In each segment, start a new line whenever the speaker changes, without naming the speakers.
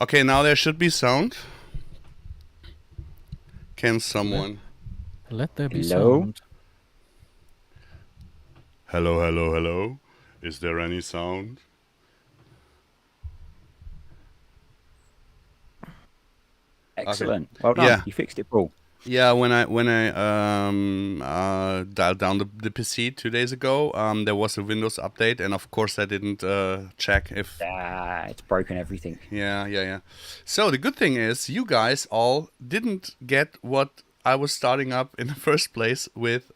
Okay, now there should be sound. Can someone...
Let there be
Hello?
sound.
Hello, hello, hello. Is there any sound?
Excellent. Well done.
Yeah.
You fixed it, Paul.
Yeah, when I dialed down the PC 2 days ago, there was a Windows update, and of course I didn't check if...
It's broken everything.
Yeah. So the good thing is you guys all didn't get what I was starting up in the first place with.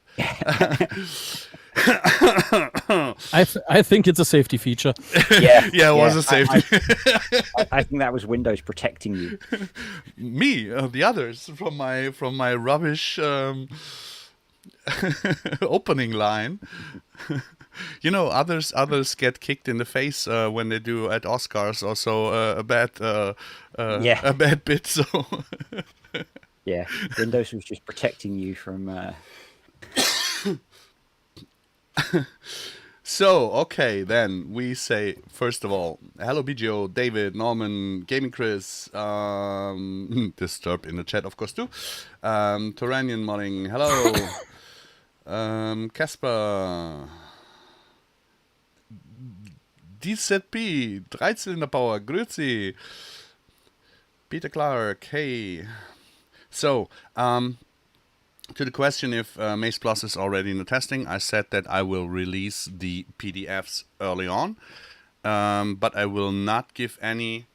I think it's a safety feature.
Yeah,
Yeah, it was a safety.
I think that was Windows protecting you.
Me, the others from my rubbish opening line. You know, others get kicked in the face when they do at Oscars. Also a bad bit. So
Yeah, Windows was just protecting you from.
So, okay, then we say, first of all, hello BGO, David, Norman, Gaming Chris, Disturb in the chat, of course, too. Toranian Modding, hello. Casper. DZP, Dreizylinderbauer, grüezi. Peter Clark, hey. So, to the question if MaizePlus is already in the testing, I said that I will release the PDFs early on, but I will not give any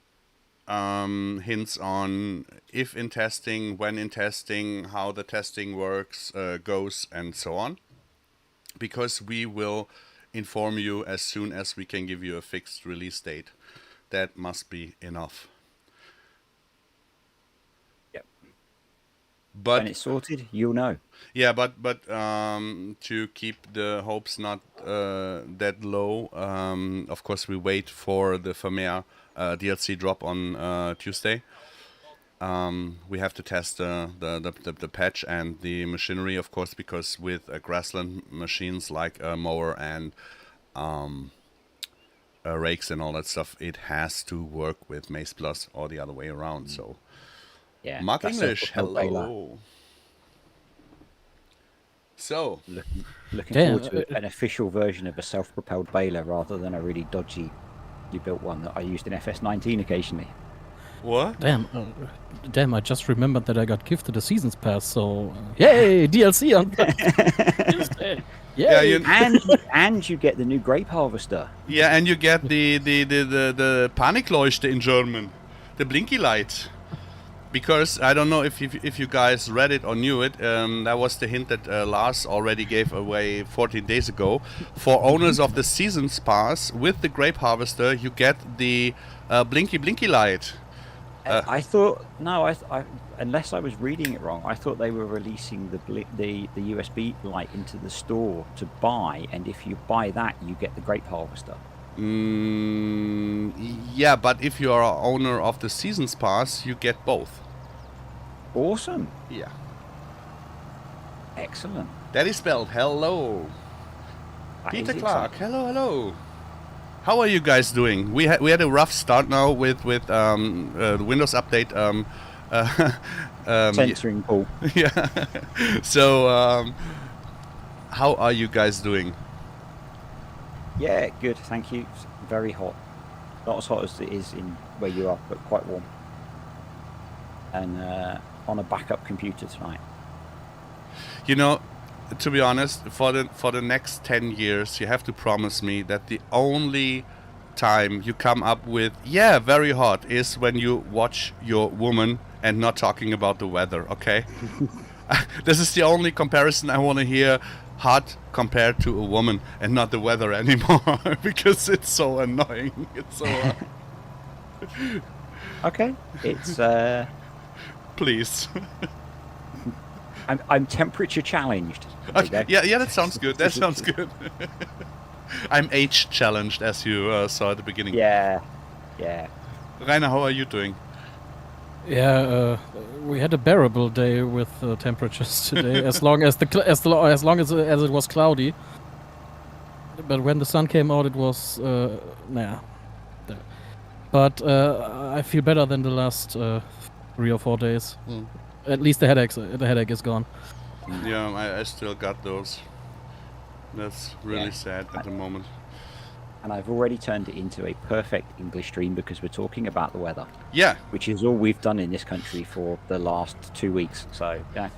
hints on if in testing, when in testing, how the testing works, goes, and so on, because we will inform you as soon as we can give you a fixed release date. That must be enough. But
when it's sorted, you'll know.
Yeah, but to keep the hopes not that low, of course we wait for the Vermeer DLC drop on Tuesday. We have to test the patch and the machinery, of course, because with grassland machines like a mower and rakes and all that stuff, it has to work with MaizePlus or the other way around. So.
Yeah,
Mark English, hello. So,
looking forward to an official version of a self-propelled baler rather than a really dodgy, you built one that I used in FS19 occasionally.
What?
Damn! I just remembered that I got gifted a season's pass. So, yay, DLC on Tuesday.
Yeah,
and you get the new grape harvester.
Yeah, and you get the Panikleuchte in German, the blinky light. Because I don't know if you guys read it or knew it, that was the hint that Lars already gave away 14 days ago. For owners of the Seasons Pass, with the Grape Harvester, you get the blinky light.
I thought, no, I unless I was reading it wrong, I thought they were releasing the USB light into the store to buy, and if you buy that, you get the Grape Harvester.
Yeah, but if you are an owner of the Seasons Pass, you get both.
Awesome.
Yeah.
Excellent.
That is spelled hello.
That
Peter
is
Clark,
exciting.
hello. How are you guys doing? We had a rough start now with the Windows update.
Censoring Paul.
Yeah. So, how are you guys doing?
Yeah, good, thank you. It's very hot. Not as hot as it is in where you are, but quite warm. And on a backup computer tonight.
You know, to be honest, for the next 10 years, you have to promise me that the only time you come up with, yeah, very hot, is when you watch your woman and not talking about the weather, okay? This is the only comparison I want to hear. Hot compared to a woman and not the weather anymore, because it's so annoying. It's so
Okay, it's
please.
I'm temperature challenged.
Okay. Yeah, that sounds good. That sounds good. I'm age challenged, as you saw at the beginning.
Yeah.
Rainer, how are you doing?
Yeah, we had a bearable day with temperatures today, as long as as long as it was cloudy. But when the sun came out, it was But I feel better than the last 3 or 4 days.
Mm.
At least the headache is gone.
Yeah, I still got those. That's really sad at the moment.
And I've already turned it into a perfect English stream because we're talking about the weather.
Yeah.
Which is all we've done in this country for the last 2 weeks. So, yeah.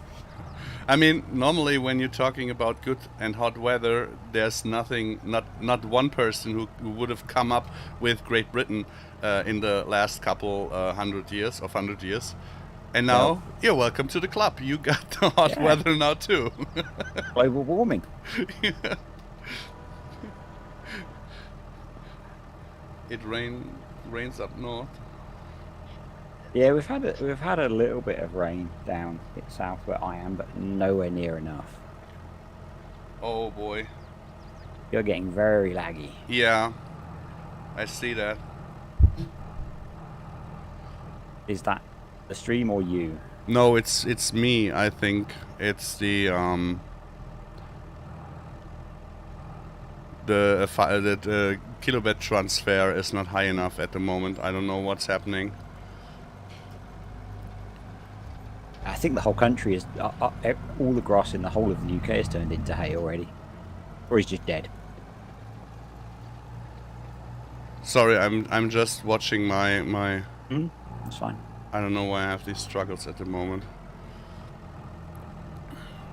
I mean, normally when you're talking about good and hot weather, there's nothing, not one person who would have come up with Great Britain in the last couple 100 years. And now, you're welcome to the club. You got the hot weather now too.
Global warming.
Yeah. It rains up north.
Yeah, we've had a little bit of rain down south where I am, but nowhere near enough.
Oh boy.
You're getting very laggy.
Yeah, I see that.
Is that the stream or you?
No, it's me. I think it's the kilobit transfer is not high enough at the moment. I don't know what's happening.
I think the whole country is all the grass in the whole of the UK has turned into hay already, or is just dead.
Sorry, I'm just watching my.
That's fine.
I don't know why I have these struggles at the moment.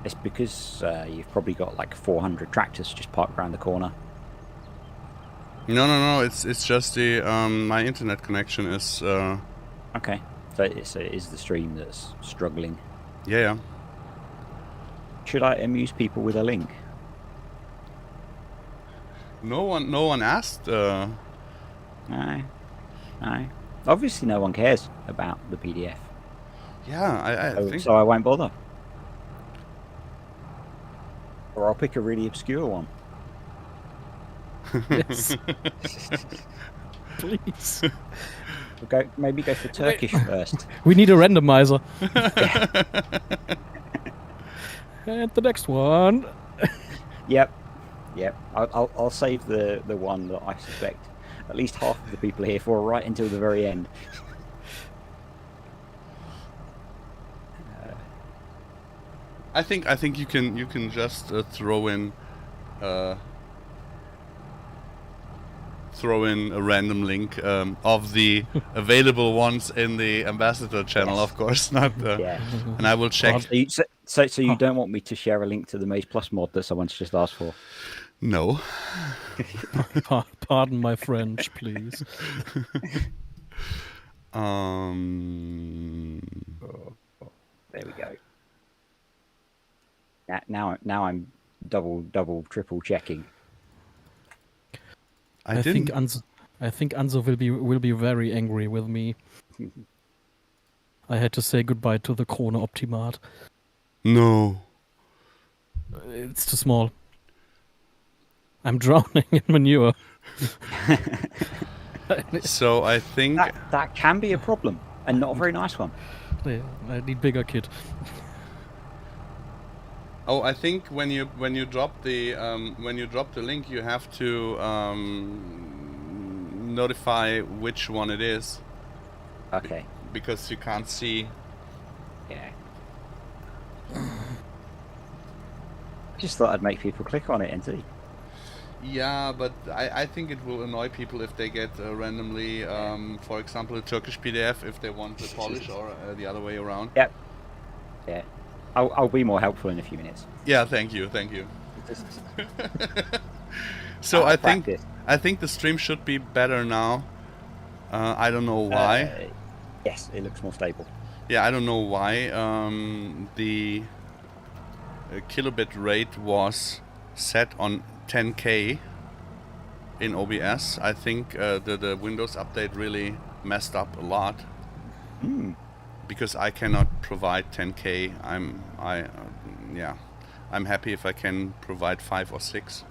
It's because you've probably got like 400 tractors just parked around the corner.
No. It's just the my internet connection is.
Okay, so it is the stream that's struggling.
Yeah.
Should I amuse people with a link?
No one asked.
No. Obviously, no one cares about the PDF.
Yeah, I think
so. I won't bother. Or I'll pick a really obscure one.
Yes. Please.
Maybe go for Turkish first.
We need a randomizer. And the next one.
Yep. I'll save the one that I suspect at least half of the people are here for right until the very end.
I think you can just throw in a random link of the available ones in the ambassador channel, of course, not. And I will check.
So you don't want me to share a link to the MaizePlus mod that someone's just asked for?
No.
Pardon my French, please.
There we go. Now I'm double, triple checking.
I think Anzo will be very angry with me. I had to say goodbye to the Krone Optimat.
No.
It's too small. I'm drowning in manure.
So I think
that can be a problem, and not a very nice one.
Yeah, I need bigger kit.
Oh, I think when you drop the link, you have to notify which one it is.
Okay.
Because you can't see.
Yeah. Just thought I'd make people click on it and see.
Yeah, but I think it will annoy people if they get randomly, for example, a Turkish PDF if they want the Polish or the other way around.
Yep. Yeah. I'll be more helpful in a few minutes.
Yeah, thank you. So I think the stream should be better now. I don't know why.
Yes, it looks more stable.
Yeah, I don't know why. The kilobit rate was set on 10K in OBS. I think the Windows update really messed up a lot. Because I cannot provide 10K. I'm happy if I can provide 5 or 6.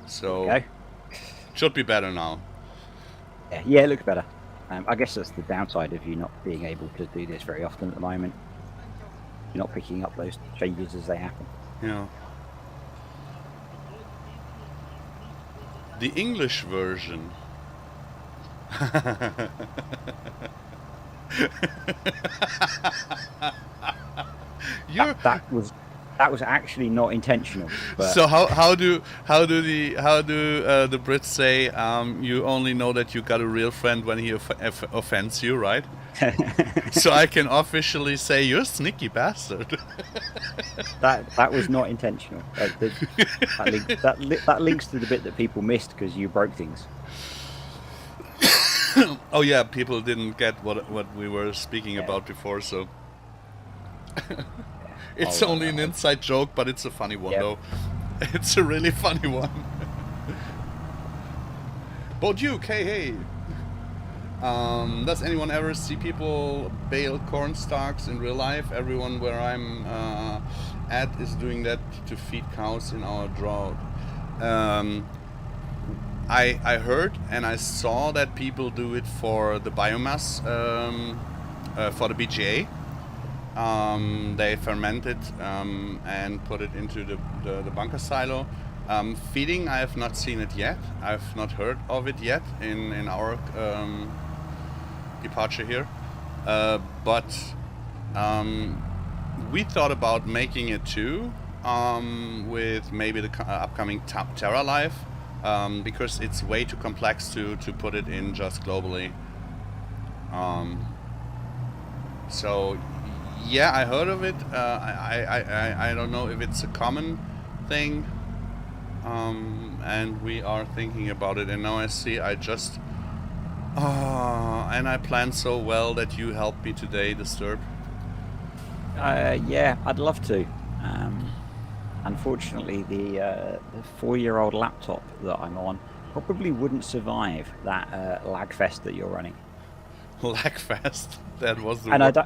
So
okay.
Should be better now.
Yeah, it looks better. I guess that's the downside of you not being able to do this very often at the moment. You're not picking up those changes as they happen.
Yeah. The English version. You're
That was actually not intentional. But
so how do the Brits say you only know that you got a real friend when he offends you, right? So I can officially say you're a sneaky bastard.
that was not intentional. That links to the bit that people missed because you broke things.
Oh yeah, people didn't get what we were speaking about before, so it's only an inside joke, but it's a funny one though. It's a really funny one. Duke, hey. Does anyone ever see people bale corn stalks in real life? Everyone where I'm at is doing that to feed cows in our drought. I heard and I saw that people do it for the biomass, for the BGA. They ferment it and put it into the bunker silo. Feeding, I have not seen it yet. I've not heard of it yet in our departure here. But we thought about making it too, with maybe the upcoming Terra Life, because it's way too complex to put it in just globally. So yeah, I heard of it. I don't know if it's a common thing, and we are thinking about it. And now I see and I planned so well that you helped me today, Disturb.
Yeah, I'd love to. Unfortunately, the 4-year-old laptop that I'm on probably wouldn't survive that lag fest that you're running.
Lag fest. That was the
and
word.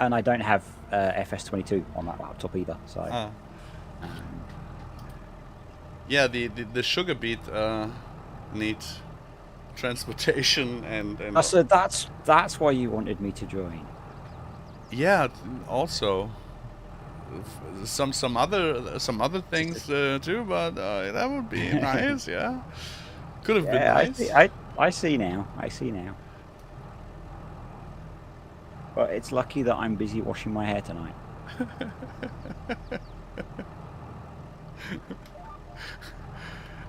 I don't have FS22 on that laptop either. So.
Yeah, the sugar beet need transportation and.
So that's why you wanted me to join.
Yeah, also some other things too, but that would be nice. Yeah, could have been nice.
I see now. But it's lucky that I'm busy washing my hair tonight.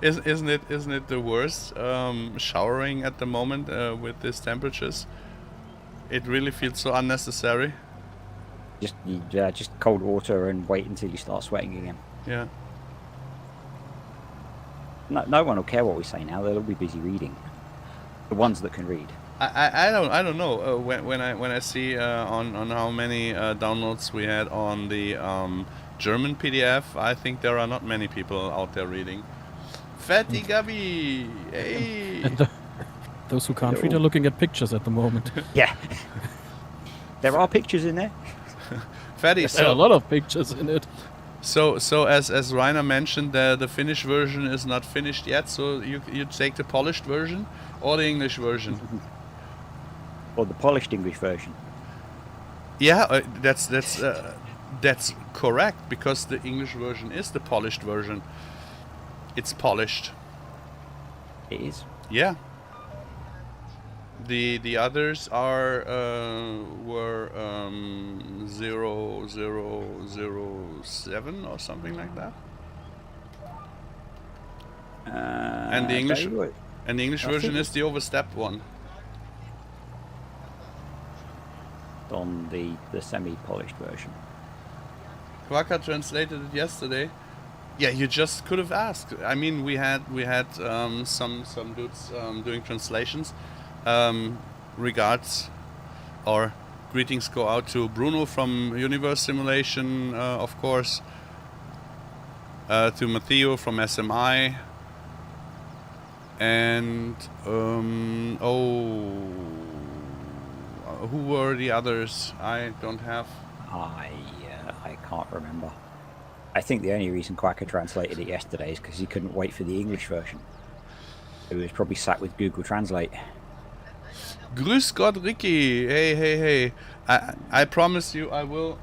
Isn't it the worst showering at the moment with these temperatures? It really feels so unnecessary.
Just cold water and wait until you start sweating again.
Yeah.
No one will care what we say now. They'll all be busy reading. The ones that can read.
I don't know when I see on how many downloads we had on the German PDF. I think there are not many people out there reading. Fatty Gabby, hey.
And those who can't read are looking at pictures at the moment.
Yeah. There are pictures in there.
Fatty,
there are a lot of pictures in it.
So as Rainer mentioned, the Finnish version is not finished yet. So you take the polished version or the English version.
Or the polished English version.
Yeah, that's correct, because the English version is the polished version. It's polished.
It is.
Yeah. The others were 0007 or something like that. And the English version is the overstepped one.
On the semi-polished version.
Quaka translated it yesterday. Yeah, you just could have asked. I mean, we had some dudes doing translations. Regards or greetings go out to Bruno from Universe Simulation, of course. To Matteo from SMI. And who were the others? I don't have.
I can't remember. I think the only reason Quacker translated it yesterday is because he couldn't wait for the English version. He was probably sat with Google Translate.
Grüß Gott, Ricky. Hey. I promise you, I will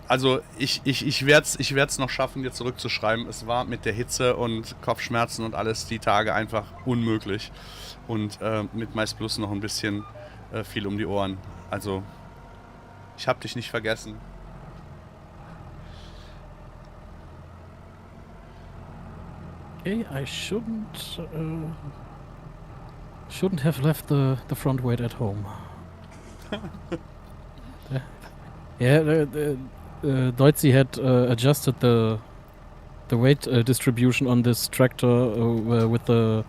Also ich werd's noch schaffen, dir zurückzuschreiben. Es war mit der Hitze und Kopfschmerzen und alles die Tage einfach unmöglich. Und mit MaizePlus noch ein bisschen viel um die Ohren. Also ich hab dich nicht vergessen.
Okay, I shouldn't have left the front weight at home. Deutzi had adjusted the weight distribution on this tractor with the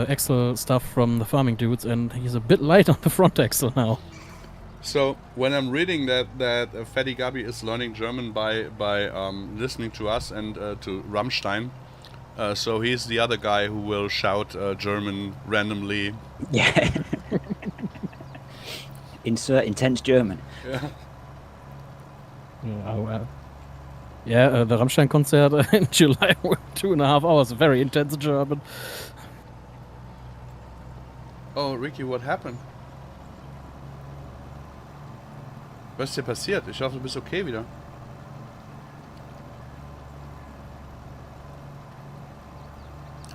axle stuff from the farming dudes, and he's a bit light on the front axle now.
So when I'm reading that Fatty Gabi is learning German by listening to us and to Rammstein, so he's the other guy who will shout German randomly.
Yeah. Insert intense German.
Yeah. The Rammstein concert in July were 2.5 hours. Very intense German.
Oh, Ricky, what happened? Was ist dir passiert? Ich hoffe, du bist okay wieder.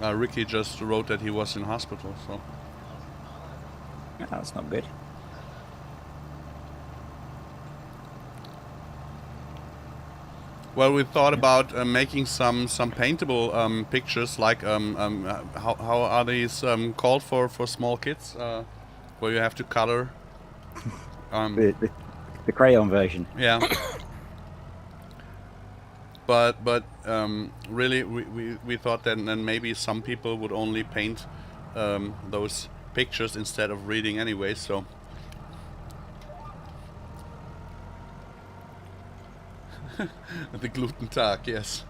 Ricky just wrote that he was in hospital, so...
That's not good.
Well, we thought about making some paintable pictures, like how are these called for small kids, where you have to color.
The crayon version.
Yeah. But really, we thought that then maybe some people would only paint those pictures instead of reading anyway. So. The Gluten Tag, yes.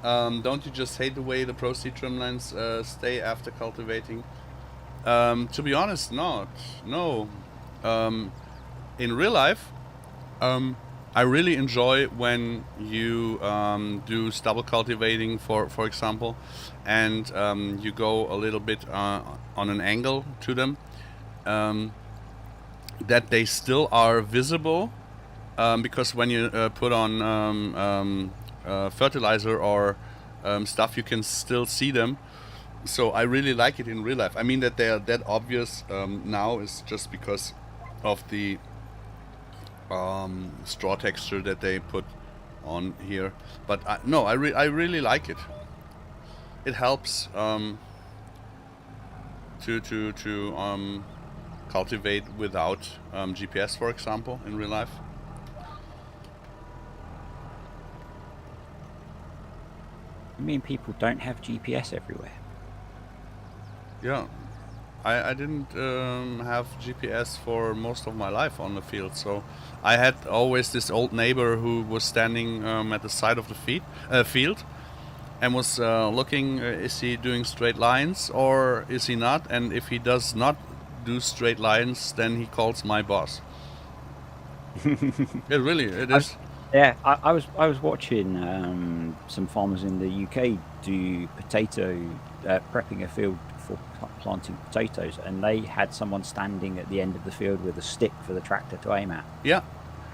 Don't you just hate the way the Pro-Seed trimlines stay after cultivating? To be honest, not. No. In real life, I really enjoy when you do stubble cultivating, for example, and you go a little bit on an angle to them, that they still are visible, because when you put on fertilizer or stuff, you can still see them. So I really like it in real life. I mean that they are that obvious now is just because of the straw texture that they put on here, but I really like it. It helps to cultivate without GPS, for example, in real life.
You mean people don't have GPS everywhere?
Yeah. I didn't have GPS for most of my life on the field, so I had always this old neighbor who was standing at the side of the field and was looking, is he doing straight lines or is he not? And if he does not do straight lines, then he calls my boss. It is.
Yeah, I was watching some farmers in the UK do prepping a field for planting potatoes, and they had someone standing at the end of the field with a stick for the tractor to aim at.
Yeah,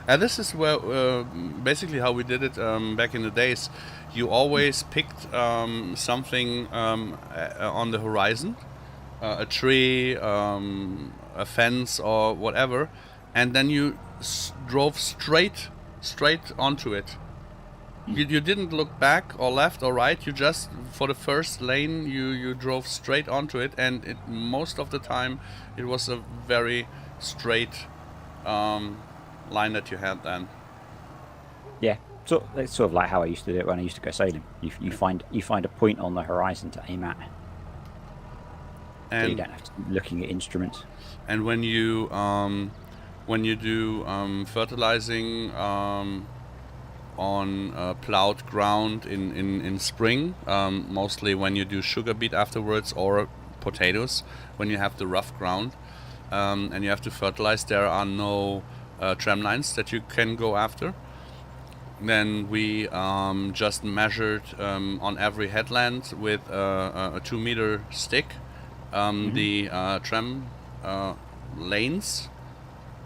and this is where basically how we did it back in the days. You always picked something on the horizon, a tree, a fence, or whatever, and then you drove straight onto it. You didn't look back or left or right. You just, for the first lane, you drove straight onto it, and most of the time it was a very straight line that you had then.
Yeah, so it's sort of like how I used to do it when I used to go sailing. You find a point on the horizon to aim at, and so you don't have to be looking at instruments.
And when you do fertilizing on plowed ground in spring, mostly when you do sugar beet afterwards, or potatoes when you have the rough ground, and you have to fertilize, there are no tram lines that you can go after. Then we just measured on every headland with a 2-meter stick the tram lanes,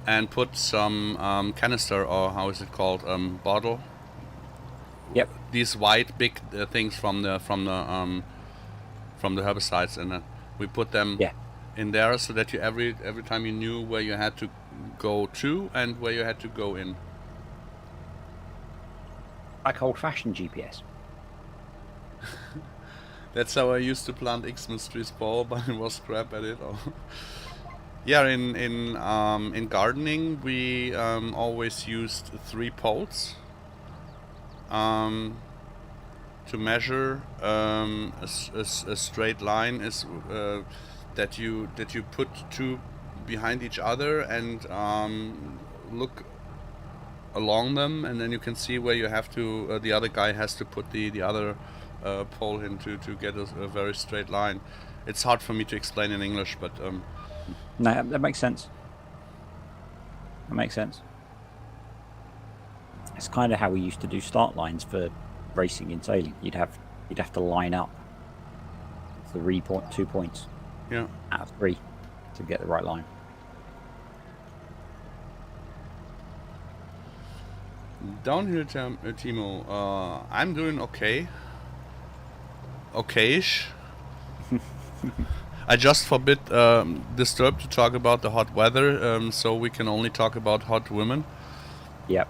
and put some canister, or how is it called, bottle.
Yep.
These white big things from the herbicides, and we put them in there so that you every time you knew where you had to go to and where you had to go in.
Like old-fashioned GPS.
That's how I used to plant Xmas trees, Paul, but it was crap at it. Yeah, in gardening we always used 3 poles to measure. A straight line is that you put 2 behind each other and look along them, and then you can see where you have to. The other guy has to put the other pole in to get a very straight line. It's hard for me to explain in English, but
no, that makes sense. That makes sense. It's kind of how we used to do start lines for racing in sailing. You'd have to line up 2 points.
Yeah.
Out of 3 to get the right line.
Downhill, Timo. I'm doing okay. Okay-ish. I just forbid Disturb to talk about the hot weather, so we can only talk about hot women.
Yep.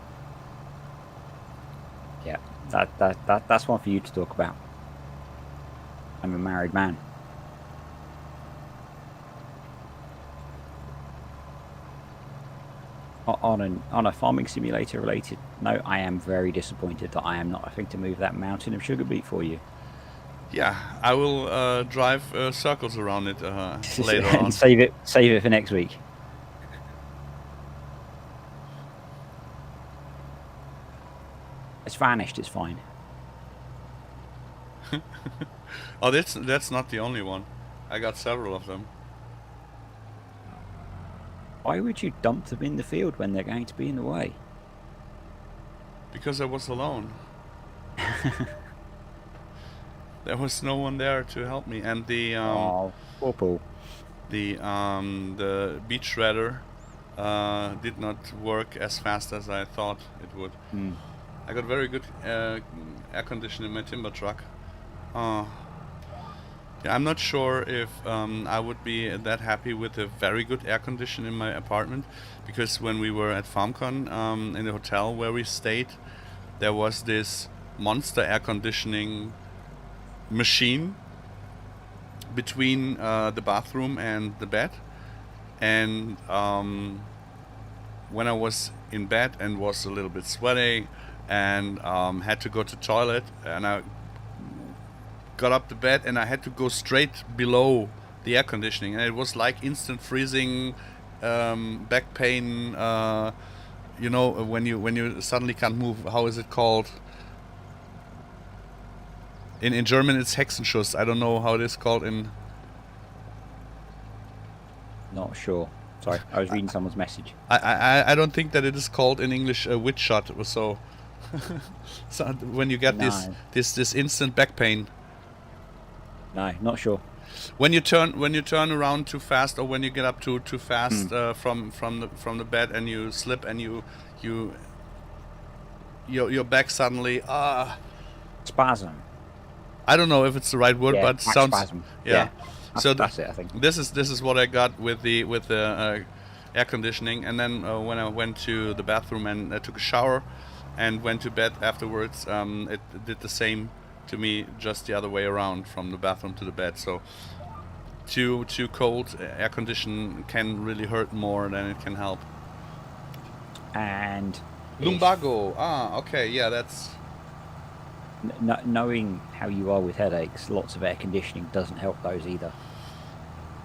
Yeah, that's one for you to talk about. I'm a married man. On a farming simulator related note, I am very disappointed that I am not having to move that mountain of sugar beet for you.
Yeah, I will drive circles around it later on.
And save it for next week. It's vanished. It's fine.
Oh, that's not the only one. I got several of them.
Why would you dump them in the field when they're going to be in the way?
Because I was alone. There was no one there to help me, and the
poor Paul.
The beet shredder did not work as fast as I thought it would. I got very good air conditioning in my timber truck. Yeah, I'm not sure if I would be that happy with a very good air condition in my apartment, because when we were at FarmCon in the hotel where we stayed, there was this monster air conditioning machine between the bathroom and the bed, and when I was in bed and was a little bit sweaty and had to go to toilet, and I got up the bed and I had to go straight below the air conditioning, and it was like instant freezing, back pain, you know, when you suddenly can't move. How is it called? In German it's Hexenschuss. I don't know how it is called in...
Not sure. Sorry, I was reading someone's message.
I don't think that it is called in English witch shot or so. So when you get this instant back pain.
No, not sure.
When you turn around too fast, or when you get up too fast from the bed and you slip and your back suddenly
spasm.
I don't know if it's the right word, but it sounds
spasm.
Yeah. So
that's it, I think.
This is what I got with the air conditioning, and then when I went to the bathroom and I took a shower and went to bed afterwards, it did the same to me, just the other way around, from the bathroom to the bed. So too cold air condition can really hurt more than it can help.
And
lumbago. Okay, yeah, that's...
knowing how you are with headaches, lots of air conditioning doesn't help those either.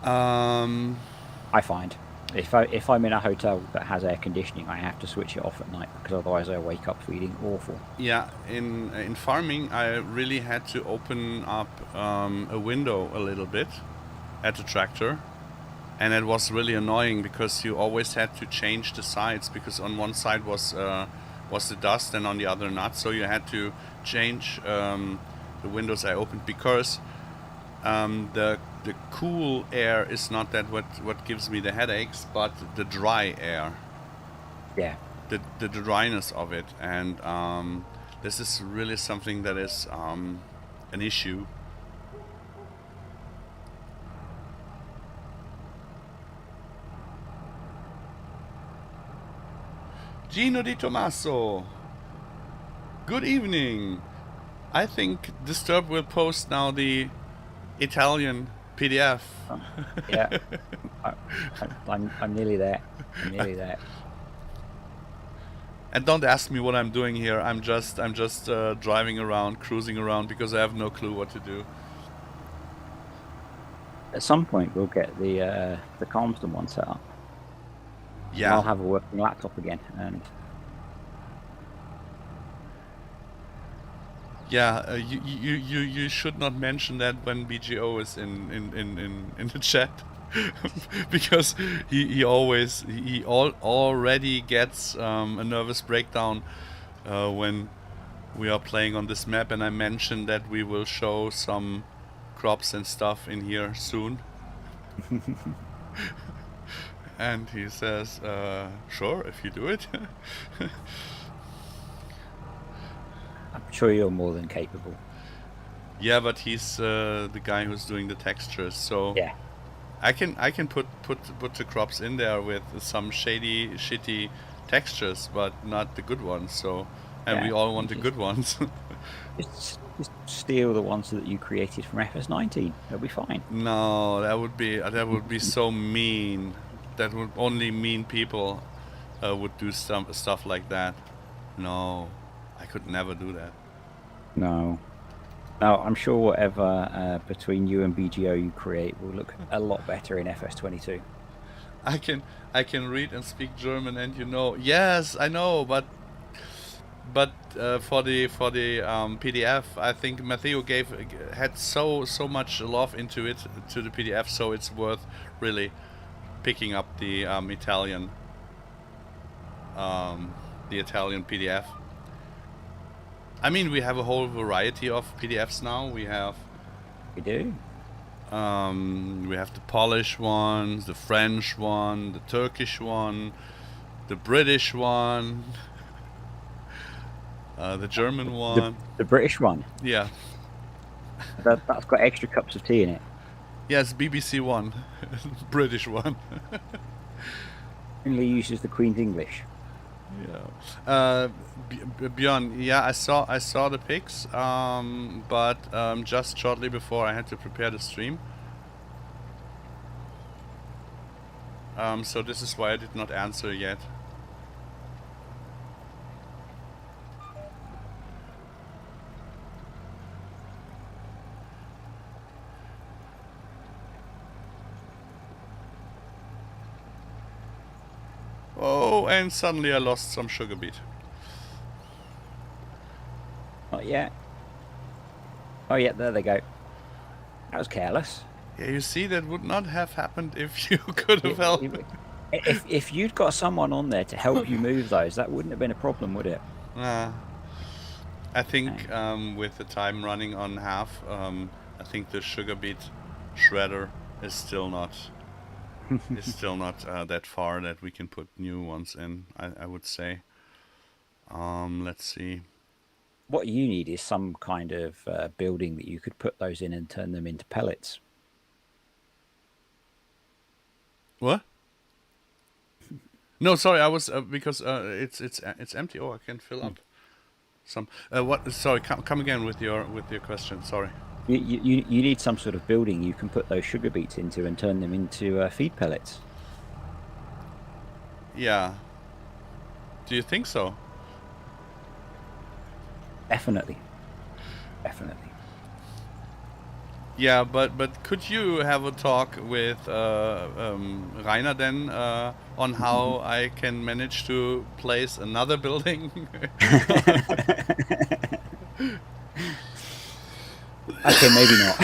I find if I'm in a hotel that has air conditioning, I have to switch it off at night, because otherwise I wake up feeling awful.
Yeah, in farming I really had to open up a window a little bit at the tractor, and it was really annoying because you always had to change the sides, because on one side was was the dust, and on the other not. So you had to change the windows I opened, because the cool air is not that what gives me the headaches, but the dry air.
Yeah.
The dryness of it, and this is really something that is an issue. Gino Di Tommaso, good evening. I think Disturb will post now the Italian PDF.
Yeah. I'm nearly there. I'm nearly there.
And don't ask me what I'm doing here. I'm just driving around, cruising around, because I have no clue what to do.
At some point, we'll get the Calmston one set up.
Yeah.
And I'll have a working laptop again. And
yeah, you should not mention that when BGO is in the chat. Because he already gets a nervous breakdown when we are playing on this map, and I mentioned that we will show some crops and stuff in here soon. And he says, sure, if you do it.
I'm sure you're more than capable.
Yeah, but he's the guy who's doing the textures, so
Yeah.
I can put the crops in there with some shitty textures, but not the good ones. So, and
Yeah,
we all want the good ones.
Just steal the ones that you created from FS19. It'll be fine.
No, that would be so mean. That would only mean people would do stuff like that. No, I could never do that.
No. No, I'm sure whatever between you and BGO you create will look a lot better in FS22.
I can read and speak German, and yes, I know, but for the PDF, I think Matteo had so much love into it, to the PDF, so it's worth really picking up the Italian PDF. I mean, we have a whole variety of PDFs now. We
do.
We have the Polish ones, the French one, the Turkish one, the British one, the German one.
The British one.
Yeah.
That's got extra cups of tea in it.
Yes, BBC one, British one.
Only uses the Queen's English.
Yeah. Björn, yeah, I saw the pics, but just shortly before I had to prepare the stream. So this is why I did not answer yet. Oh, and suddenly I lost some sugar beet.
Not yet. Oh yeah, there they go. That was careless.
Yeah, you see, that would not have happened if you could have helped.
If you'd got someone on there to help you move those, that wouldn't have been a problem, would it?
I think with the time running on half, I think the sugar beet shredder is still not that far that we can put new ones in, I would say. Let's see.
What you need is some kind of building that you could put those in and turn them into pellets.
What? No, sorry, I was because it's empty. Oh, I can fill up some. What? Sorry, come again with your question. Sorry.
You need some sort of building you can put those sugar beets into and turn them into feed pellets.
Yeah. Do you think so?
Definitely.
Yeah, but could you have a talk with Rainer then on how I can manage to place another building?
Okay, maybe not.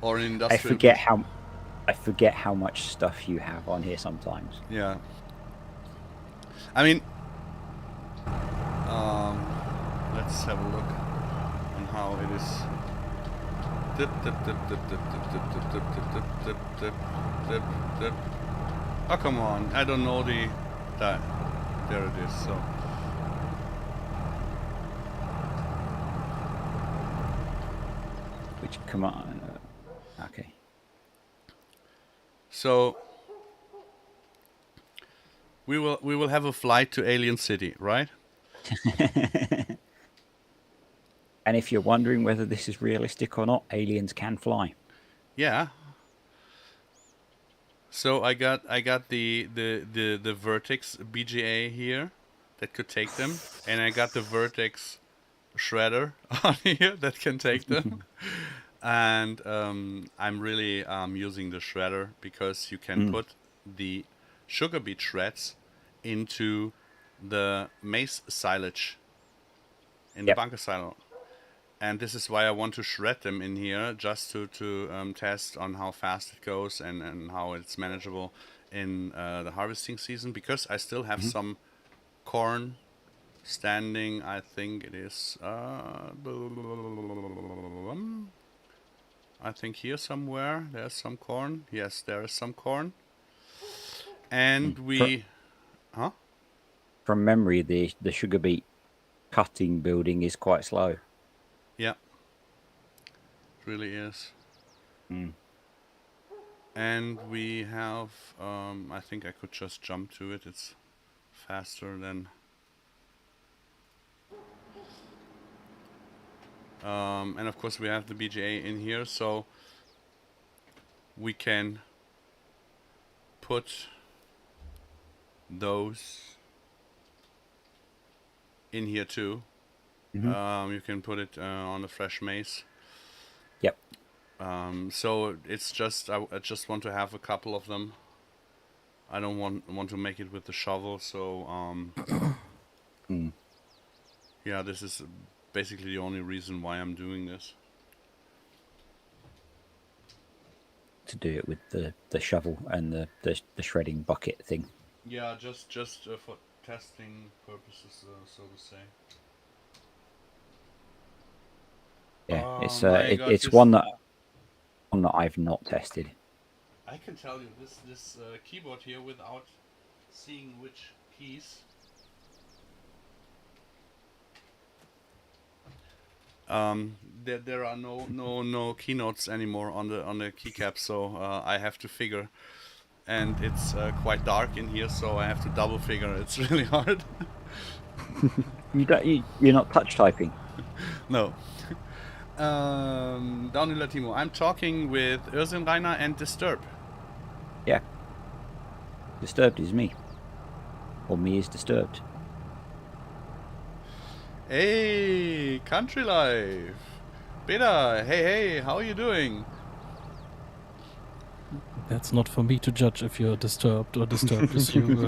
Or an industrial.
I forget how much stuff you have on here sometimes.
Yeah. I mean, let's have a look on how it is. Dip, dip, dip, dip, dip, dip, dip, dip, dip, dip, dip, dip, dip, dip. Oh, come on, I don't know that. There it is, so.
Which, come on. Okay.
So we will have a flight to Alien City, right?
And if you're wondering whether this is realistic or not, aliens can fly.
Yeah. So I got the Vertex BGA here that could take them, and I got the Vertex Shredder on here that can take them. And I'm really using the Shredder because you can put the sugar beet shreds into the maize silage in the bunker silo. And this is why I want to shred them in here, just to test on how fast it goes and how it's manageable in the harvesting season. Because I still have some corn standing. I think it is... I think here somewhere there's some corn. Yes, there is some corn. And we... Huh?
From memory, the sugar beet cutting building is quite slow.
Yeah, it really is. And we have, I think I could just jump to it. It's faster than... and of course we have the BGA in here, so we can put those in here too. You can put it on the fresh maize.
Yep.
So it's just I just want to have a couple of them. I don't want to make it with the shovel. So yeah, this is basically the only reason why I'm doing this.
To do it with the shovel and the shredding bucket thing.
Yeah, just for testing purposes, so to say.
Yeah,
Oh
it's one that I've not tested.
I can tell you this keyboard here without seeing which keys. There are no keynotes anymore on the keycap, so I have to figure, and it's quite dark in here, so I have to double figure. It's really hard.
You're not touch typing.
No. Down Latimo. I'm talking with Irsin Rainer and Disturb.
Yeah. Disturbed is me. Or me is disturbed.
Hey, Country Life. Peter, hey, how are you doing?
That's not for me to judge if you're disturbed or disturbed as you.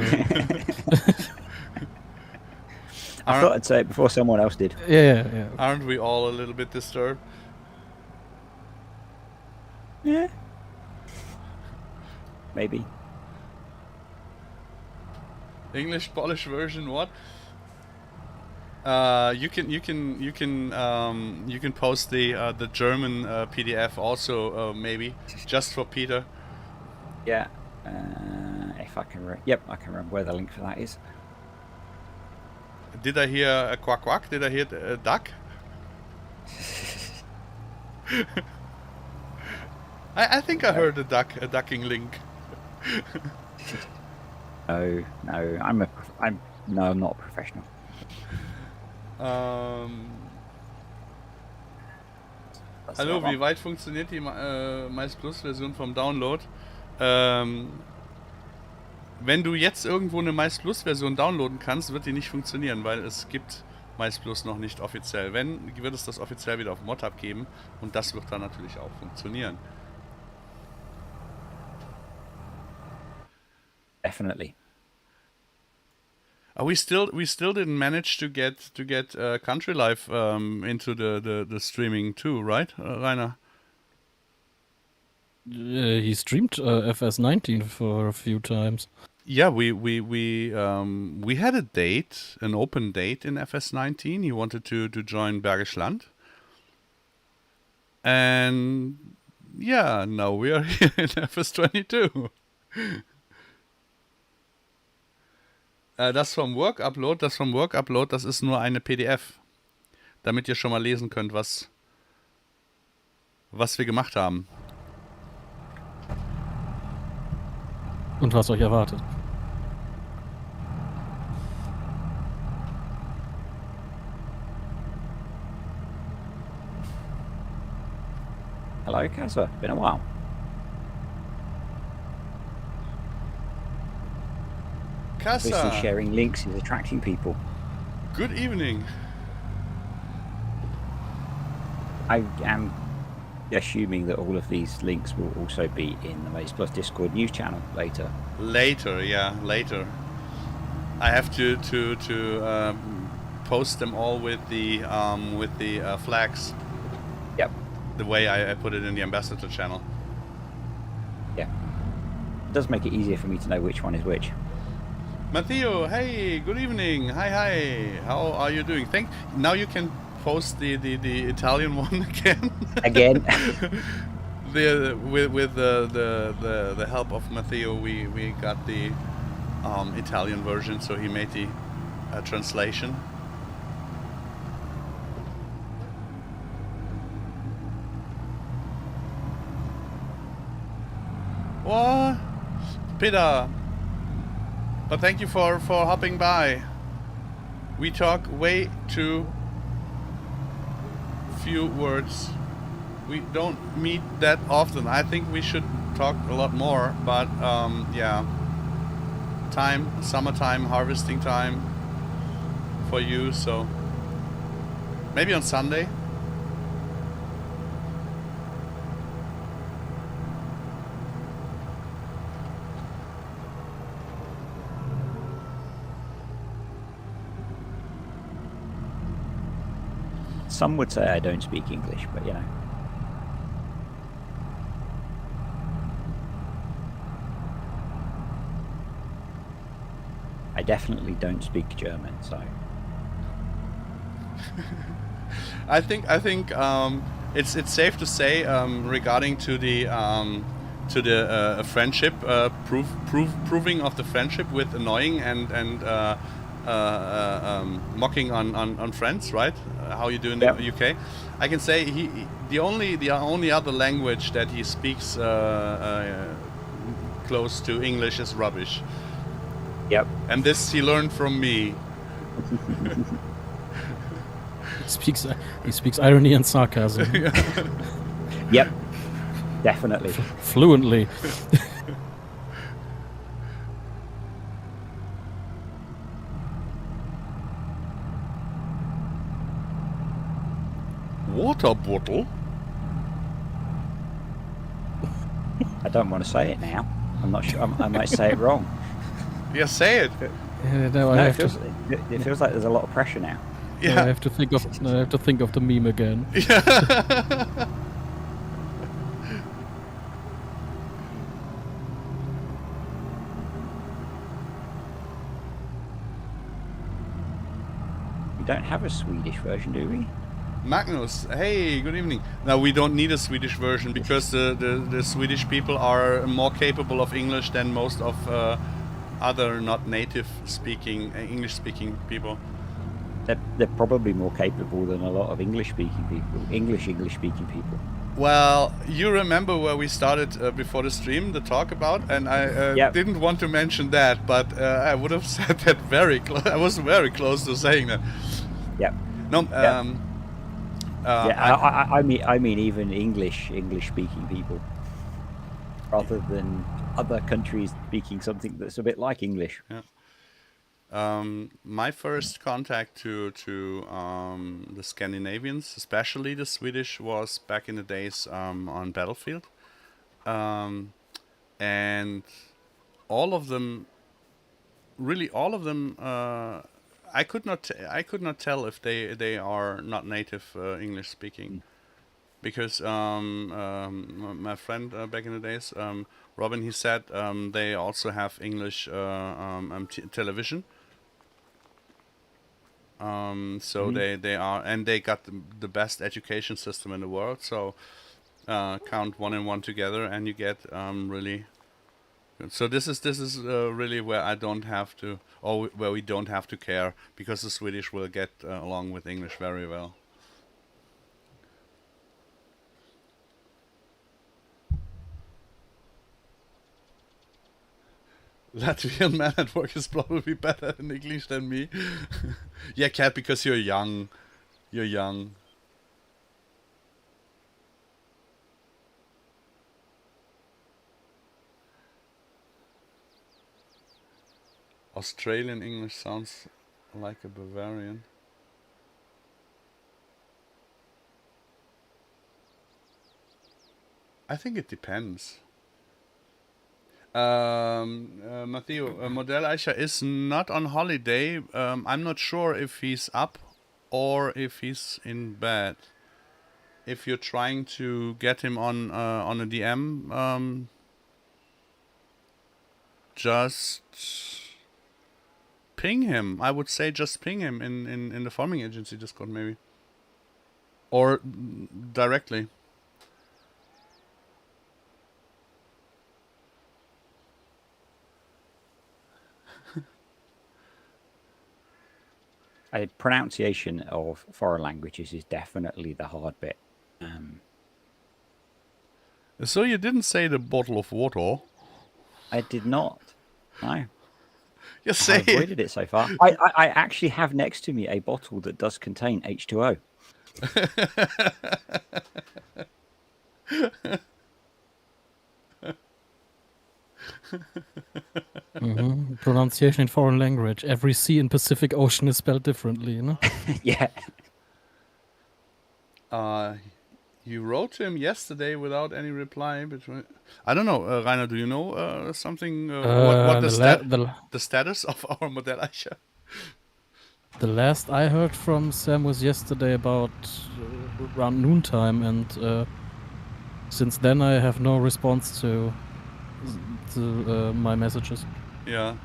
I thought I'd say it before someone else did.
Yeah.
Aren't we all a little bit disturbed?
Yeah. Maybe.
English Polish version, what? You can post the German PDF also, maybe just for Peter.
Yeah. If I can, yep, I can remember where the link for that is.
Did I hear a quack quack? Did I hear a duck? I think I heard a ducking link.
No, I'm not a professional.
Hallo, wie weit funktioniert die MaizePlus Version vom Download? Wenn du jetzt irgendwo eine MaizePlus Version downloaden kannst, wird die nicht funktionieren, weil es gibt MaizePlus noch nicht offiziell. Wenn, wird es das offiziell wieder auf ModHub geben und das wird dann natürlich auch funktionieren.
Definitely.
We still didn't manage to get Country Life into the streaming too, right, Rainer?
He streamed FS19 for a few times.
Yeah, we had a date, an open date in FS19. He wanted to join Bergisch Land, and yeah, now we are here in FS22. Das vom Work Upload, das ist nur eine PDF, damit ihr schon mal lesen könnt, was wir gemacht haben.
Und was euch erwartet.
Hello, Kazza. Been a while. Obviously,
Kassa,
sharing links is attracting people.
good evening.
I am assuming that all of these links will also be in the MaizePlus Discord news channel later.
Later. I have to post them all with the flags.
Yep.
The way I put it in the ambassador channel.
Yeah. It does make it easier for me to know which one is which.
Matteo, hey, good evening. Hi. How are you doing? Now you can post the Italian one again.
Again.
With the help of Matteo, we got the Italian version, so he made the translation. What? Peter. But thank you for hopping by. We talk way too few words. We don't meet that often. I think we should talk a lot more, but yeah. Summertime, harvesting time for you, so maybe on Sunday.
Some would say I don't speak English, but you know. I definitely don't speak German, so.
I think it's safe to say regarding to the friendship proving of the friendship with annoying and mocking on friends, right? How you do in the UK. I can say the only other language that he speaks close to English is rubbish.
Yep.
And this he learned from me.
He speaks irony and sarcasm.
Yep. Definitely.
Fluently.
Water bottle?
I don't want to say it now. I'm not sure. I might say it wrong.
Yeah, say it.
No, I have
it feels like there's a lot of pressure now.
Yeah.
I have to think of the meme again.
Yeah.
We don't have a Swedish version, do we?
Magnus, hey, good evening. Now we don't need a Swedish version because the Swedish people are more capable of English than most of other not native speaking English speaking people.
They're probably more capable than a lot of English speaking speaking people.
Well, you remember where we started before the stream, the talk about, and I didn't want to mention that, but I would have said that very close. I was very close to saying that.
Yep.
No.
Yep. I mean even English speaking people, rather than other countries speaking something that's a bit like English.
Yeah. My first contact to the Scandinavians, especially the Swedish, was back in the days on Battlefield, and all of them, I could not tell if they are not native English speaking, because my friend back in the days, Robin, he said they also have English television. So they are, and they got the best education system in the world. So count 1 and 1 together, and you get really. So this is really where I don't have to, or where we don't have to care, because the Swedish will get along with English very well. Latvian man at work is probably better in English than me. Yeah, Cat, because you're young. You're young. Australian English sounds like a Bavarian. I think it depends. Matteo, Modelleicher is not on holiday. I'm not sure if he's up or if he's in bed. If you're trying to get him on a DM, just ping him. I would say just ping him in the farming agency Discord maybe. Or directly.
Pronunciation of foreign languages is definitely the hard bit.
So you didn't say the bottle of water?
I did not. No.
You say
I avoided it so far. I actually have next to me a bottle that does contain H2O.
Pronunciation in foreign language. Every sea in Pacific Ocean is spelled differently, you know?
Yeah.
You wrote to him yesterday without any reply. I don't know, Rainer. Do you know something? What the status of our Modelleicher?
The last I heard from Sam was yesterday about around noontime, and since then I have no response to my messages.
Yeah.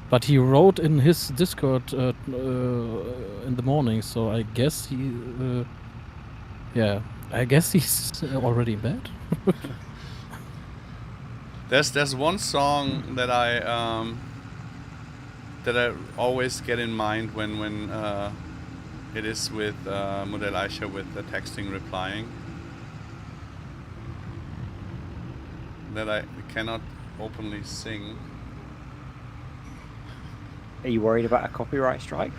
But he wrote in his Discord in the morning, so I guess he, I guess he's already in bed.
There's one song that I always get in mind when it is with Modelleicher with the texting replying, that I cannot openly sing.
Are you worried about a copyright strike?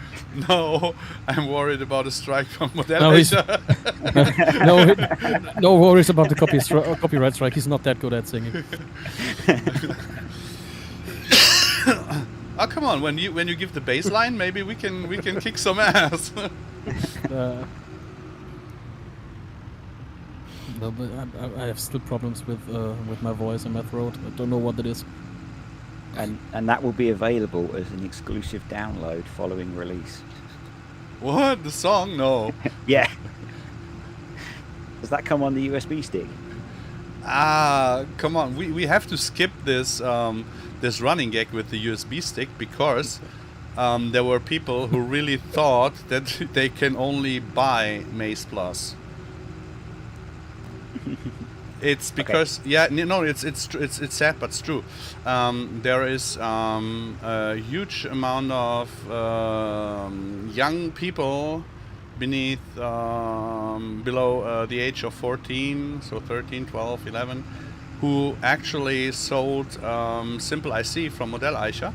No, I'm worried about a strike from Modelleicher.
No worries about the copyright strike. He's not that good at singing.
Oh, come on! When you give the bass line, maybe we can kick some ass.
No, but I have still problems with my voice and my throat. I don't know what it is.
And that will be available as an exclusive download following release.
What? The song? No.
Yeah. Does that come on the USB stick?
Come on. We have to skip this this running gag with the USB stick, because there were people who really thought that they can only buy MaizePlus. It's because it's sad, but it's true. There is a huge amount of young people below the age of 14, so 13, 12, 11, who actually sold simple IC from Modelleicher.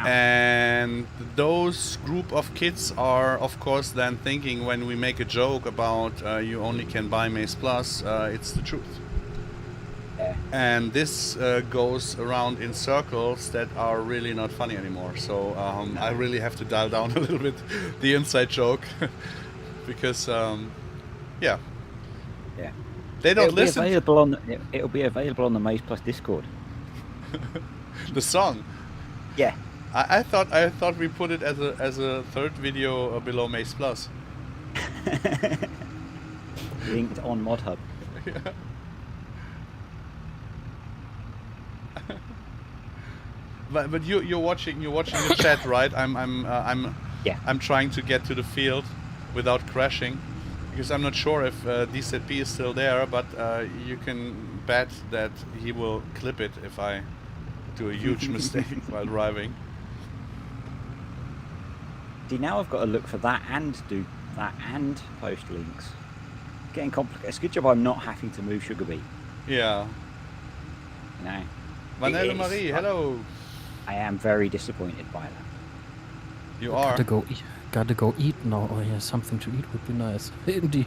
And those group of kids are, of course, then thinking, when we make a joke about you only can buy MaizePlus, it's the truth.
Yeah.
And this goes around in circles that are really not funny anymore. So I really have to dial down a little bit the inside joke, because
Yeah.
They don't listen.
It'll be available on the MaizePlus Discord.
The song.
Yeah.
I thought we put it as a third video below MaizePlus.
Linked on ModHub.
But you're watching the chat, right?
Yeah.
I'm trying to get to the field without crashing, because I'm not sure if DZP is still there, but you can bet that he will clip it if I do a huge mistake while driving.
See, now I've got to look for that and do that and post links. Getting complicated. It's a good job I'm not having to move Sugar Beet.
Yeah.
You know.
Vanessa Marie, hello.
I am very disappointed by that.
You are.
Gotta go eat now. Oh yeah, something to eat would be nice. Indeed.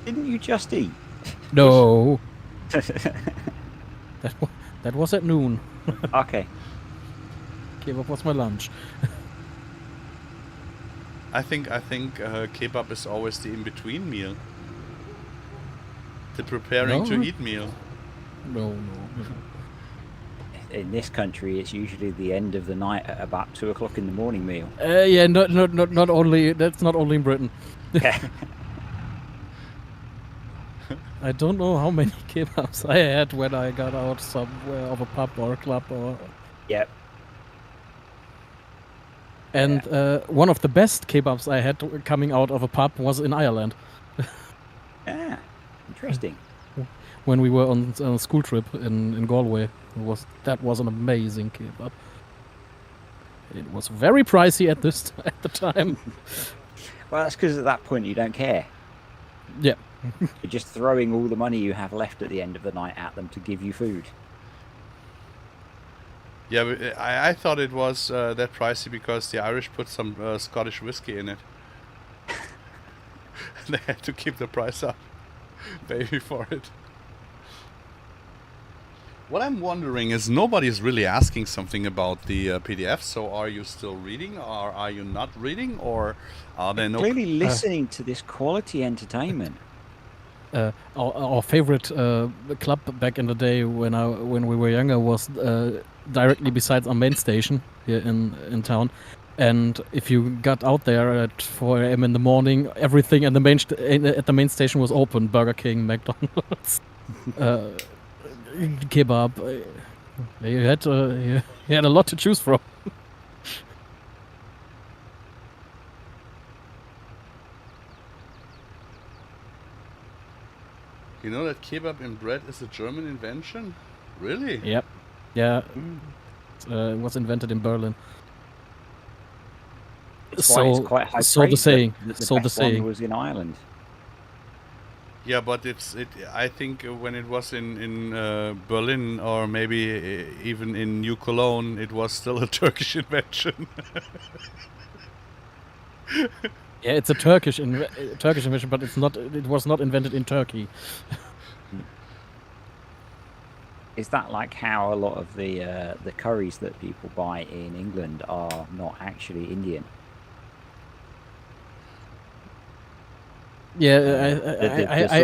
Didn't you just eat?
No. That was at noon.
Okay.
Kebab was my lunch.
I think kebab is always the in-between meal. The preparing to eat meal.
No.
In this country, it's usually the end of the night at about 2 o'clock in the morning meal.
Yeah, not only. That's not only in Britain. I don't know how many kebabs I had when I got out somewhere of a pub or a club or.
Yep.
And one of the best kebabs I had coming out of a pub was in Ireland.
Ah, interesting.
When we were on a school trip in Galway, that was an amazing kebab. It was very pricey at the time.
Well, that's because at that point you don't care.
Yeah.
You're just throwing all the money you have left at the end of the night at them to give you food.
Yeah, but I thought it was that pricey because the Irish put some Scottish whiskey in it. They had to keep the price up, baby, for it. What I'm wondering is nobody's really asking something about the PDF. So are you still reading, or are you not reading, or are there no?
Clearly listening to this quality entertainment.
Our favorite club back in the day when we were younger was directly besides our main station here in town. And if you got out there at 4 a.m. in the morning, everything at the main station was open: Burger King, McDonald's, kebab. You had a lot to choose from.
You know that kebab in bread is a German invention? Really?
Yep. Yeah. It was invented in Berlin.
It's quite high
so the
praise
saying.
that the
So the
best one
saying.
was in Ireland.
Yeah, but I think when it was in Berlin, or maybe even in New Cologne, it was still a Turkish invention.
Yeah, it's a Turkish invention, but it was not invented in Turkey.
Is that like how a lot of the curries that people buy in England are not actually Indian?
Yeah,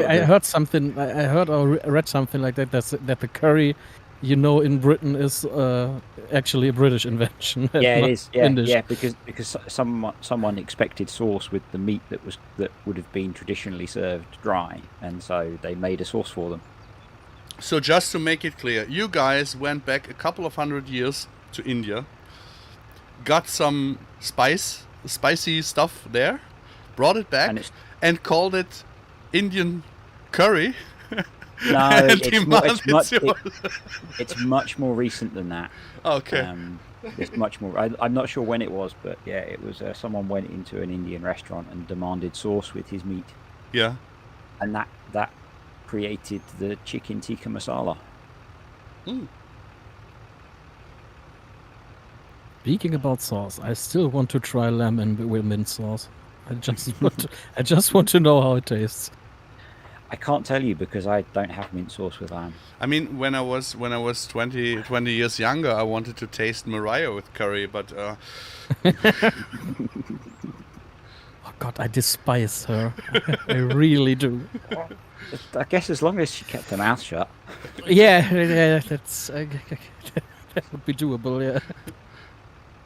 I heard something. I heard or read something like that. That the curry, in Britain is actually a British invention.
Yeah, it is. Yeah,
English.
yeah, because someone expected sauce with the meat that would have been traditionally served dry, and so they made a sauce for them.
So just to make it clear, you guys went back a couple of 100 years to India, got some spicy stuff there, brought it back, and called it Indian curry.
No, it's much more recent than that.
Okay.
It's much more. I'm not sure when it was, but yeah, it was. Someone went into an Indian restaurant and demanded sauce with his meat.
Yeah.
And that created the chicken tikka masala.
Mm.
Speaking about sauce, I still want to try lamb and with mint sauce. I just want to know how it tastes.
I can't tell you because I don't have mint sauce with lamb.
I mean, when I was 20 years younger, I wanted to taste Mariah with curry, but
Oh God, I despise her. I really do.
I guess as long as she kept her mouth shut.
Yeah, that's that would be doable. Yeah.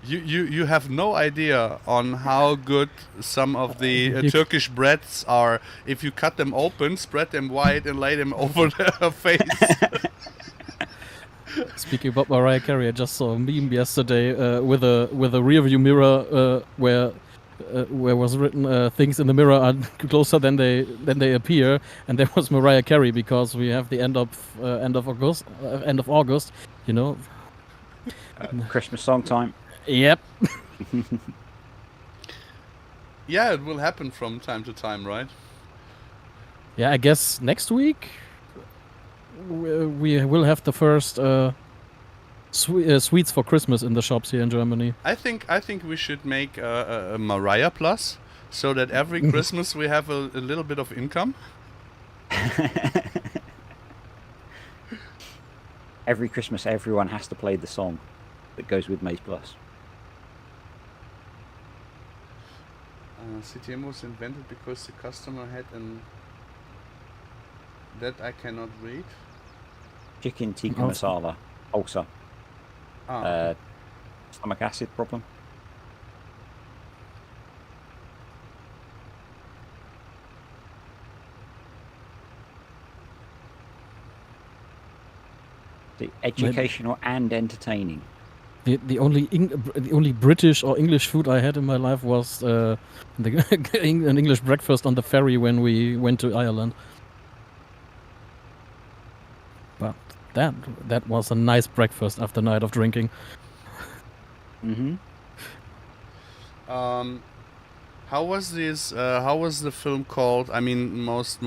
You have no idea on how good some of the Turkish breads are. If you cut them open, spread them wide, and lay them over their face.
Speaking about Mariah Carey, I just saw a meme yesterday with a rear view mirror where was written "things in the mirror are closer than they appear," and there was Mariah Carey because we have the end of August, you know.
Christmas song time.
Yep.
Yeah, it will happen from time to time, right?
Yeah, I guess next week we will have the first sweets for Christmas in the shops here in Germany.
I think we should make a MaizePlus so that every Christmas we have a little bit of income.
Every Christmas, everyone has to play the song that goes with MaizePlus.
CTM was invented because the customer had an... That I cannot read.
Chicken tikka masala, ulcer, stomach acid problem. The educational and entertaining.
The only British or English food I had in my life was an English breakfast on the ferry when we went to Ireland. But that was a nice breakfast after a night of drinking.
Mm-hmm.
How was this? How was the film called? I mean, most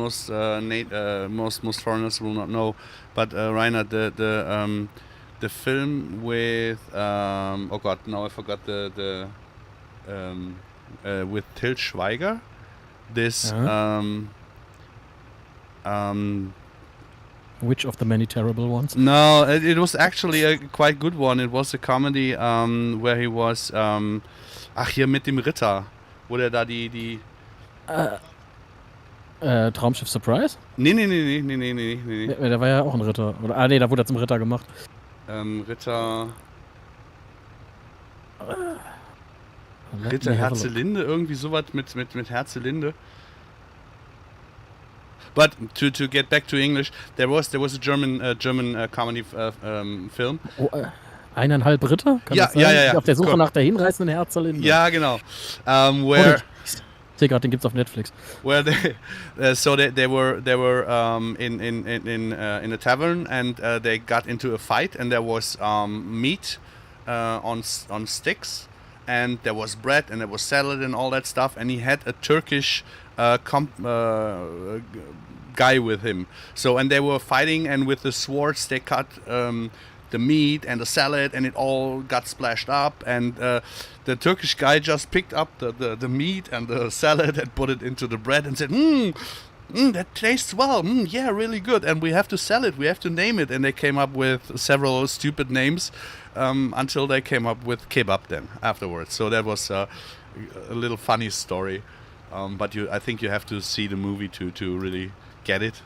foreigners will not know, but Rainer, the film with oh god, now I forgot the with Til Schweiger. This
Which of the many terrible ones?
No, it was actually a quite good one. It was a comedy where he was hier mit dem Ritter, wo der da die
Traumschiff Surprise?
Nee.
Der war ja auch ein Ritter. Oder, nee, da wurde er zum Ritter gemacht.
Ritter Herzelinde, irgendwie sowas mit Herzelinde. But to get back to English, there was a German comedy film.
Oh, 1,5 Ritter? Kann
Ja,
das sein?
ja.
Auf der Suche nach der hinreißenden Herzelinde.
Ja, genau. Where
ich sehe gerade, den gibt's auf Netflix.
Where they they were in a tavern and they got into a fight and there was meat on sticks and there was bread and there was salad and all that stuff and he had a Turkish guy with him. So and they were fighting and with the swords they cut the meat and the salad and it all got splashed up and the Turkish guy just picked up the meat and the salad and put it into the bread and said, that tastes well, yeah, really good, and we have to sell it, we have to name it, and they came up with several stupid names until they came up with kebab then afterwards. So that was a little funny story, but I think you have to see the movie to really get it.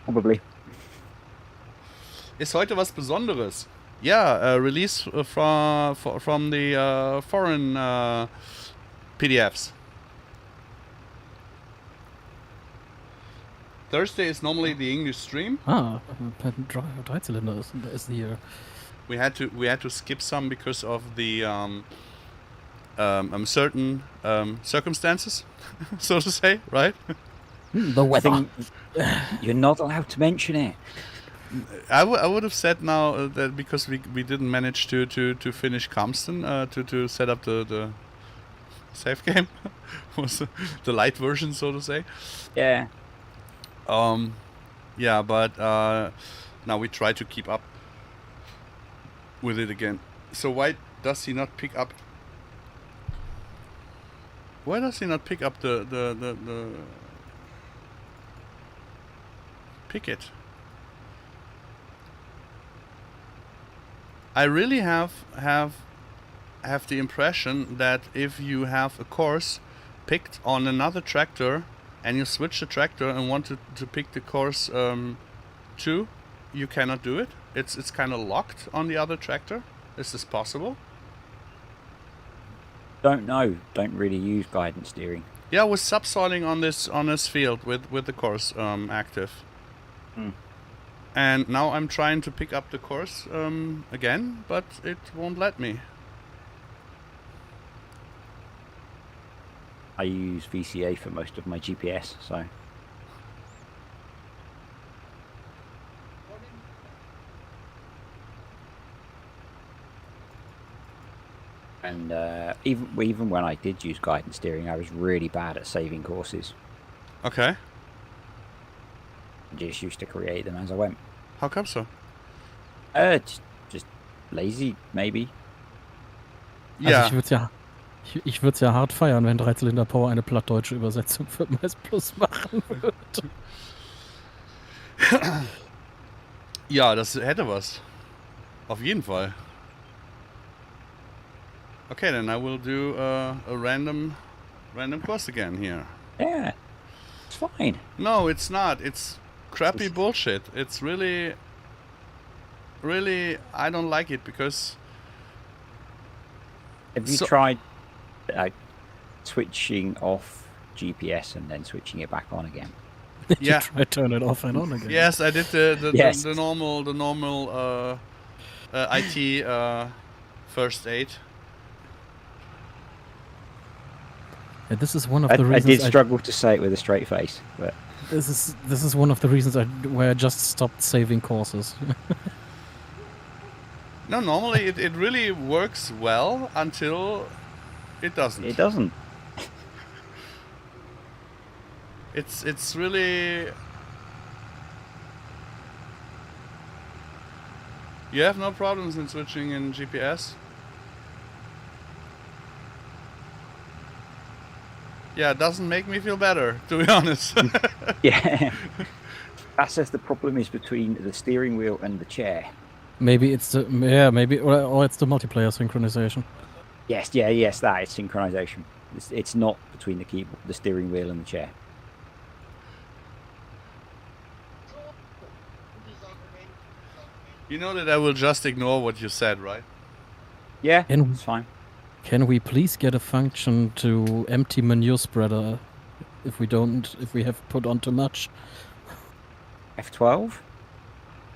Probably.
Ist heute was Besonderes. Yeah, release from the foreign PDFs. Thursday is normally the English stream.
Dreizylinder is here.
We had to skip some because of the certain circumstances, so to say, right?
The weather.
You're not allowed to mention it.
I would have said now that because we didn't manage to finish Kamsten to set up the save game was the light version, so to say.
Yeah.
Yeah, but now we try to keep up with it again. So why does he not pick up? Why does he not pick up the pick it? I really have the impression that if you have a course picked on another tractor and you switch the tractor and want to pick the course 2, you cannot do it? It's kind of locked on the other tractor. Is this possible?
Don't know. Don't really use guidance steering.
Yeah, I was subsoiling on this field with the course active.
Hmm.
And now I'm trying to pick up the course again, but it won't let me.
I use VCA for most of my GPS, so. And even when I did use guidance steering, I was really bad at saving courses.
Okay.
I just used to create them as I went.
How come so?
Just lazy, maybe.
Yeah.
Also ich würde es ja hart feiern, wenn Dreizylinder Power eine plattdeutsche Übersetzung für MaizePlus machen würde.
Ja, das hätte was. Auf jeden Fall. Okay, then I will do a random course again here.
Yeah, it's fine.
No, it's not. It's crappy bullshit. It's really, I don't like it because...
Have you tried switching off GPS and then switching it back on again?
Yeah.
Try turn it off and on again.
Yes, I did
Yes.
the normal IT first aid.
Yeah, this is one of
I
the reasons
did struggle to say it with a straight face, but
this is one of the reasons where I just stopped saving courses.
No, normally it really works well until it doesn't.
it doesn't.
It's really... You have no problems in switching in GPS? Yeah, it doesn't make me feel better, to be honest.
Yeah. That says the problem is between the steering wheel and the chair.
Maybe it's or it's the multiplayer synchronization.
Yes, that is synchronization. It's not between the keyboard, the steering wheel and the chair.
You know that I will just ignore what you said, right?
Yeah,
And-
it's fine.
Can we please get a function to empty manure spreader if we have put on too much?
F12?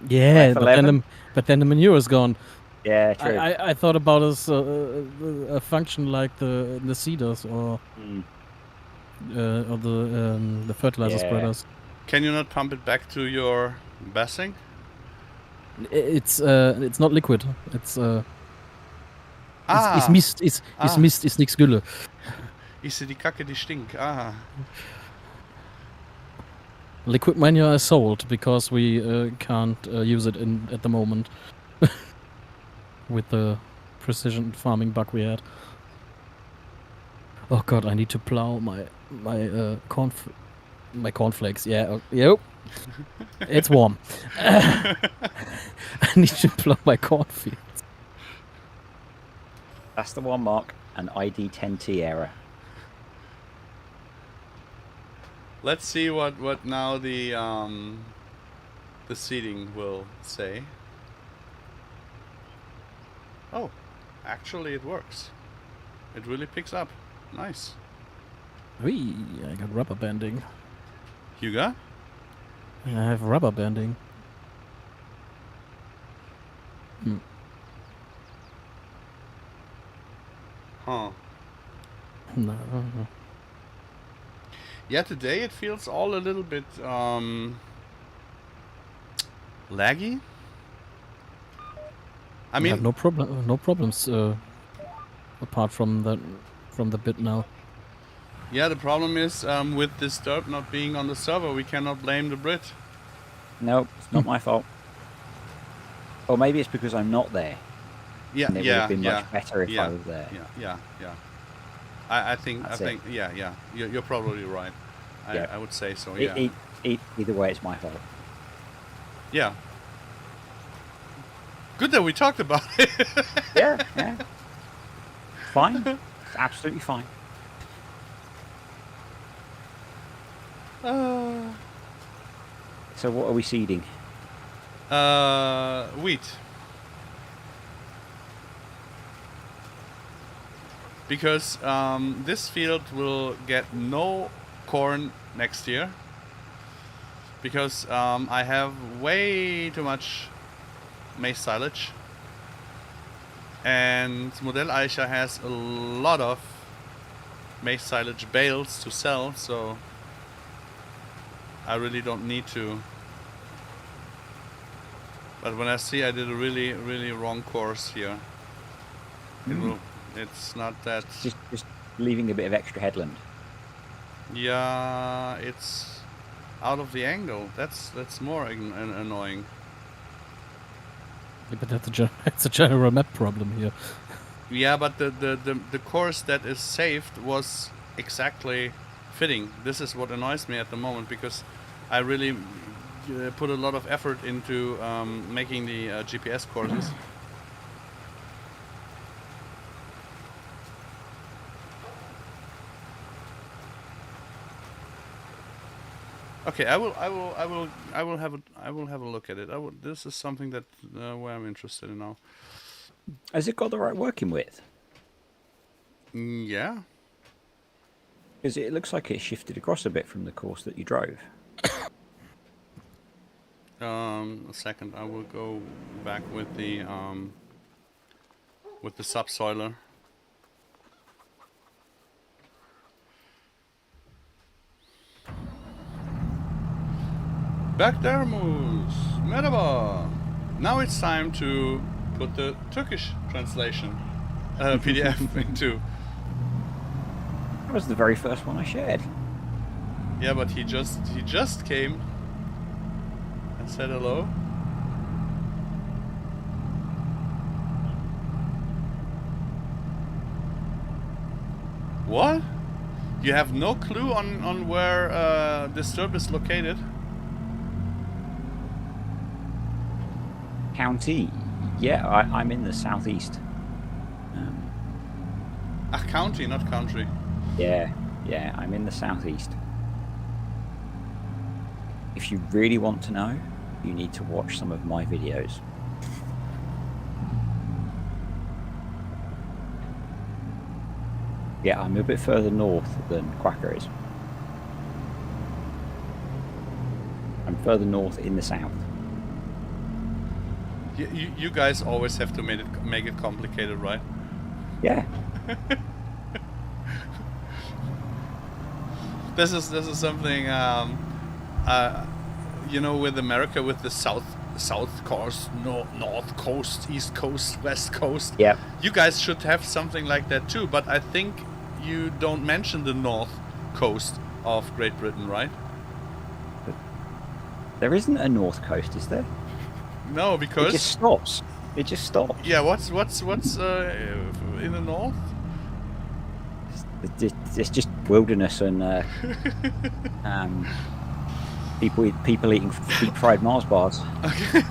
Yeah,
F11?
but then the manure is gone.
Yeah, true.
I thought about a function like the seeders or the fertilizer
Yeah.
spreaders.
Can you not pump it back to your bassing?
It's not liquid. It's
Ah,
ist Mist, ist Mist, ist nix Gülle.
ich sehe die Kacke, die stinkt. Ah.
Liquid manure is sold because we can't use it at the moment with the precision farming bug we had. Oh god, I need to plow my cornflakes. Yeah, yep. It's warm. I need to plow my cornfield.
That's the one, Mark. An ID10T error.
Let's see what now the seating will say. Oh, actually it works. It really picks up. Nice.
Whee, I got rubber banding.
You got?
I have rubber banding.
Huh.
No.
Yeah, today it feels all a little bit laggy. I
I
mean,
have no problems apart from the bit now.
yeah, the problem is with this derp not being on the server, we cannot blame the Brit.
No, it's not my fault. Or maybe it's because I'm not there.
Yeah,
And it would
yeah,
have been
yeah,
much better if
yeah,
I was there.
yeah. I think,
That's it.
yeah. You're probably right.
Yeah.
I would say so. Yeah,
Either way, it's my fault.
yeah. Good that we talked about it.
Yeah. Fine. It's absolutely fine.
Uh,
So what are we seeding?
Wheat. Because this field will get no corn next year. Because I have way too much maize silage. And Modelleicher has a lot of maize silage bales to sell, so I really don't need to. But when I see I did a really, really wrong course here, it's not that.
Just leaving a bit of extra headland.
Yeah, it's out of the angle. That's more annoying.
Yeah, but it's a general map problem here.
Yeah, but the course that is saved was exactly fitting. This is what annoys me at the moment, because I really put a lot of effort into making the GPS courses. Okay, I will have a look at it. This is something that where I'm interested in now.
Has it got the right working width?
Yeah.
Because it looks like it shifted across a bit from the course that you drove.
A second, I will go back with the subsoiler. Bakdermus, merhaba. Now it's time to put the Turkish translation PDF into.
That was the very first one I shared.
Yeah, but he just came and said hello. What? You have no clue on where Disturb is located?
County? Yeah, I'm in the southeast.
County, not country.
Yeah, I'm in the southeast. If you really want to know, you need to watch some of my videos. Yeah, I'm a bit further north than Quacker is. I'm further north in the south.
You guys always have to make it complicated, right?
Yeah.
This is something you know, with America, with the south coast, north coast, east coast, west coast.
Yeah.
You guys should have something like that too, but I think you don't mention the north coast of Great Britain, right?
There isn't a north coast, is there?
No, because
it just stops. It just stops.
Yeah, what's in the north?
It's just wilderness and people eating deep fried Mars bars.
Okay.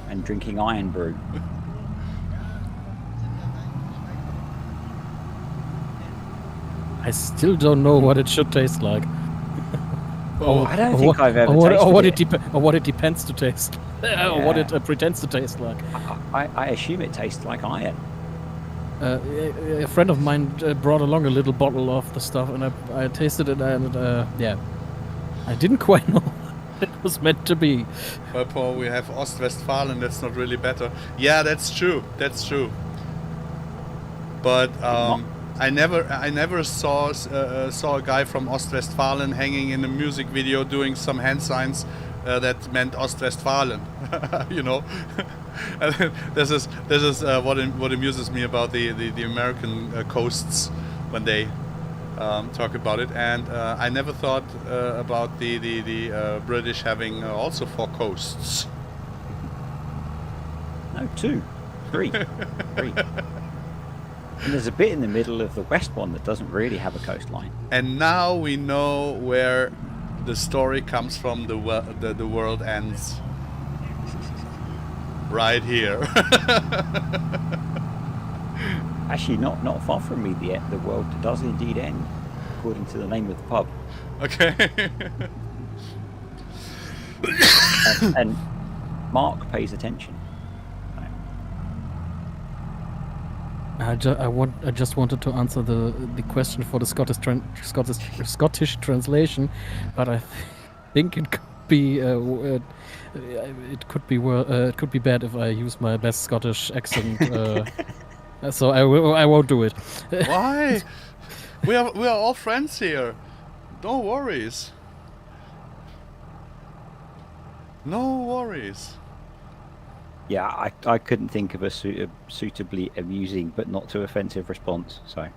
And drinking iron brew.
I still don't know what it should taste like.
I don't think I've ever tasted it.
Or what it depends to taste. Or what it pretends to taste like.
I assume it tastes like iron.
A friend of mine brought along a little bottle of the stuff, and I tasted it, and yeah, I didn't quite know what it was meant to be.
Well, Paul, we have Ostwestfalen. That's not really better. Yeah, that's true. That's true. But I never saw a guy from Ostwestfalen hanging in a music video doing some hand signs that meant Ostwestfalen. You know. This is what amuses me about the American coasts when they talk about it, and I never thought about the British having also 4 coasts.
No, 2, 3, 3. And there's a bit in the middle of the west one that doesn't really have a coastline.
And now we know where the story comes from. The world ends. Right here.
I Actually, not far from me, the world does indeed end, according to the name of the pub.
Okay.
And Mark pays attention.
I just wanted to answer the question for the Scottish translation, but I think it could be it could be bad if I use my best Scottish accent. So I won't do it.
Why? We are all friends here. No worries. No worries.
Yeah, I couldn't think of a suitably amusing but not too offensive response. So.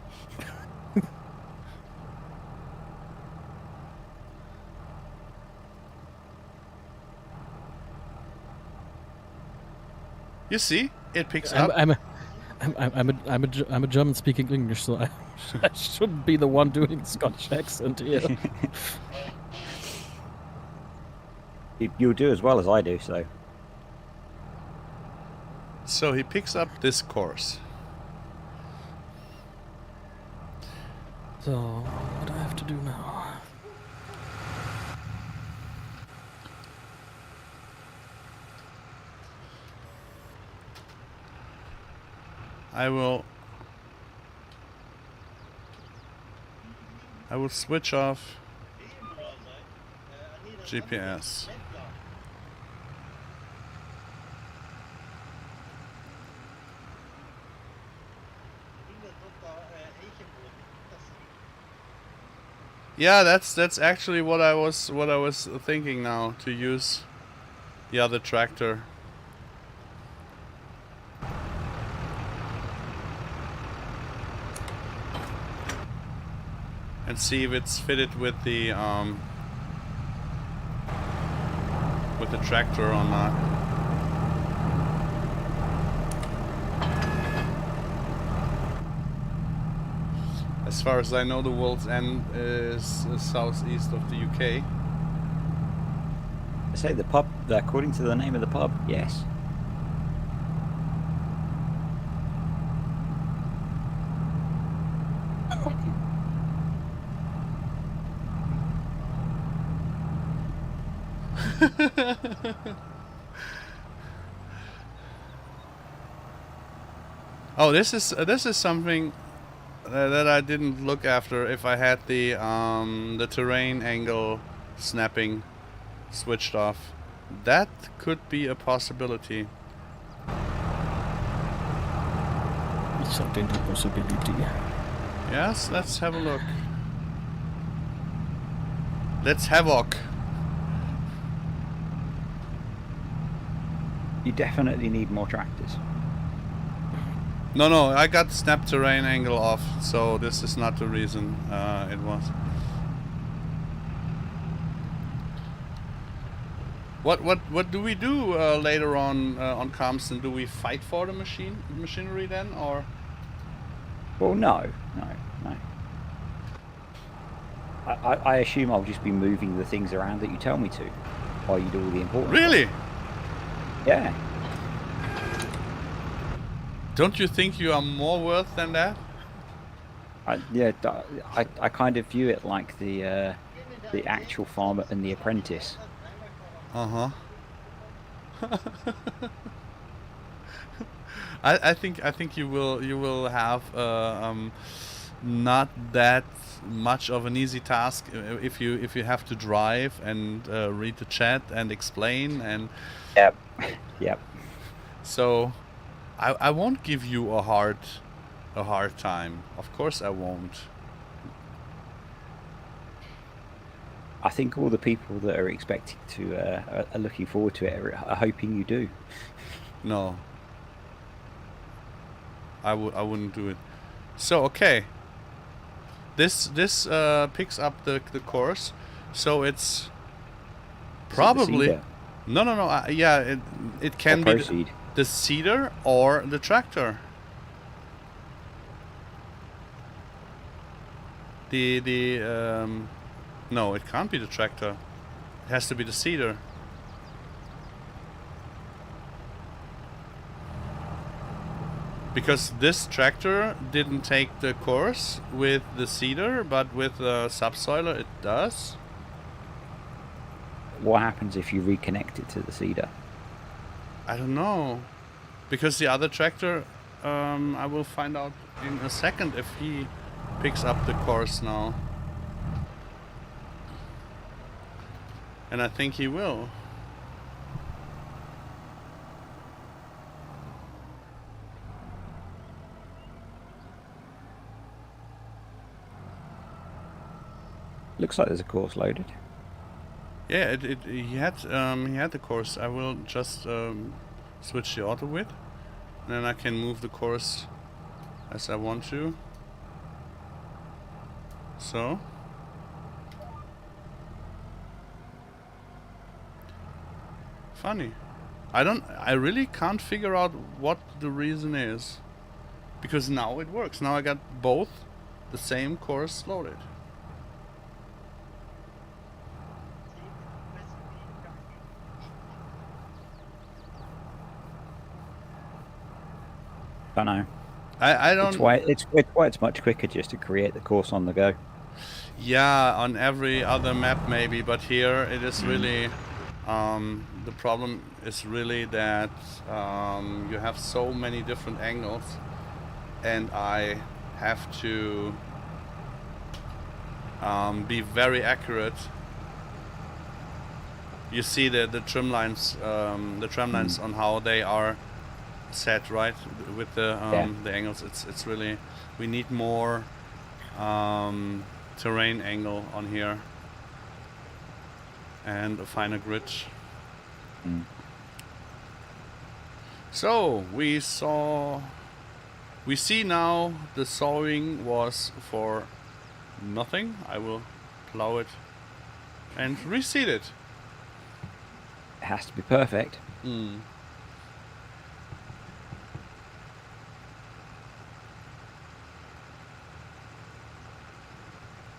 You see, it picks up.
I'm a German speaking English, so I shouldn't be the one doing the Scottish accent here.
You'll do as well as I do, so.
So he picks up this course.
So what do I have to do now?
I will switch off GPS. Yeah, that's actually what I was thinking now, to use the other tractor. And see if it's fitted with the tractor or not. As far as I know, the World's End is southeast of the UK.
I say the pub, according to the name of the pub, yes.
Oh, this is something that I didn't look after. If I had the terrain angle snapping switched off, that could be a possibility.
It's something a possibility.
Yes, let's have a look. Let's havoc.
You definitely need more tractors.
No, I got snap terrain angle off, so this is not the reason it was. What do we do later on Compton? Do we fight for the machinery then, or?
Well, no. I assume I'll just be moving the things around that you tell me to, while you do all the important
Really?
stuff. Yeah.
Don't you think you are more worth than that?
I kind of view it like the actual farmer and the apprentice.
Uh-huh. I think you will have not that much of an easy task if you have to drive and read the chat and explain and.
Yep.
So, I won't give you a hard time. Of course I won't.
I think all the people that are expecting to are looking forward to it are hoping you do.
No. I wouldn't do it. So okay. This picks up the course, so it's probably no. Yeah, it can be the seeder or the tractor. No, it can't be the tractor. It has to be the seeder. Because this tractor didn't take the course with the seeder, but with the subsoiler it does.
What happens if you reconnect it to the seeder?
I don't know. Because the other tractor, I will find out in a second if he picks up the course now. And I think he will.
Looks like there's a course loaded.
Yeah, he had the course. I will just switch the auto width, and then I can move the course as I want to. So. Funny. I really can't figure out what the reason is. Because now it works. Now I got both the same course loaded.
Don't know.
I don't.
It's why it's much quicker just to create the course on the go.
Yeah, on every other map maybe, but here it is really. The problem is really that you have so many different angles, and I have to be very accurate. You see the trim lines, on how they are set, right? With the angles, it's really, we need more terrain angle on here and a finer grid. So we see now the sowing was for nothing. I will plow it and reseed it.
It has to be perfect.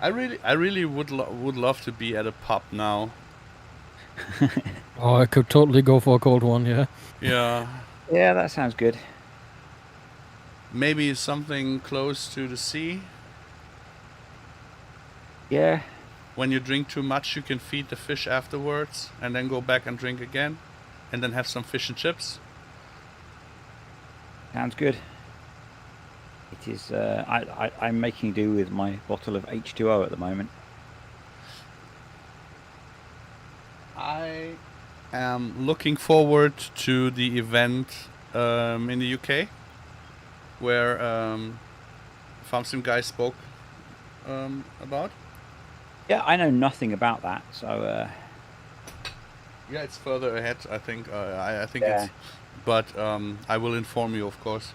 I really would love to be at a pub now.
Oh, I could totally go for a cold one, yeah.
Yeah.
Yeah, that sounds good.
Maybe something close to the sea.
Yeah.
When you drink too much, you can feed the fish afterwards and then go back and drink again and then have some fish and chips.
Sounds good. It is. I'm making do with my bottle of H2O at the moment.
I am looking forward to the event in the UK where FarmSim guy spoke about.
Yeah, I know nothing about that, so.
Yeah, it's further ahead. I think. I think
Yeah.
it's. But I will inform you, of course.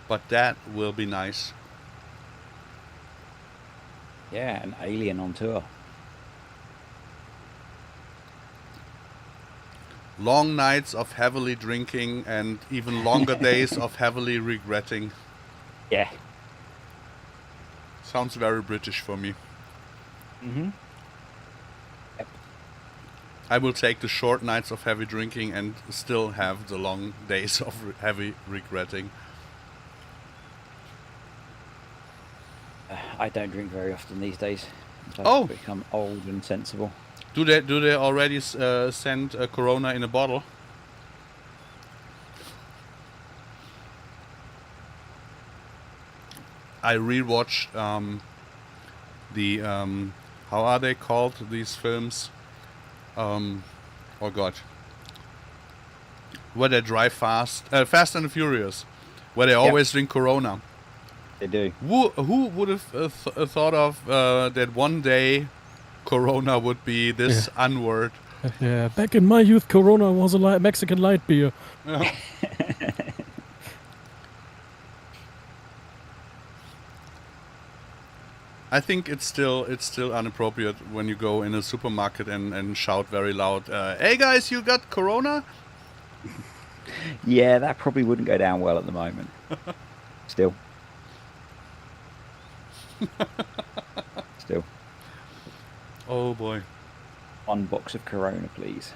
But that will be nice.
Yeah, an alien on tour.
Long nights of heavily drinking and even longer days of heavily regretting.
Yeah.
Sounds very British for me.
Yep.
I will take the short nights of heavy drinking and still have the long days of heavy regretting.
I don't drink very often these days.
Oh.
I've become old and sensible.
Do they already send a Corona in a bottle? I rewatched the how are they called, these films? Oh god, where they drive fast, Fast and the Furious, where they always drink Corona.
They do.
Who would have thought of that one day Corona would be this unword?
Yeah, back in my youth, Corona was a Mexican light beer.
I think it's still inappropriate when you go in a supermarket and shout very loud, "Hey guys, you got Corona?"
Yeah, that probably wouldn't go down well at the moment. Still. Still.
Oh boy.
1 box of Corona, please.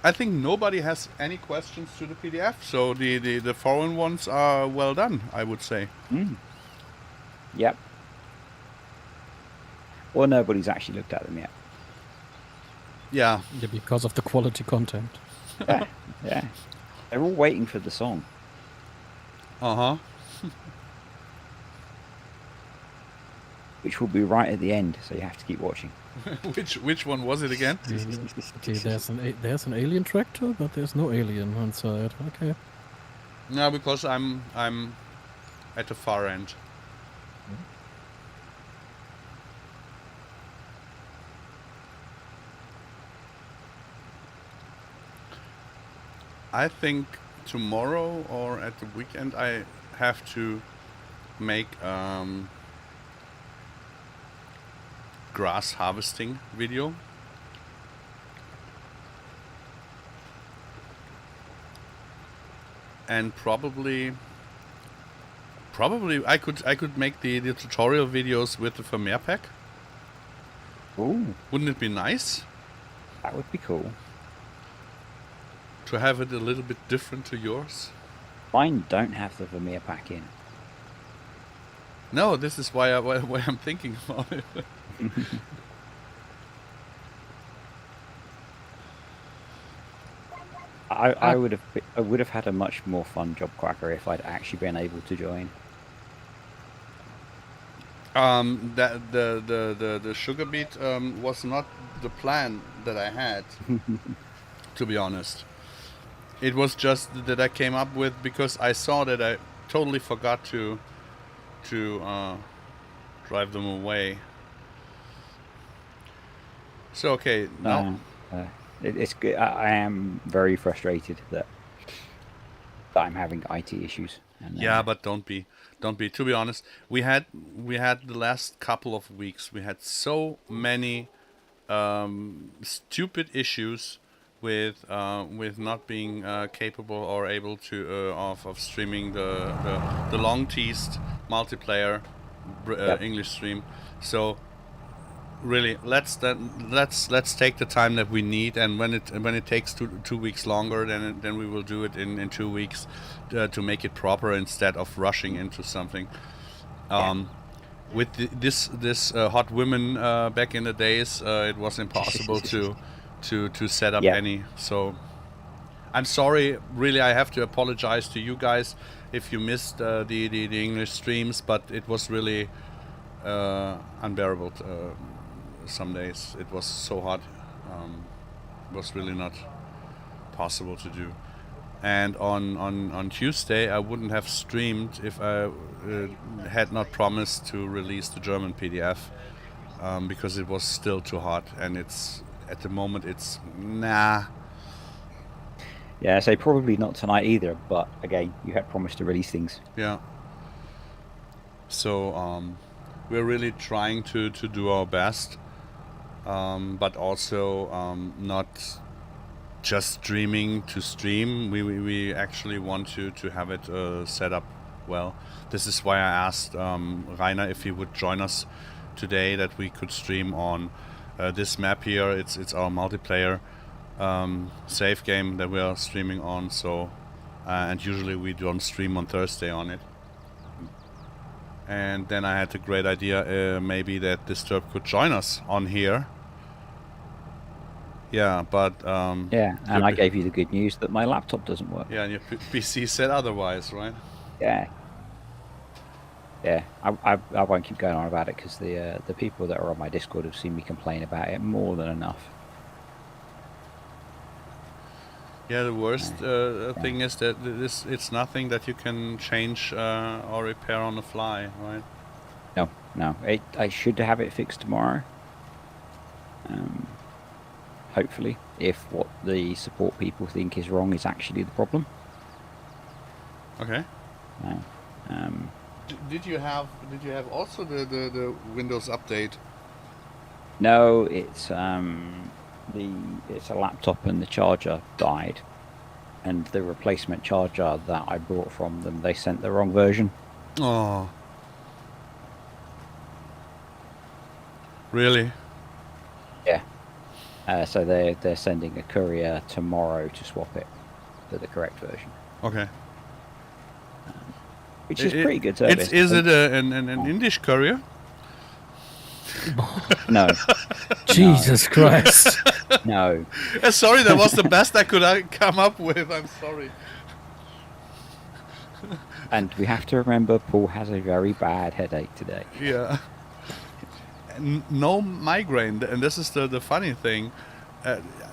I think nobody has any questions to the PDF, so the foreign ones are well done, I would say.
Yep. Well, nobody's actually looked at them yet.
Yeah.
Yeah, because of the quality content.
Yeah, yeah. They're all waiting for the song.
Uh-huh.
Which will be right at the end, so you have to keep watching.
Which one was it again?
Okay, there's an alien tractor, but there's no alien inside. Okay.
No, because I'm at the far end. I think tomorrow or at the weekend I have to make grass harvesting video. And probably I could make the tutorial videos with the Vermeer pack.
Ooh,
Wouldn't it be nice
that would be cool.
to have it a little bit different to yours?
Mine don't have the Vermeer pack in.
No, this is why I'm thinking about it.
I would have had a much more fun job quacker if I'd actually been able to join.
That the sugar beet was not the plan that I had, to be honest. It was just that I came up with because I saw that I totally forgot to drive them away. So okay, now
It's good. I am very frustrated that I'm having IT issues. And,
yeah, but don't be. To be honest, we had the last couple of weeks. We had so many stupid issues with not being capable or able to of streaming the long teased multiplayer English stream. So really, let's take the time that we need, and when it takes 2 weeks longer, then we will do it in 2 weeks to make it proper instead of rushing into something. With this hot women back in the days, it was impossible to set up any. So I'm sorry, really, I have to apologize to you guys if you missed the English streams, but it was really unbearable. Some days it was so hot, it was really not possible to do. And on Tuesday I wouldn't have streamed if I had not promised to release the German PDF, because it was still too hot, and it's at the moment it's nah.
Yeah, so probably not tonight either, but again, you had promised to release things.
Yeah. So we're really trying to do our best, but also not just streaming to stream. We actually want to have it set up well. This is why I asked Rainer if he would join us today, that we could stream on this map here. It's our multiplayer save game that we are streaming on. So and usually we don't stream on Thursday on it. And then I had the great idea maybe that Disturb could join us on here. Yeah, but
yeah, and I gave you the good news that my laptop doesn't work.
Yeah, and your PC said otherwise, right?
Yeah. Yeah, I won't keep going on about it because the people that are on my Discord have seen me complain about it more than enough.
Yeah, the worst thing is that it's nothing that you can change or repair on the fly, right?
No. I should have it fixed tomorrow. Hopefully, if what the support people think is wrong is actually the problem.
Okay.
No.
Did you have also the Windows update?
No, it's a laptop and the charger died, and the replacement charger that I bought from them, they sent the wrong version.
Oh. Really?
Yeah. So they're sending a courier tomorrow to swap it to the correct version,
Okay.
which is pretty good service.
Is it an English courier?
No,
Jesus Christ.
no.
Sorry, that was the best I could come up with. I'm sorry.
And we have to remember Paul has a very bad headache today.
Yeah. No migraine, and this is the funny thing.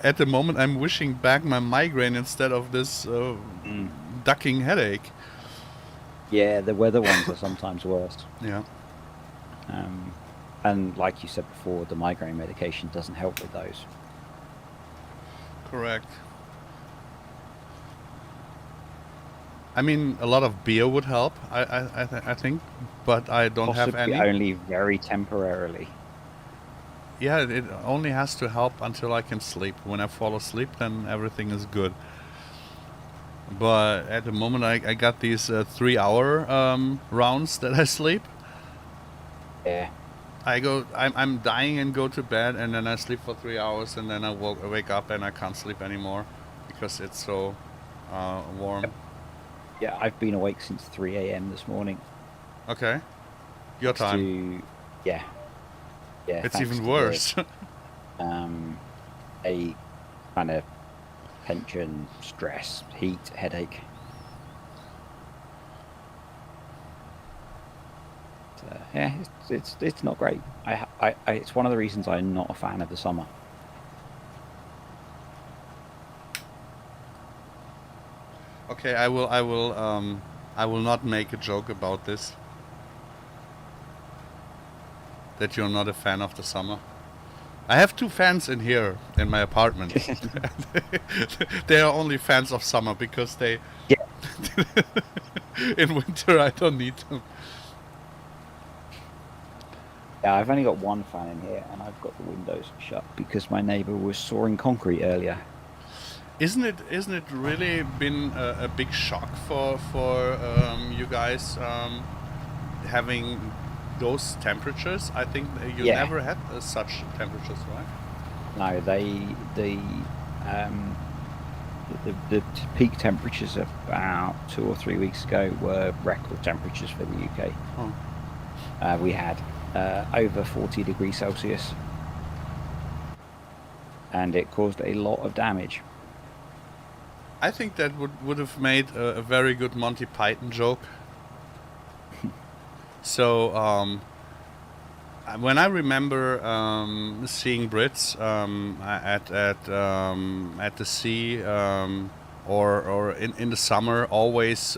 At the moment, I'm wishing back my migraine instead of this ducking headache.
Yeah, the weather ones are sometimes worse.
Yeah.
And like you said before, the migraine medication doesn't help with those.
Correct. I mean, a lot of beer would help, I think, but I don't have
Possibly
any.
only very temporarily.
Yeah, it only has to help until I can sleep. When I fall asleep, then everything is good. But at the moment, I got these 3-hour rounds that I sleep.
Yeah.
I'm dying and go to bed, and then I sleep for 3 hours, and then I wake up and I can't sleep anymore because it's so warm.
Yep. Yeah, I've been awake since 3 a.m. this morning.
Okay. Your time.
Yeah.
It's even worse.
A kind of tension, stress, heat, headache. Yeah, it's not great. It's one of the reasons I'm not a fan of the summer.
Okay, I will not make a joke about this. That you're not a fan of the summer. I have 2 fans in here in my apartment. They are only fans of summer because they.
Yeah.
In winter, I don't need them.
Yeah, I've only got 1 fan in here, and I've got the windows shut because my neighbour was sawing concrete earlier.
Isn't it really been a big shock for you guys having those temperatures? I think you never had such temperatures, right?
No, the peak temperatures about 2 or 3 weeks ago were record temperatures for the UK.
Oh.
We had over 40 degrees Celsius, and it caused a lot of damage.
I think that would have made a very good Monty Python joke. So when I remember seeing Brits at the sea or in the summer, always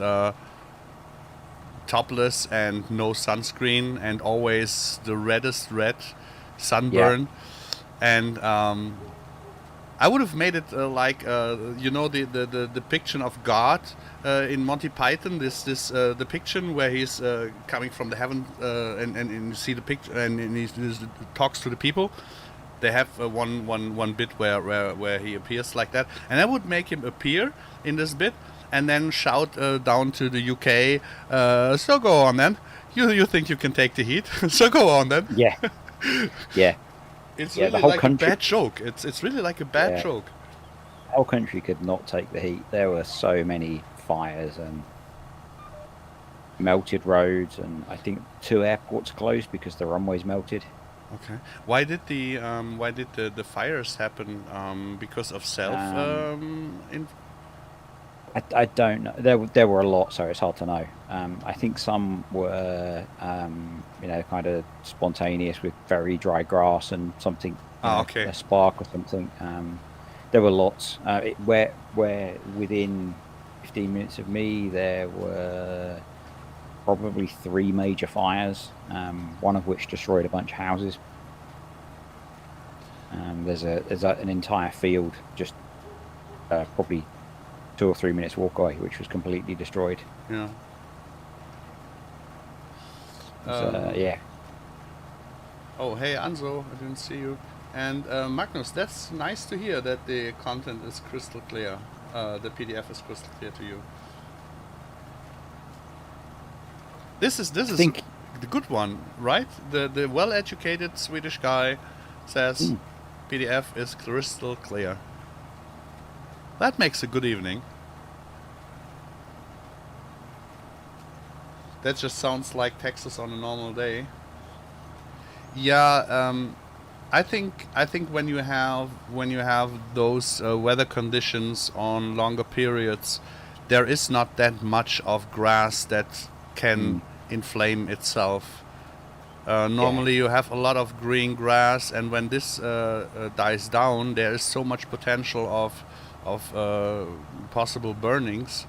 topless and no sunscreen, and always the reddest red sunburn, and I would have made it like the depiction of God in Monty Python. This depiction where he's coming from the heaven and you see the picture and he talks to the people. They have one bit where he appears like that, and I would make him appear in this bit and then shout down to the UK. So go on then. You think you can take the heat? So go on then.
Yeah. Yeah.
It's really like a bad joke. It's really like a bad joke.
The whole country could not take the heat. There were so many fires and melted roads, and I think 2 airports closed because the runways melted.
Okay. Why did the fires happen? Because of
I don't know. There were a lot, so it's hard to know. I think some were, kind of spontaneous with very dry grass and something,
okay.
a spark or something. There were lots. Where within 15 minutes of me, there were probably 3 major fires, one of which destroyed a bunch of houses. There's an entire field just probably 2 or 3 minutes walk away, which was completely destroyed.
Yeah.
Yeah.
Oh, hey Anzo, I didn't see you. And Magnus, that's nice to hear that the content is crystal clear. The PDF is crystal clear to you. This is the good one, right? The well-educated Swedish guy says, PDF is crystal clear. That makes a good evening. That just sounds like Texas on a normal day. Yeah, I think when you have those weather conditions on longer periods, there is not that much of grass that can inflame itself. Normally you have a lot of green grass, and when this dies down, there is so much potential of possible burnings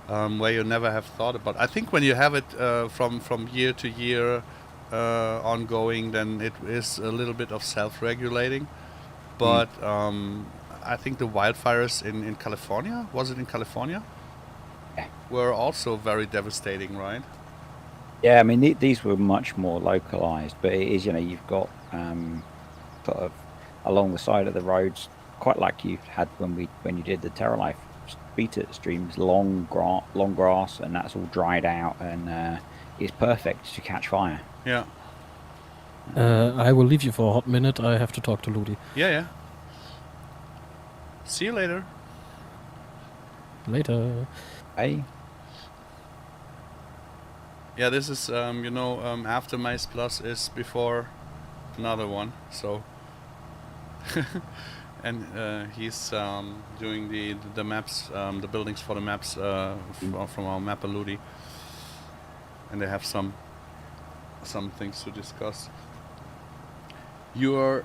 where you never have thought about. I think when you have it from year to year ongoing, then it is a little bit of self-regulating. But I think the wildfires in California, was it in California?
Yeah.
Were also very devastating, right?
Yeah, I mean, these were much more localized, but it is, you've got sort of along the side of the roads, quite like you had when you did the Terralife beta streams, long grass, and that's all dried out, and it's perfect to catch fire.
Yeah.
I will leave you for a hot minute. I have to talk to Ludi.
Yeah. See you later.
Later.
Hey.
Yeah, this is after MaizePlus is before another one. So, and he's doing the maps, the buildings for the maps from our mapper Ludi, and they have some things to discuss. You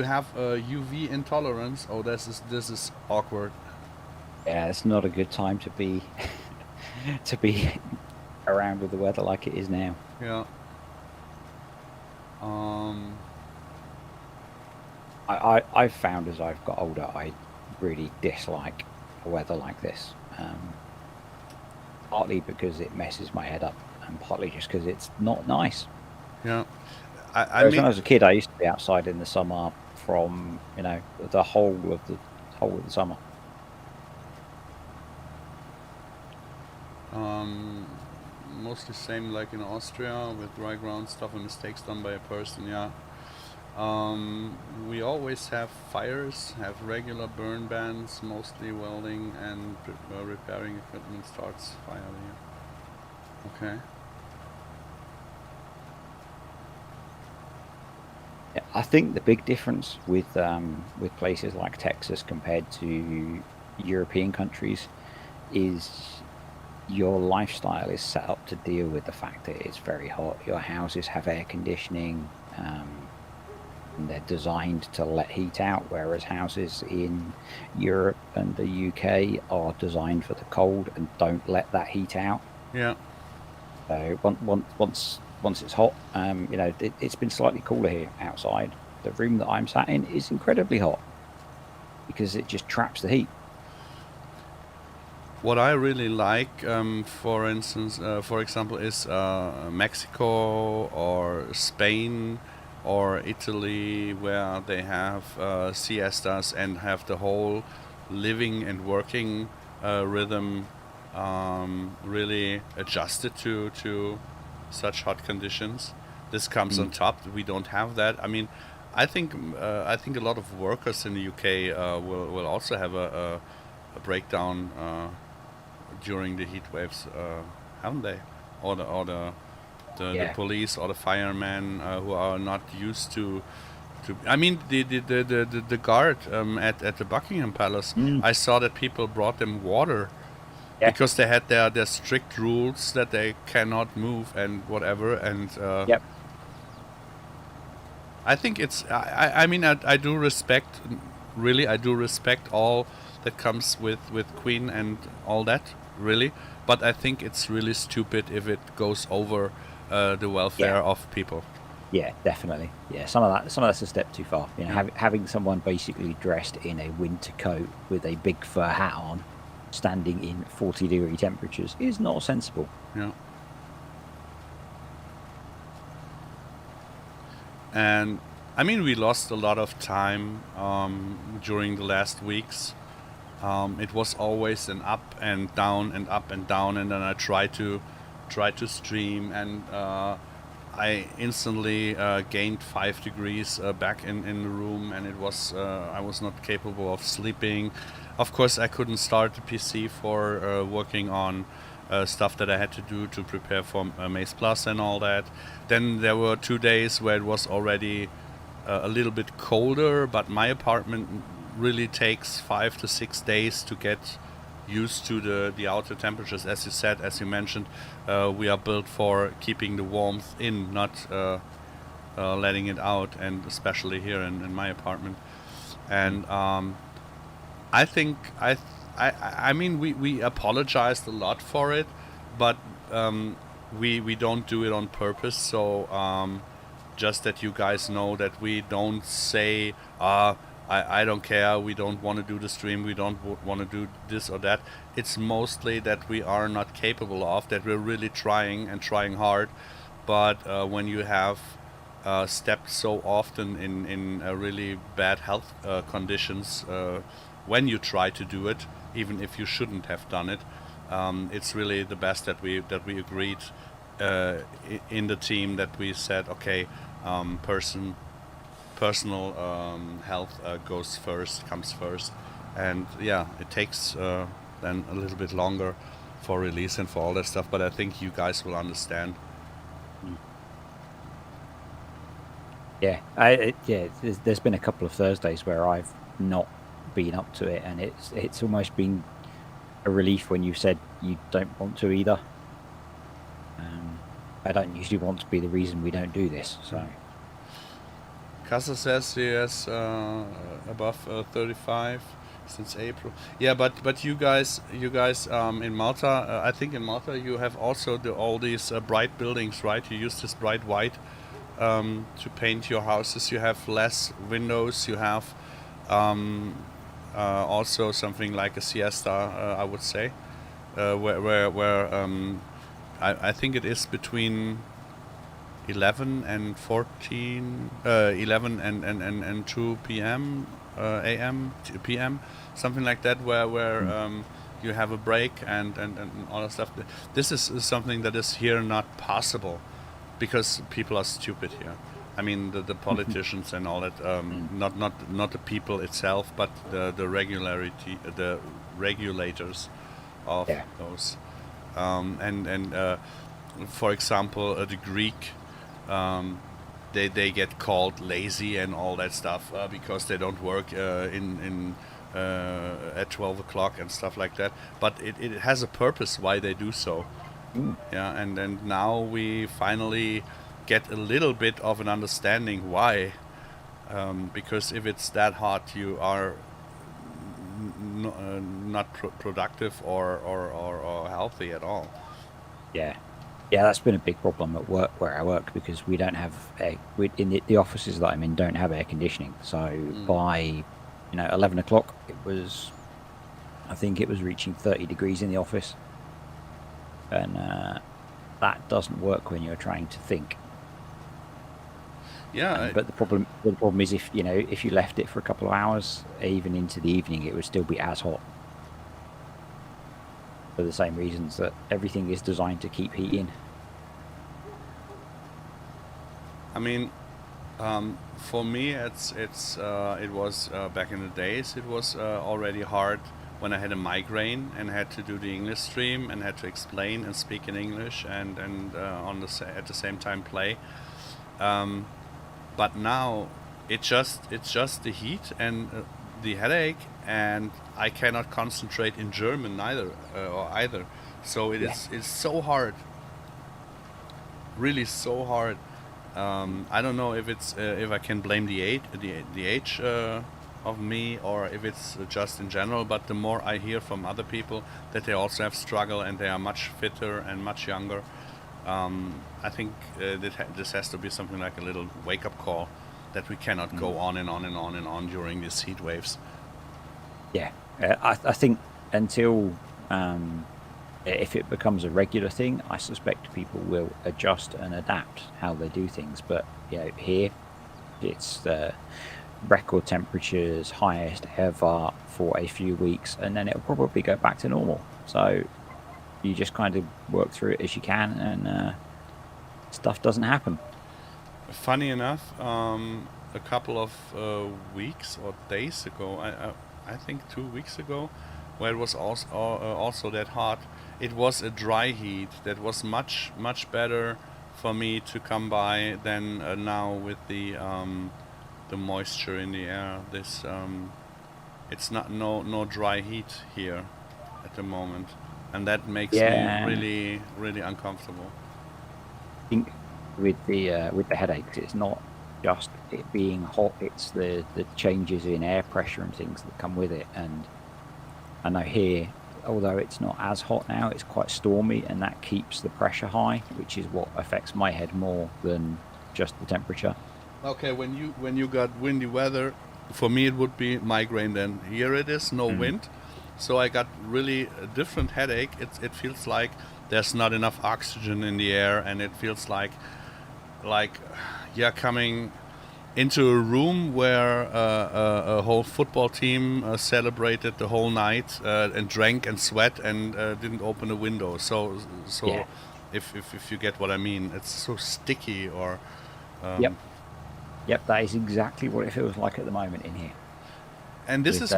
have a UV intolerance. Oh, this is awkward.
Yeah, it's not a good time to be to be around with the weather like it is now.
Yeah.
I've found as I've got older, I really dislike the weather like this. Partly because it messes my head up, and partly just because it's not nice.
Yeah.
When I was a kid, I used to be outside in the summer from the whole of the summer.
Mostly same like in Austria with dry ground stuff and mistakes done by a person. Yeah. We always have fires, have regular burn bans, mostly welding and repairing equipment starts fire. Yeah. Okay.
Yeah, I think the big difference with places like Texas compared to European countries is your lifestyle is set up to deal with the fact that it's very hot. Your houses have air conditioning, and they're designed to let heat out, whereas houses in Europe and the UK are designed for the cold and don't let that heat out.
Yeah.
So once it's hot, it's been slightly cooler here outside. The room that I'm sat in is incredibly hot because it just traps the heat.
What I really like, for example, is Mexico or Spain or Italy, where they have siestas and have the whole living and working rhythm really adjusted to such hot conditions. This comes on top. We don't have that. I mean, I think a lot of workers in the UK will also have a breakdown during the heat waves, haven't they? Or the police or the firemen who are not used to. I mean, the guard at the Buckingham Palace. I saw that people brought them water because they had their strict rules that they cannot move and whatever. And I think it's. I mean, I do respect. Really, I do respect all that comes with Queen and all that. Really, but I think it's really stupid if it goes over the welfare of people.
Yeah, definitely. Yeah, some of that's a step too far. Having someone basically dressed in a winter coat with a big fur hat on, standing in 40-degree temperatures is not sensible.
Yeah. And I mean, we lost a lot of time during the last weeks. It was always an up and down and up and down, and then I tried to stream and I instantly gained 5 degrees back in the room, and it was I was not capable of sleeping. Of course, I couldn't start the PC for working on stuff that I had to do to prepare for MaizePlus and all that. Then there were 2 days where it was already a little bit colder, but my apartment really takes 5 to 6 days to get used to the outer temperatures. As you said, as you mentioned, we are built for keeping the warmth in, not letting it out, and especially here in my apartment. And I think I mean we apologized a lot for it, but we don't do it on purpose. So just that you guys know that we don't say I don't care, we don't want to do the stream, we don't want to do this or that. It's mostly that we are not capable of, that we're really trying and trying hard, but when you have stepped so often in really bad health conditions when you try to do it, even if you shouldn't have done it, it's really the best that we agreed in the team, that we said, okay, personal health comes first, and yeah, it takes then a little bit longer for release and for all that stuff, but I think you guys will understand.
Yeah, there's been a couple of Thursdays where I've not been up to it, and it's almost been a relief when you said you don't want to either. I don't usually want to be the reason we don't do this, so.
Casa says he has above 35 since April. Yeah, but you guys in Malta, I think in Malta you have also all these bright buildings, right? You use this bright white to paint your houses. You have less windows. You have also something like a siesta, I would say, where I think it is between 11 and 11 and 2 p.m. a.m. p.m. something like that, where you have a break and all that stuff. This is something that is here not possible because people are stupid here. I mean the politicians and all that, not the people itself, but the regulators of those. For example, the Greek, they get called lazy and all that stuff because they don't work at 12 o'clock and stuff like that. But it has a purpose why they do so. Yeah, and now we finally get a little bit of an understanding why. Because if it's that hot, you are not productive or healthy at all.
Yeah, that's been a big problem at work where I work, because we don't have in the offices that I'm in don't have air conditioning. So by 11 o'clock, I think it was reaching 30 degrees in the office, and that doesn't work when you're trying to think.
Yeah,
but the problem is if you left it for a couple of hours, even into the evening, it would still be as hot. For the same reasons that everything is designed to keep heat in.
I mean, for me, it was back in the days. It was already hard when I had a migraine and had to do the English stream and had to explain and speak in English and at the same time play. But now it's just the heat and the headache, and I cannot concentrate in German either. So it's so hard, really so hard. I don't know if it's if I can blame the age of me, or if it's just in general. But the more I hear from other people that they also have struggle and they are much fitter and much younger, I think this has to be something like a little wake-up call, that we cannot go on and on and on and on during these heat waves.
Yeah, I think until if it becomes a regular thing, I suspect people will adjust and adapt how they do things. But here it's record temperatures, highest ever for a few weeks, and then it'll probably go back to normal. So you just kind of work through it as you can, and stuff doesn't happen.
Funny enough, a couple of weeks or days ago, I think 2 weeks ago, where it was also that hot, it was a dry heat that was much better for me to come by than now with the moisture in the air. This it's not no dry heat here at the moment, and that makes me really uncomfortable.
I think with the headaches, it's not just it being hot, it's the changes in air pressure and things that come with it. And I know here, although it's not as hot now, it's quite stormy, and that keeps the pressure high, which is what affects my head more than just the temperature.
Okay, when you got windy weather, for me it would be migraine. Then here it is, no wind, so I got really a different headache. It feels like there's not enough oxygen in the air, and it feels like you're coming into a room where a whole football team celebrated the whole night and drank and sweat and didn't open a window. So
Yeah.
if you get what I mean, it's so sticky or.
Yep, that is exactly what it feels like at the moment in here.
And this
With
is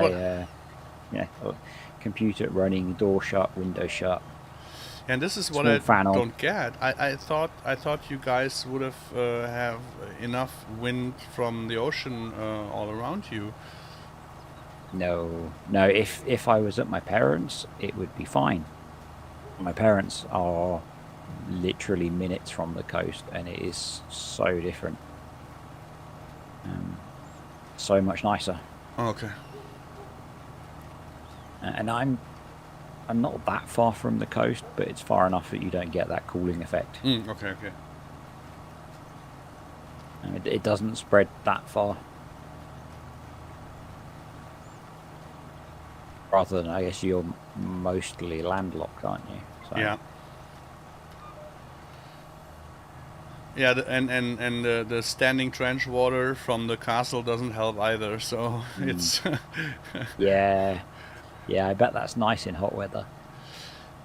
what.
Computer running, door shut, window shut.
And this is what
Small
I
fan on.
don't get. I thought you guys would have enough wind from the ocean all around you.
No. If I was at my parents', it would be fine. My parents are literally minutes from the coast, and it is so different. So much nicer.
Okay.
And I'm not that far from the coast, but it's far enough that you don't get that cooling effect.
Okay.
It doesn't spread that far. Rather than, I guess you're mostly landlocked, aren't you? So,
Yeah. Yeah, and the standing trench water from the castle doesn't help either. So it's
Yeah, I bet that's nice in hot weather.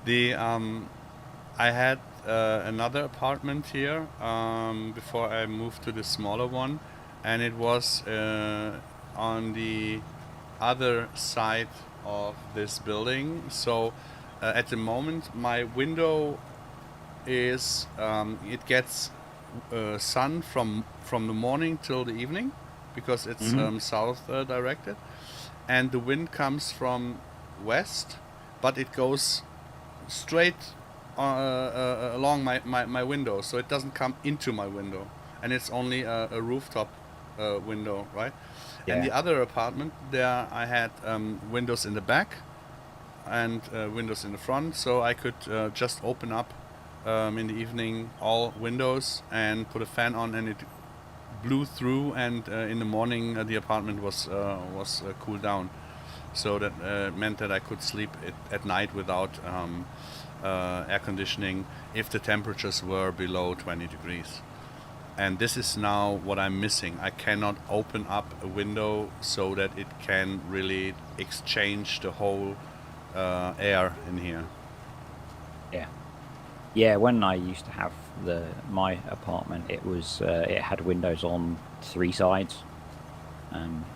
the I had another apartment here before I moved to the smaller one, and it was on the other side of this building. So at the moment, my window is it gets sun from the morning till the evening, because it's south directed, and the wind comes from west, but it goes straight along my window, so it doesn't come into my window, and it's only a rooftop window, right?
Yeah.
And the other apartment there, I had windows in the back and windows in the front, so I could just open up in the evening all windows and put a fan on, and it blew through, and in the morning the apartment was cooled down, so that meant that I could sleep at night without air conditioning if the temperatures were below 20 degrees. And this is now what I'm missing. I cannot open up a window so that it can really exchange the whole air in here.
Yeah, when I used to have my apartment, it was it had windows on 3 sides.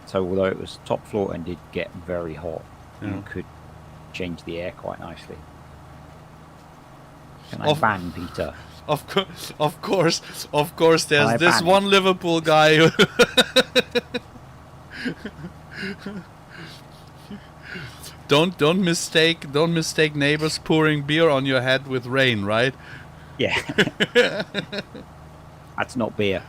So although it was top floor and did get very hot, you could change the air quite nicely. Can I ban Peter?
Of course. There's this
ban
one Liverpool guy who Don't mistake neighbors pouring beer on your head with rain, right?
Yeah. That's not beer.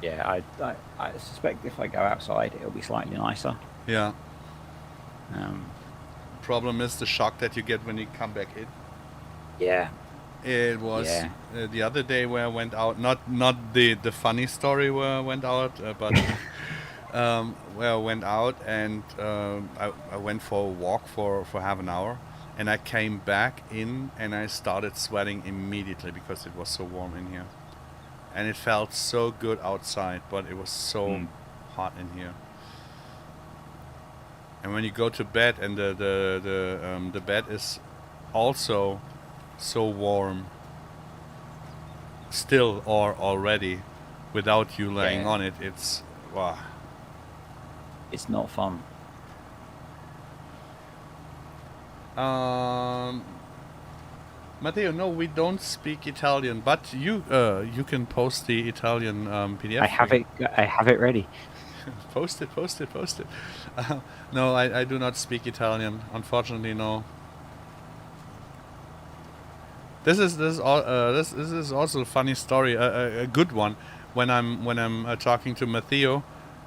Yeah, I suspect if I go outside, it'll be slightly nicer.
Yeah. Problem is the shock that you get when you come back in.
Yeah.
It was the other day where I went out, not the funny story where I went out, but where I went out and I went for a walk for half an hour, and I came back in and I started sweating immediately because it was so warm in here. And it felt so good outside, but it was so hot in here. And when you go to bed and the bed is also so warm still or already without you laying on it, it's wow.
It's not fun.
Matteo, no, we don't speak Italian, but you can post the Italian PDF.
I have it ready.
Post it. No, I do not speak Italian, unfortunately. No. This is also a funny story, a good one. When I'm talking to Matteo,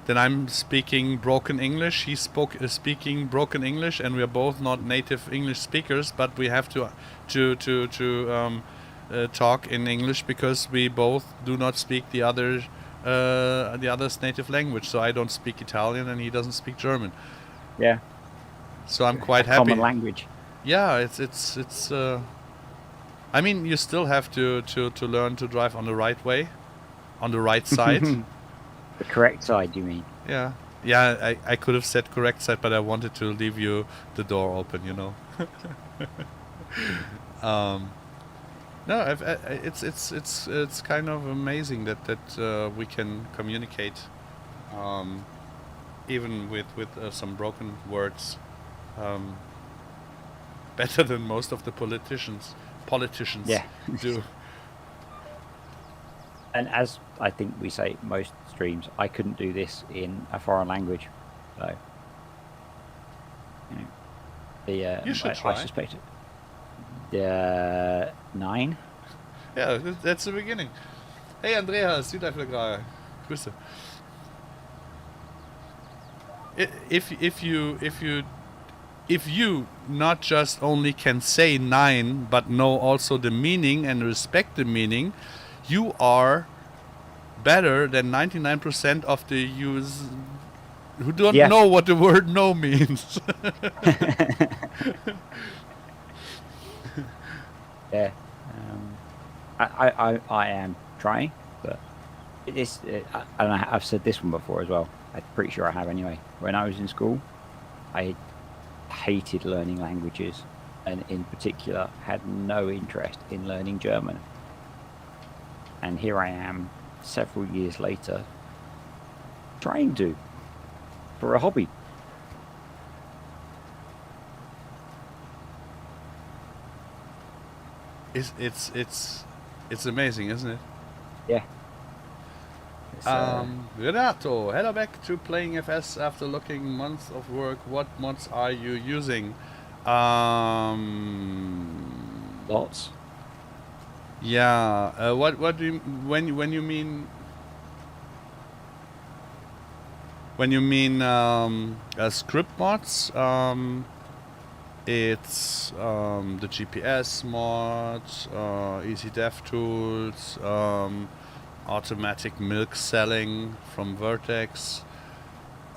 then I'm speaking broken English. He's speaking broken English, and we are both not native English speakers, but we have to talk in English because we both do not speak the other's native language. So I don't speak Italian, and he doesn't speak German.
Yeah.
So I'm quite happy.
Common language.
Yeah, it's. I mean, you still have to learn to drive on the right way, on the right side.
The correct side, you mean?
Yeah. I could have said correct side, but I wanted to leave you the door open, you know. No, it's kind of amazing that we can communicate, even with some broken words, better than most of the politicians do.
And as I think we say most streams, I couldn't do this in a foreign language, so
you should try.
I suspect it. 9.
Yeah, that's the beginning. Hey Andreas, Südafrika, Grüße. If you not just only can say 9, but know also the meaning and respect the meaning, you are better than 99% of the users who don't know what the word "no" means.
Yeah, I am trying, but it is. And I've said this one before as well. I'm pretty sure I have anyway. When I was in school, I hated learning languages, and in particular had no interest in learning German. And here I am, several years later, trying to, for a hobby.
It's amazing, isn't it?
Yeah.
Renato, hello back to playing FS after looking months of work. What mods are you using?
Lots.
Yeah. What do you when you mean script mods? It's the GPS mod, easy dev tools, automatic milk selling from Vertex,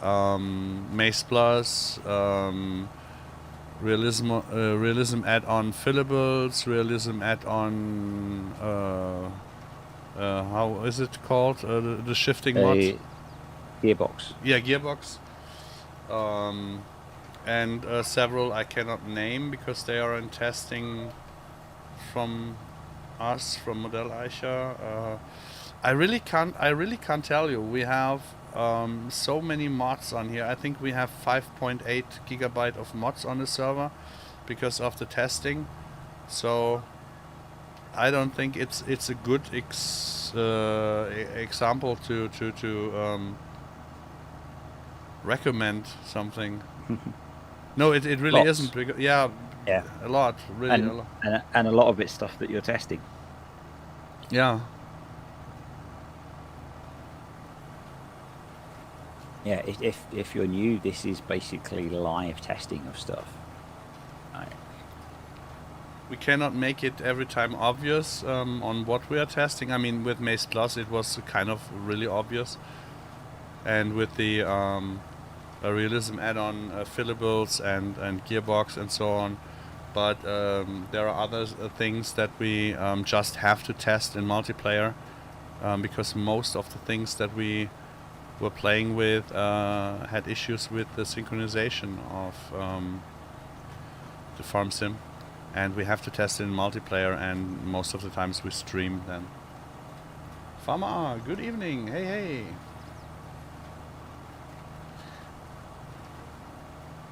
MaizePlus, realism add-on fillables, realism add-on how is it called, the shifting mod?
Gearbox.
Yeah, gearbox. And several I cannot name because they are in testing from us, from Modelleicher. I really can't tell you. We have so many mods on here. I think we have 5.8 gigabyte of mods on the server because of the testing. So I don't think it's a good example to recommend something. No, it really
Lots.
isn't. Because, yeah, a lot, really a lot.
And a lot of it's stuff that you're testing.
Yeah.
Yeah, if you're new, this is basically live testing of stuff. Right.
We cannot make it every time obvious on what we are testing. I mean, with MaizePlus it was kind of really obvious, and with the realism add-on fillables and gearbox and so on. But there are other things that we just have to test in multiplayer because most of the things that we were playing with had issues with the synchronization of the farm sim, and we have to test it in multiplayer, and most of the times we stream then. Farmer, good evening. Hey, hey.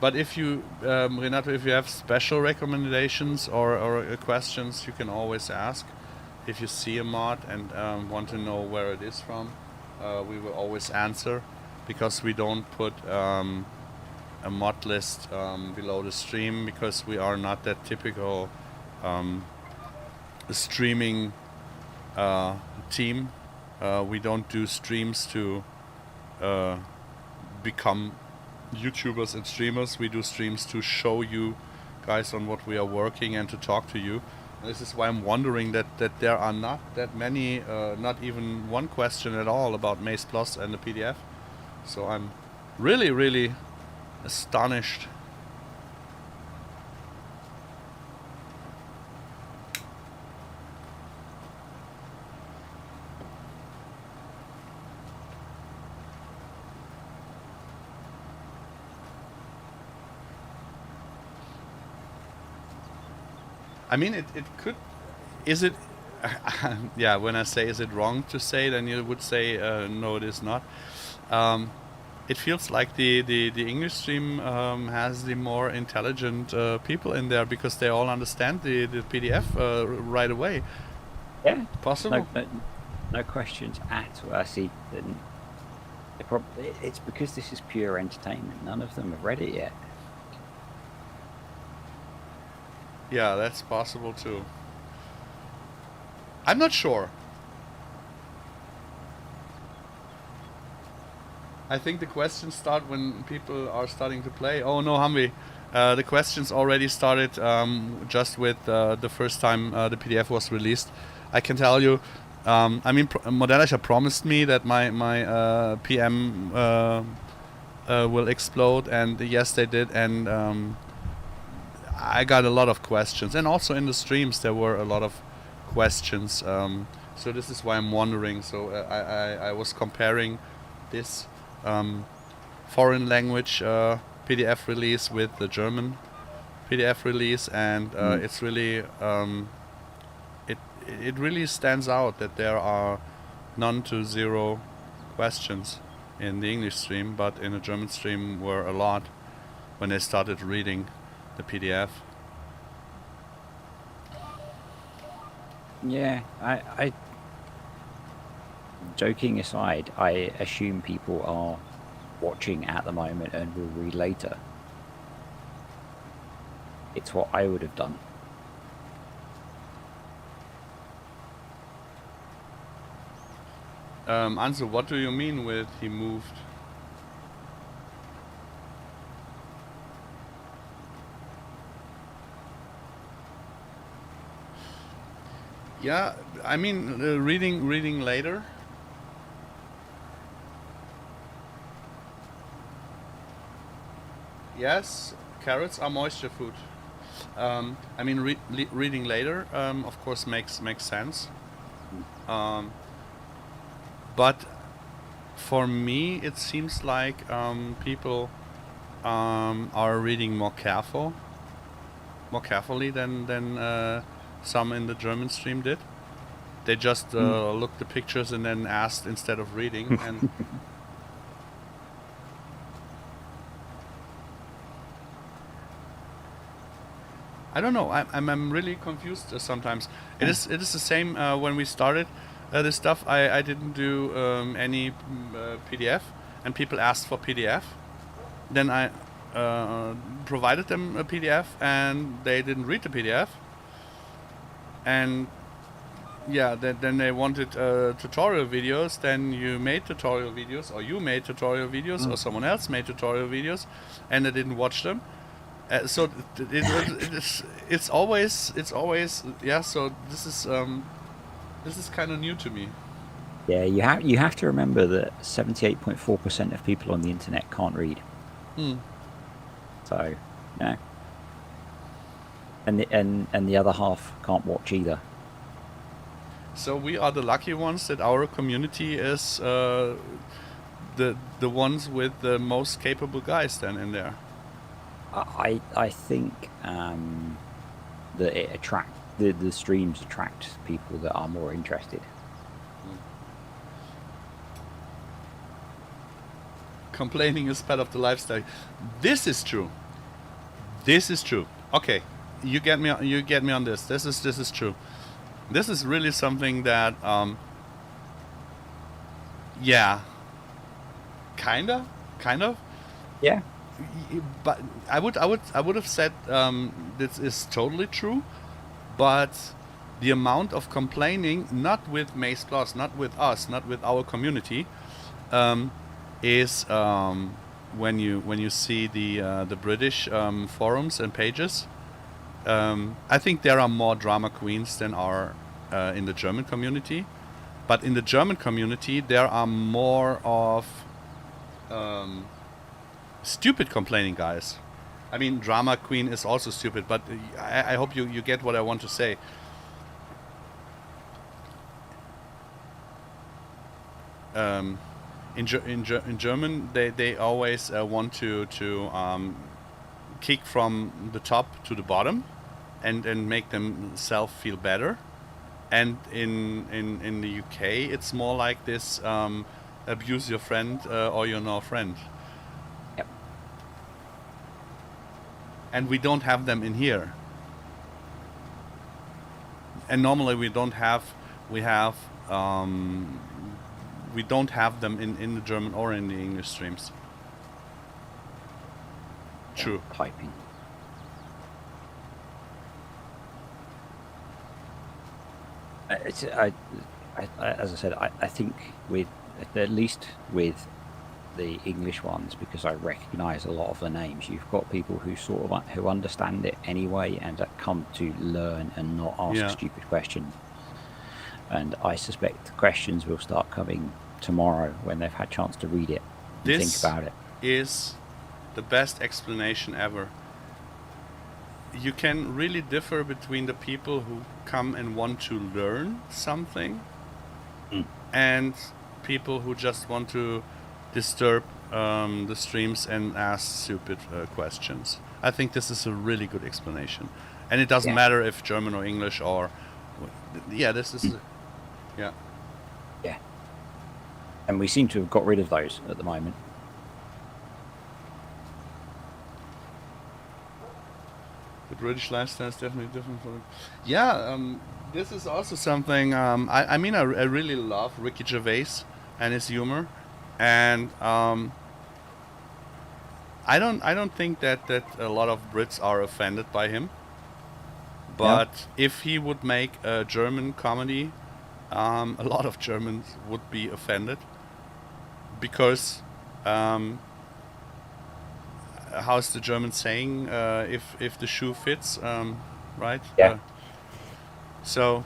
But if you, Renato, if you have special recommendations or questions, you can always ask. If you see a mod and want to know where it is from, we will always answer, because we don't put a mod list below the stream, because we are not that typical streaming team. We don't do streams to become YouTubers and streamers. We do streams to show you guys on what we are working and to talk to you. This is why I'm wondering that there are not that many, not even one question at all about MaizePlus and the PDF. So I'm really, really astonished. I mean, it could... Is it... yeah, when I say is it wrong to say, then you would say no, it is not. It feels like the English stream has the more intelligent people in there, because they all understand the PDF right away.
Yeah.
Possible?
No questions at all. I see. It's because this is pure entertainment. None of them have read it yet.
Yeah, that's possible too. I'm not sure. I think the questions start when people are starting to play. Oh no, Humvee. The questions already started just with the first time the PDF was released. I can tell you, I mean, Modelleicher promised me that my PM will explode, and yes, they did, and I got a lot of questions, and also in the streams there were a lot of questions. So this is why I'm wondering. So I was comparing this foreign language PDF release with the German PDF release, and it's really it really stands out that there are none to zero questions in the English stream, but in the German stream were a lot when they started reading the PDF.
Yeah, I joking aside, I assume people are watching at the moment and will read later. It's what I would have done.
Anzu, what do you mean with he moved? Yeah, I mean, reading later. Yes, carrots are moisture food. I mean, reading later, of course, makes sense. But for me, it seems like people are reading more carefully than some in the German stream did. They just looked the pictures and then asked instead of reading. And I don't know. I'm really confused sometimes. It is the same when we started this stuff. I didn't do any PDF, and people asked for PDF. Then I provided them a PDF, and they didn't read the PDF. And yeah, then they wanted tutorial videos. Then you made tutorial videos, or you made tutorial videos, or someone else made tutorial videos, and they didn't watch them. So it's always yeah. So this is kind of new to me.
Yeah, you have to remember that 78.4% of people on the internet can't read. So, no. And the other half can't watch either.
So we are the lucky ones that our community is the ones with the most capable guys then in there.
I think that it the streams attract people that are more interested.
Complaining is part of the lifestyle. This is true. This is true. Okay, you get me on this. This is true. This is really something that yeah, kind of.
Yeah.
But I would have said this is totally true, but the amount of complaining, not with MaizePlus, not with us, not with our community, is when you see the British forums and pages. I think there are more drama queens than are in the German community, but in the German community there are more of stupid complaining guys. I mean, drama queen is also stupid, but I hope you get what I want to say. In German, they always want to kick from the top to the bottom, and make themselves feel better. And in the UK, it's more like this: abuse your friend or you're no friend.
Yep.
And we don't have them in here. And normally we don't have them in the German or in the English streams. True.
Typing. As I said, I think with at least with the English ones, because I recognise a lot of the names, you've got people who who understand it anyway and that come to learn and not ask stupid questions. And I suspect the questions will start coming tomorrow when they've had a chance to read it and think about it.
This is the best explanation ever. You can really differ between the people who come and want to learn something and people who just want to disturb the streams and ask stupid questions. I think this is a really good explanation. And it doesn't matter if German or English or... this is... Yeah.
Yeah. And we seem to have got rid of those at the moment.
The British lifestyle is definitely different from... this is also something... I really love Ricky Gervais and his humor. And I don't think that a lot of Brits are offended by him. But if he would make a German comedy... a lot of Germans would be offended because how's the German saying? If the shoe fits, right?
Yeah.
So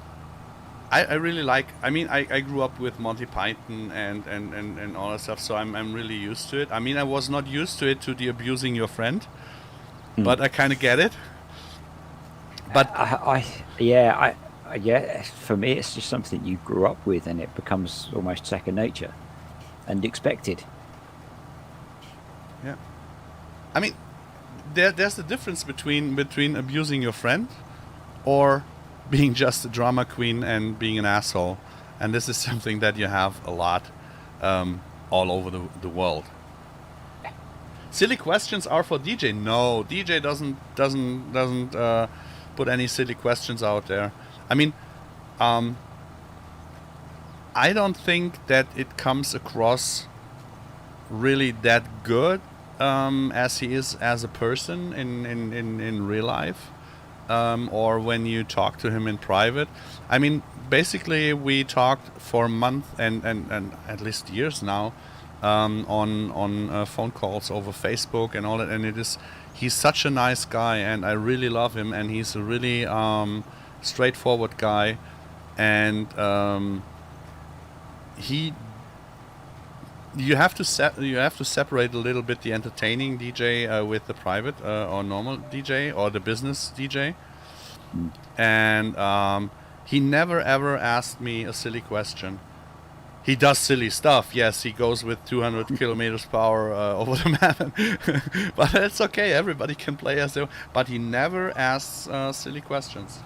I really like. I mean, I grew up with Monty Python and all that stuff, so I'm really used to it. I mean, I was not used to it, to the abusing your friend, but I kind of get it. But for me, it's just something you grew up with, and it becomes almost second nature and expected. Yeah, I mean, there's the difference between abusing your friend or being just a drama queen and being an asshole, and this is something that you have a lot all over the world. Silly questions are for DJ. No, DJ doesn't put any silly questions out there. I mean, I don't think that it comes across really that good as he is as a person in real life, or when you talk to him in private. I mean, basically we talked for a month and at least years now on phone calls over Facebook and all that, and he's such a nice guy, and I really love him, and he's a really straightforward guy, and you have to separate a little bit the entertaining DJ with the private or normal DJ or the business DJ. And he never ever asked me a silly question. He does silly stuff. Yes, he goes with 200 kilometers per hour over the map. But that's okay. Everybody can play as they. But he never asks silly questions.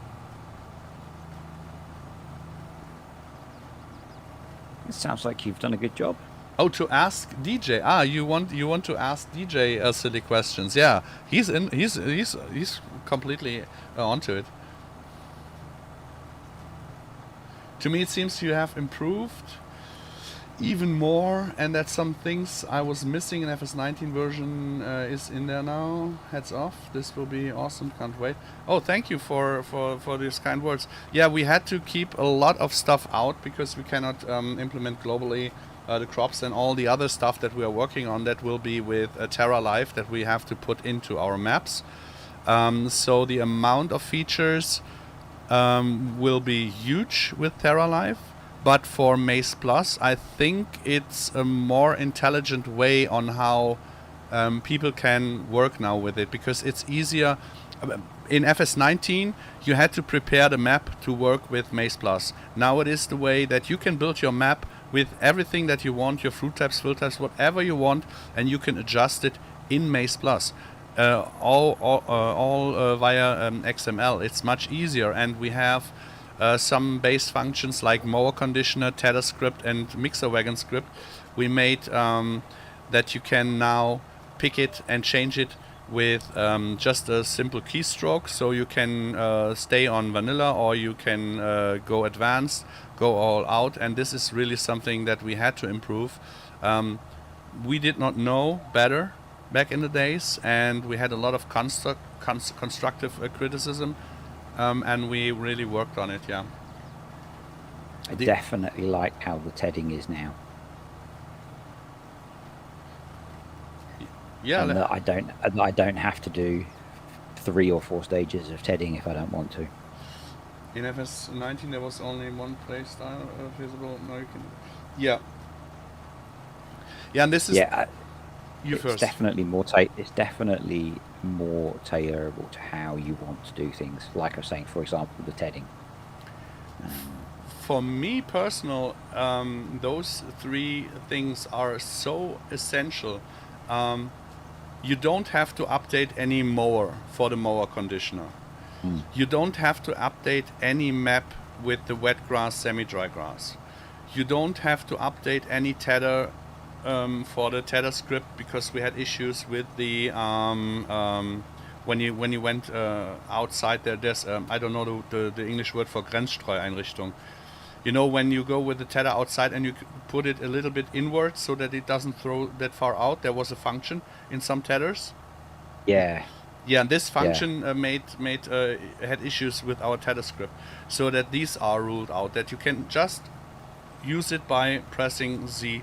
It sounds like you've done a good job.
Oh, to ask DJ. You want to ask DJ silly questions. Yeah, he's completely onto it. To me, it seems you have improved even more, and that some things I was missing in FS19 version is in there now. Heads off. This will be awesome. Can't wait. Oh, thank you for these kind words. Yeah, we had to keep a lot of stuff out because we cannot implement globally the crops and all the other stuff that we are working on. That will be with Terra Life that we have to put into our maps. So the amount of features will be huge with Terra Life. But for MaizePlus, I think it's a more intelligent way on how people can work now with it, because it's easier. In FS19, you had to prepare the map to work with MaizePlus. Now it is the way that you can build your map with everything that you want, your fruit types, fill types, whatever you want, and you can adjust it in MaizePlus. All via XML. It's much easier, and we have some base functions like mower conditioner, tether script, and mixer wagon script. We made that you can now pick it and change it with just a simple keystroke. So you can stay on vanilla, or you can go advanced, go all out. And this is really something that we had to improve. We did not know better back in the days, and we had a lot of constructive criticism. And we really worked on it, yeah.
I definitely like how the tedding is now.
Yeah,
and that I don't have to do 3 or 4 stages of tedding if I don't want to.
In FS19 there was only one play style visible. No, you can. Yeah. Yeah, and this is.
Yeah.
You
it's
first.
Definitely more. It's definitely more tailorable to how you want to do things. Like I was saying, for example, the tedding.
For me personal, those 3 things are so essential. You don't have to update any mower for the mower conditioner. You don't have to update any map with the wet grass, semi-dry grass. You don't have to update any tether for the tether script, because we had issues with the when you went outside there. There's I don't know the English word for Grenzstreueinrichtung. You know, when you go with the tether outside and you put it a little bit inwards so that it doesn't throw that far out. There was a function in some tethers.
Yeah.
Yeah, and this function had issues with our tether script, so that these are ruled out. That you can just use it by pressing Z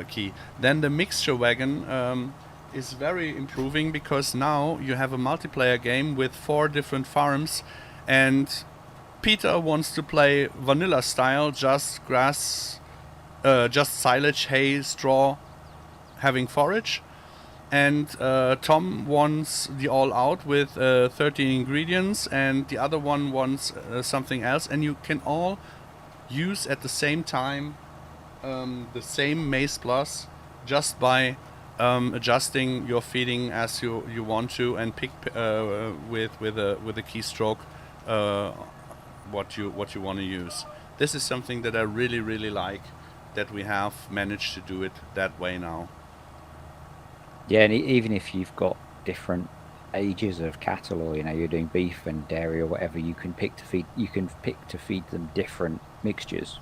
key. Then the mixture wagon is very improving, because now you have a multiplayer game with 4 different farms, and Peter wants to play vanilla style, just grass, just silage, hay, straw, having forage. And Tom wants the all out with 13 ingredients, and the other one wants something else. And you can all use at the same time the same MaizePlus, just by adjusting your feeding as you want to, and pick with a keystroke what you want to use. This is something that I really like, that we have managed to do it that way now.
Yeah, and even if you've got different ages of cattle, or you're doing beef and dairy or whatever, you can pick to feed. You can pick to feed them different mixtures.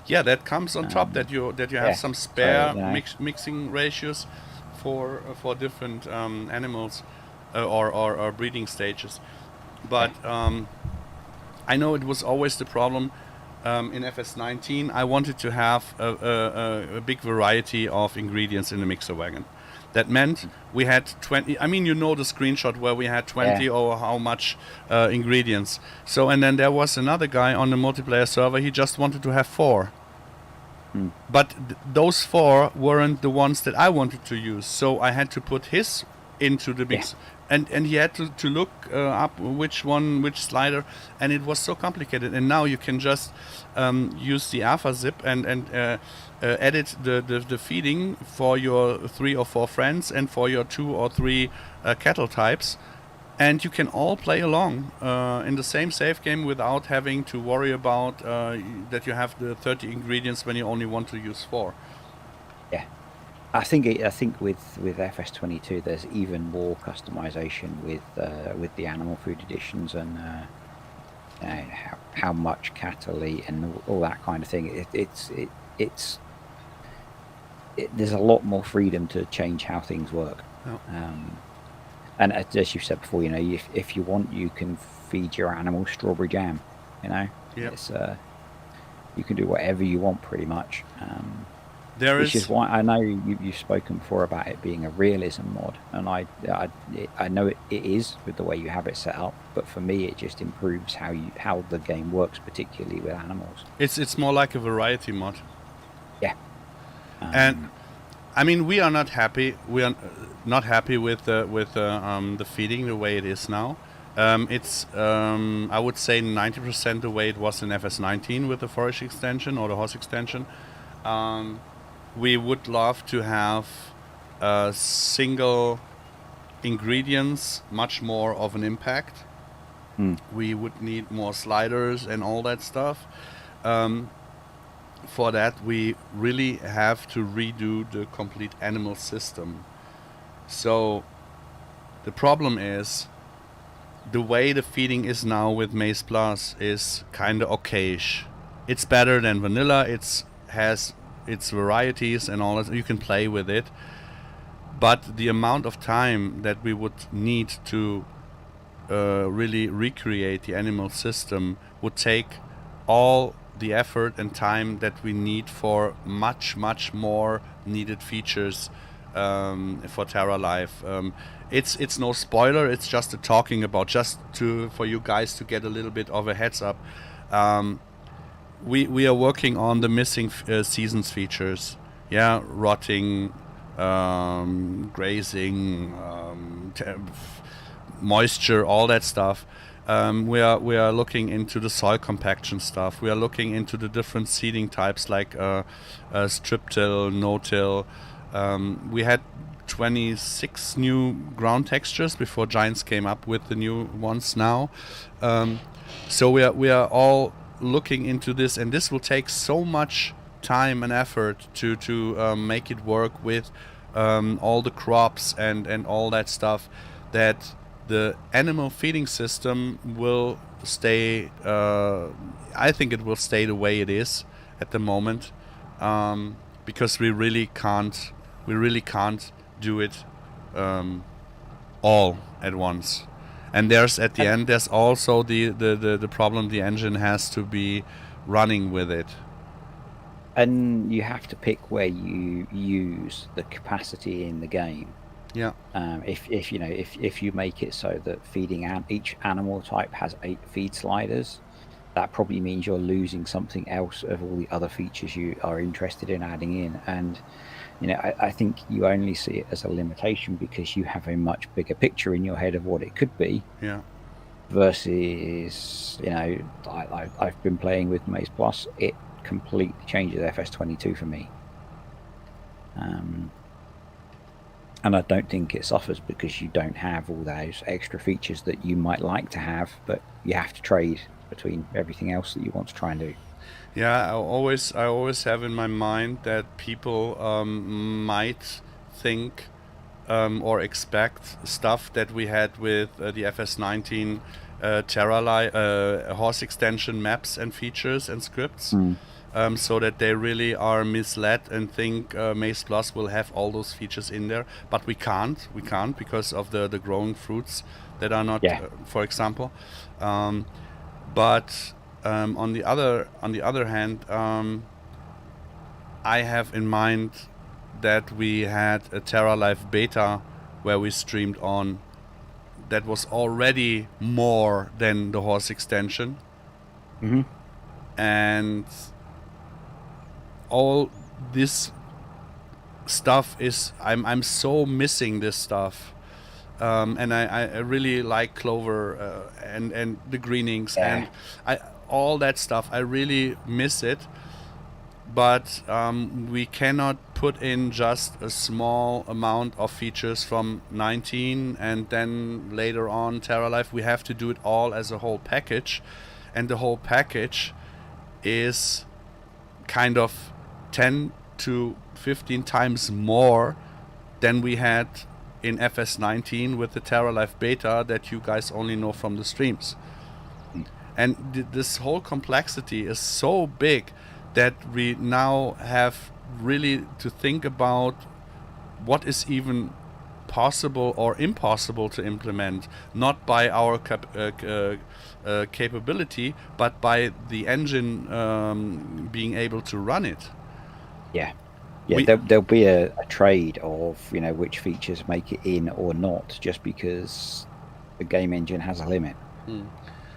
Yeah, that comes on top, that you have some spare mixing ratios for different animals or breeding stages. But I know it was always the problem in FS19. I wanted to have a big variety of ingredients in the mixer wagon. That meant we had 20. I mean, you know the screenshot where we had 20 or how much ingredients. So, and then there was another guy on the multiplayer server. He just wanted to have 4. But those 4 weren't the ones that I wanted to use. So I had to put his into the mix and he had to look up which slider, and it was so complicated. And now you can just use the alpha zip and edit the feeding for your 3 or 4 friends and for your 2 or 3 cattle types, and you can all play along in the same save game without having to worry about that you have the 30 ingredients when you only want to use 4.
Yeah. I think with FS22 there's even more customization with the animal food editions and how much cattle eat and all that kind of thing. There's a lot more freedom to change how things work.
Oh.
And as you said before, if you want, you can feed your animals strawberry jam.
Yep.
It's you can do whatever you want pretty much.
Which
is why I know you've spoken before about it being a realism mod, and I know it is with the way you have it set up. But for me, it just improves how the game works, particularly with animals.
It's more like a variety mod.
Yeah.
And I mean, we are not happy. We are not happy with the feeding the way it is now. It's I would say 90% the way it was in FS19 with the forage extension or the horse extension. We would love to have single ingredients much more of an impact. We would need more sliders and all that stuff. For that, we really have to redo the complete animal system. So the problem is the way the feeding is now with MaizePlus is kind of okayish. It's better than vanilla. It has its varieties and all that. You can play with it, but the amount of time that we would need to really recreate the animal system would take all the effort and time that we need for much more needed features for Terra Life. It's no spoiler. It's just a talking about, for you guys to get a little bit of a heads up. We are working on the missing seasons features. Yeah, rotting, grazing, moisture, all that stuff. We are looking into the soil compaction stuff. We are looking into the different seeding types like strip till, no till. We had 26 new ground textures before Giants came up with the new ones now. So we are all looking into this, and this will take so much time and effort to make it work with all the crops and all that stuff, that the animal feeding system will stay. I think it will stay the way it is at the moment, because we really can't do it all at once. And there's at the end there's also the problem, the engine has to be running with it.
And you have to pick where you use the capacity in the game.
Yeah.
If you make it so that feeding each animal type has 8 feed sliders, that probably means you're losing something else of all the other features you are interested in adding in. And I think you only see it as a limitation because you have a much bigger picture in your head of what it could be.
Yeah.
Versus, I've been playing with MaizePlus. It completely changes FS22 for me. And I don't think it suffers because you don't have all those extra features that you might like to have, but you have to trade between everything else that you want to try and do.
Yeah, I always have in my mind that people might think or expect stuff that we had with the FS19 Terra horse extension maps and features and scripts. So that they really are misled and think MaizePlus will have all those features in there, but we can't because of the growing fruits that are not, for example. But on the other hand, I have in mind that we had a Terra Life beta where we streamed on that was already more than the horse extension, and all this stuff is I'm so missing this stuff. and I really like clover and the greenings
Yeah.
and all that stuff. I really miss it, but we cannot put in just a small amount of features from 19 and then later on Terra Life. We have to do it all as a whole package, and the whole package is kind of 10 to 15 times more than we had in FS19 with the Terra Life beta that you guys only know from the streams. And this whole complexity is so big that we now have really to think about what is even possible or impossible to implement, not by our capability, but by the engine being able to run it.
Yeah. Yeah, there'll be a trade of, you know, which features make it in or not, just because the game engine has a limit.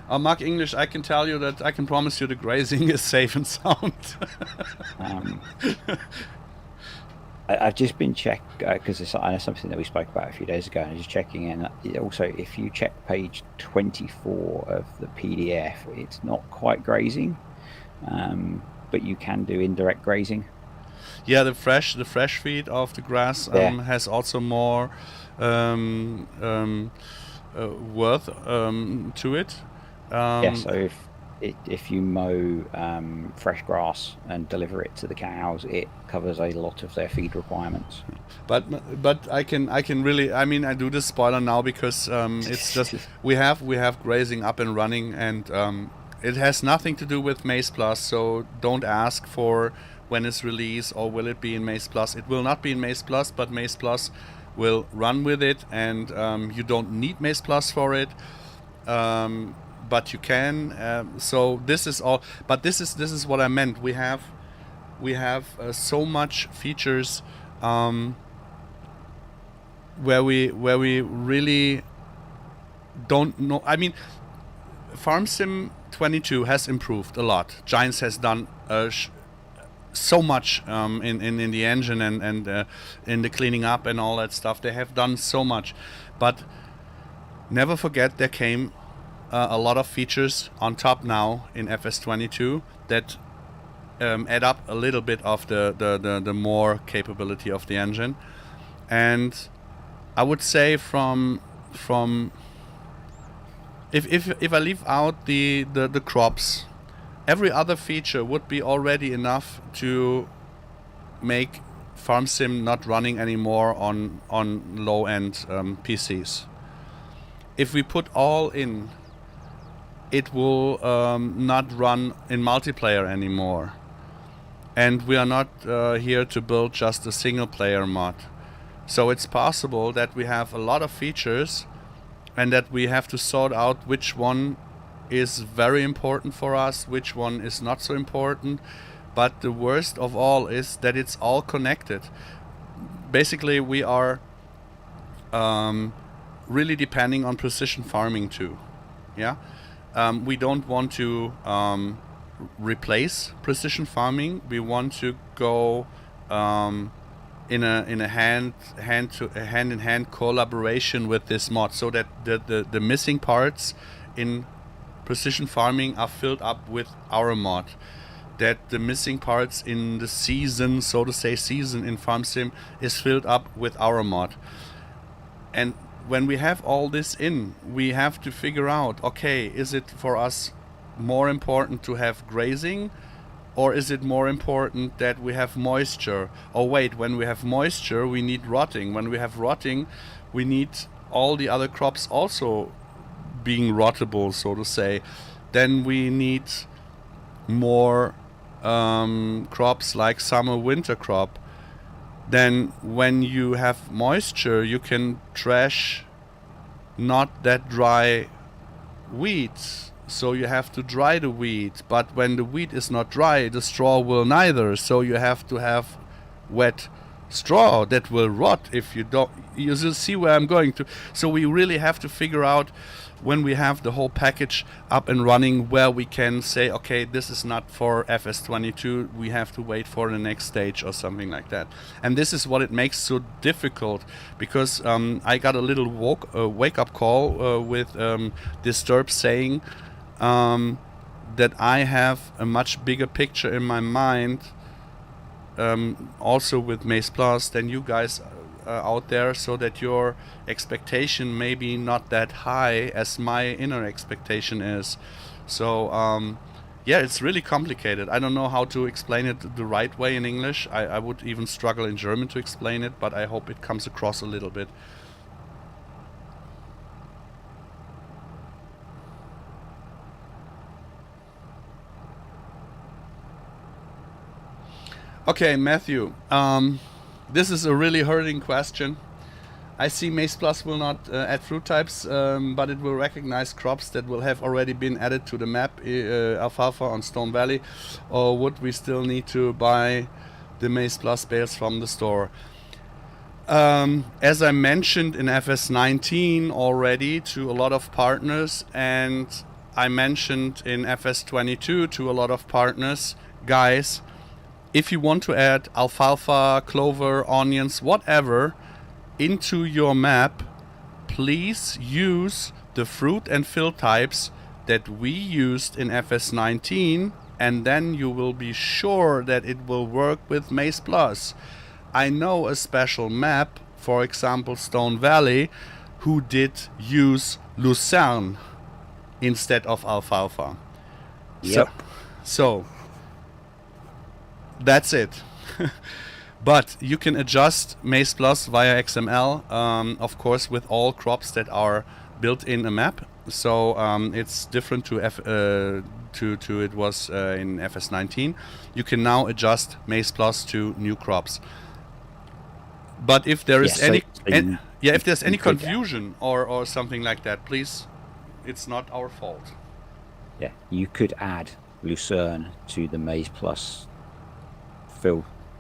Mark English, I can tell you that I can promise you the grazing is safe and sound.
I've just been checked, because I know something that we spoke about a few days ago, and I'm just checking in. Also, if you check page 24 of the PDF, it's not quite grazing, but you can do indirect grazing.
Yeah, the fresh feed of the grass has also more worth to it.
Yeah, so if you mow fresh grass and deliver it to the cows, it covers a lot of their feed requirements.
But I can really, I mean, I do this spoiler now because it's just we have grazing up and running, and it has nothing to do with MaizePlus. So don't ask for when it's released or will it be in MaizePlus. It will not be in MaizePlus, but MaizePlus will run with it, and you don't need MaizePlus for it. But you can. So this is all. But this is what I meant. We have so much features where we really don't know. I mean, FarmSim 22 has improved a lot. Giants has done so much in the engine and in the cleaning up and all that stuff. They have done so much, but never forget there came a lot of features on top now in FS22 that add up a little bit of the more capability of the engine. And I would say from if I leave out the crops, every other feature would be already enough to make FarmSim not running anymore on low-end PCs. If we put all in, it will not run in multiplayer anymore. And we are not here to build just a single player mod. So it's possible that we have a lot of features and that we have to sort out which one is very important for us, which one is not so important. But the worst of all is that it's all connected. Basically, we are really depending on precision farming too. Yeah. We don't want to replace precision farming. We want to go in a hand-in-hand collaboration with this mod, so that the missing parts in precision farming are filled up with our mod. That the missing parts in the season, so to say, season in FarmSim is filled up with our mod. And when we have all this in, we have to figure out, okay, is it for us more important to have grazing, or is it more important that we have moisture? Oh wait, when we have moisture, we need rotting. When we have rotting, we need all the other crops also being rottable, so to say. Then we need more crops like summer winter crop. Then when you have moisture, you can trash not that dry wheat, so you have to dry the wheat. But when the wheat is not dry, the straw will neither, so you have to have wet straw that will rot if you don't. You see where I'm going to. So we really have to figure out, when we have the whole package up and running, where we can say, okay, this is not for FS22, we have to wait for the next stage or something like that. And this is what it makes so difficult, because I got a little wake-up call with Disturb saying that I have a much bigger picture in my mind, also with MaizePlus, than you guys out there, so that your expectation may be not that high as my inner expectation is. So yeah, it's really complicated. I don't know how to explain it the right way in English. I would even struggle in German to explain it, but I hope it comes across a little bit. Okay, Matthew, this is a really hurting question. I see MaizePlus will not add fruit types, but it will recognize crops that will have already been added to the map, alfalfa on Stone Valley, or would we still need to buy the MaizePlus bales from the store? As I mentioned in FS19 already to a lot of partners, and I mentioned in FS22 to a lot of partners, guys, if you want to add alfalfa, clover, onions, whatever, into your map, please use the fruit and fill types that we used in FS19, and then you will be sure that it will work with MaizePlus. I know a special map, for example Stone Valley, who did use lucerne instead of alfalfa.
Yep.
So that's it. But you can adjust MaizePlus via XML, of course, with all crops that are built in a map. So it's different to it was in FS19. You can now adjust MaizePlus to new crops. But if there is if there's any confusion or something like that, please, it's not our fault.
Yeah, you could add lucerne to the MaizePlus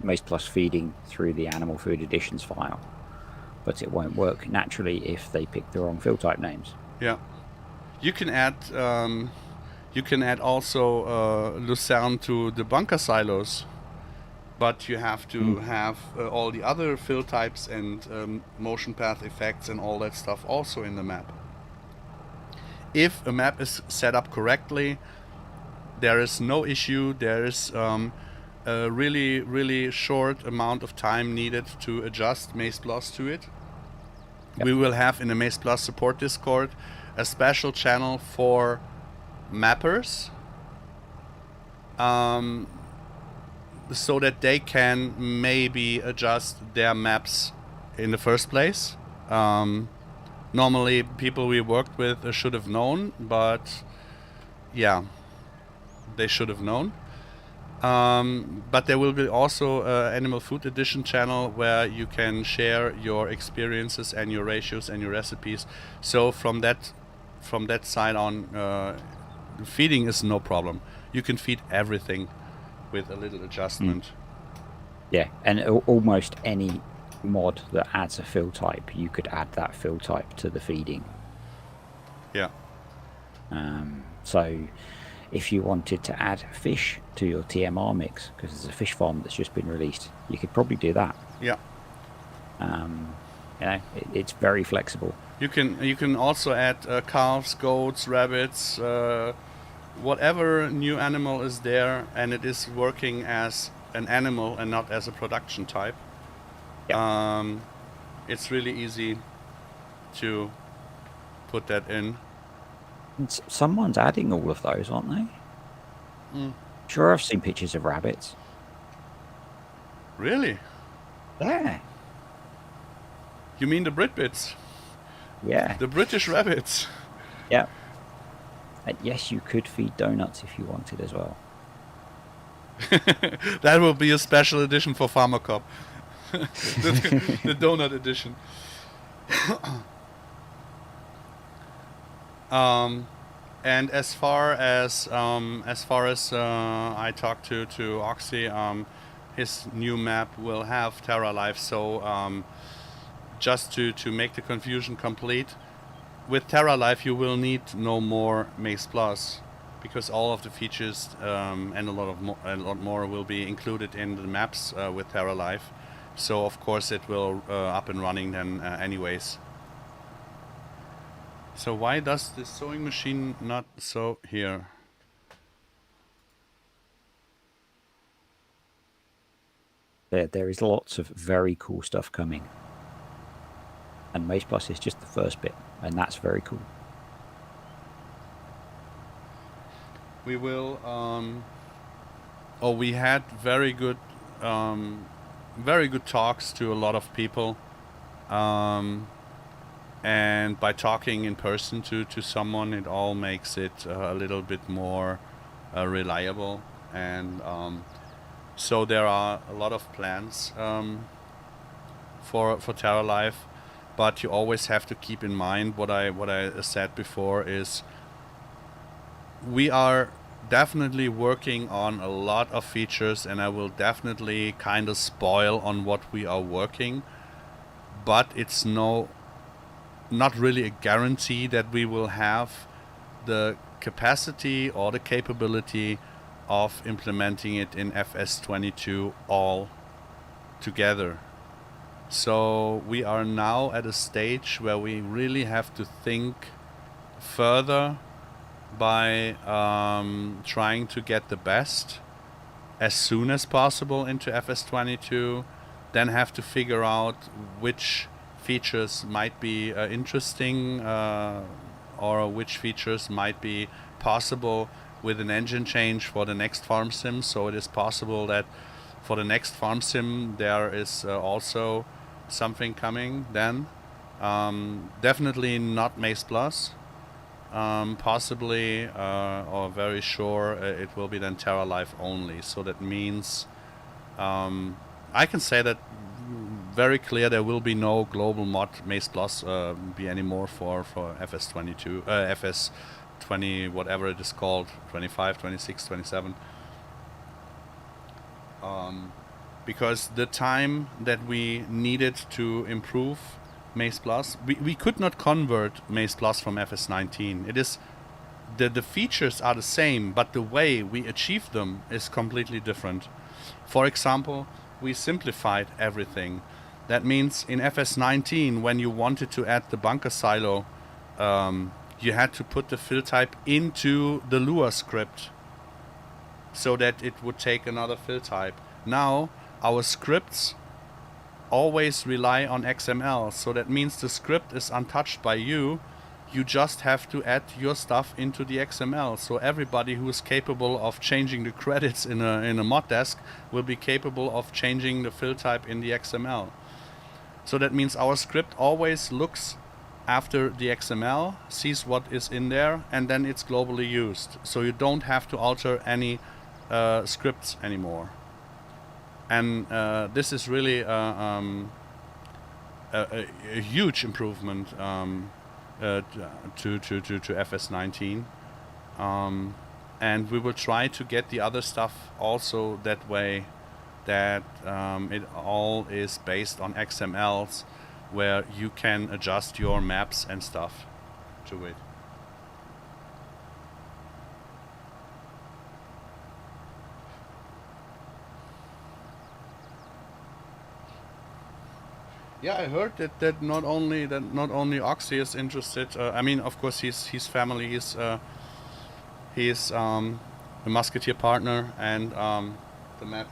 MaizePlus feeding through the animal food additions file, but it won't work naturally if they pick the wrong fill type names.
Yeah, you can add also lucerne to the bunker silos, but you have to have all the other fill types and motion path effects and all that stuff also in the map. If a map is set up correctly, there is no issue. There is a really short amount of time needed to adjust MaizePlus to it. Yep. We will have in the MaizePlus support Discord a special channel for mappers, so that they can maybe adjust their maps in the first place. Normally people we worked with should have known, but yeah, they should have known. But there will be also an Animal Food Edition channel where you can share your experiences and your ratios and your recipes. So from that side on, feeding is no problem. You can feed everything with a little adjustment.
Yeah, and almost any mod that adds a fill type, you could add that fill type to the feeding.
Yeah.
So if you wanted to add fish to your TMR mix, because there's a fish farm that's just been released, you could probably do that.
Yeah.
It's very flexible.
You can also add calves, goats, rabbits, whatever new animal is there, and it is working as an animal and not as a production type. Yep. It's really easy to put that in.
Someone's adding all of those, aren't they? Sure, I've seen pictures of rabbits.
Really?
Yeah.
You mean the Britbits?
Yeah.
The British rabbits?
Yeah. And yes, you could feed donuts if you wanted as well.
That will be a special edition for Farmer Cop. the donut edition. And as far as I talked to Oxy, his new map will have Terra Life. So just to make the confusion complete, with Terra Life you will need no more MaizePlus, because all of the features and a lot more will be included in the maps with Terra Life. So of course it will up and running then anyways. So why does the sewing machine not sew here?
There is lots of very cool stuff coming. And MaizePlus is just the first bit, and that's very cool.
We will we had very good talks to a lot of people, and by talking in person to someone, it all makes it a little bit more reliable. And so there are a lot of plans for Terra Life, but you always have to keep in mind what I said before is we are definitely working on a lot of features, and I will definitely kind of spoil on what we are working, but it's not really a guarantee that we will have the capacity or the capability of implementing it in FS22 all together. So we are now at a stage where we really have to think further by trying to get the best as soon as possible into FS22, then have to figure out which features might be interesting or which features might be possible with an engine change for the next farm sim. So it is possible that for the next farm sim there is also something coming then. Definitely not MaizePlus. Possibly or very sure it will be then Terra Life only. So that means I can say that very clear there will be no global mod MaizePlus be anymore for FS22 FS20 whatever it is called, 25, 26, 27, because the time that we needed to improve MaizePlus, we could not convert MaizePlus from FS19. It is the features are the same, but the way we achieve them is completely different. For example, we simplified everything. That means in FS19, when you wanted to add the bunker silo, you had to put the fill type into the Lua script so that it would take another fill type. Now our scripts always rely on XML, so that means the script is untouched by you. You just have to add your stuff into the XML. So everybody who is capable of changing the credits in a mod desk will be capable of changing the fill type in the XML. So that means our script always looks after the XML, sees what is in there, and then it's globally used. So you don't have to alter any scripts anymore. And this is really a huge improvement to FS19. And we will try to get the other stuff also that way, that it all is based on XMLs where you can adjust your maps and stuff to it. Yeah, I heard that not only Oxy is interested. I mean, of course, his family is a musketeer partner, and the map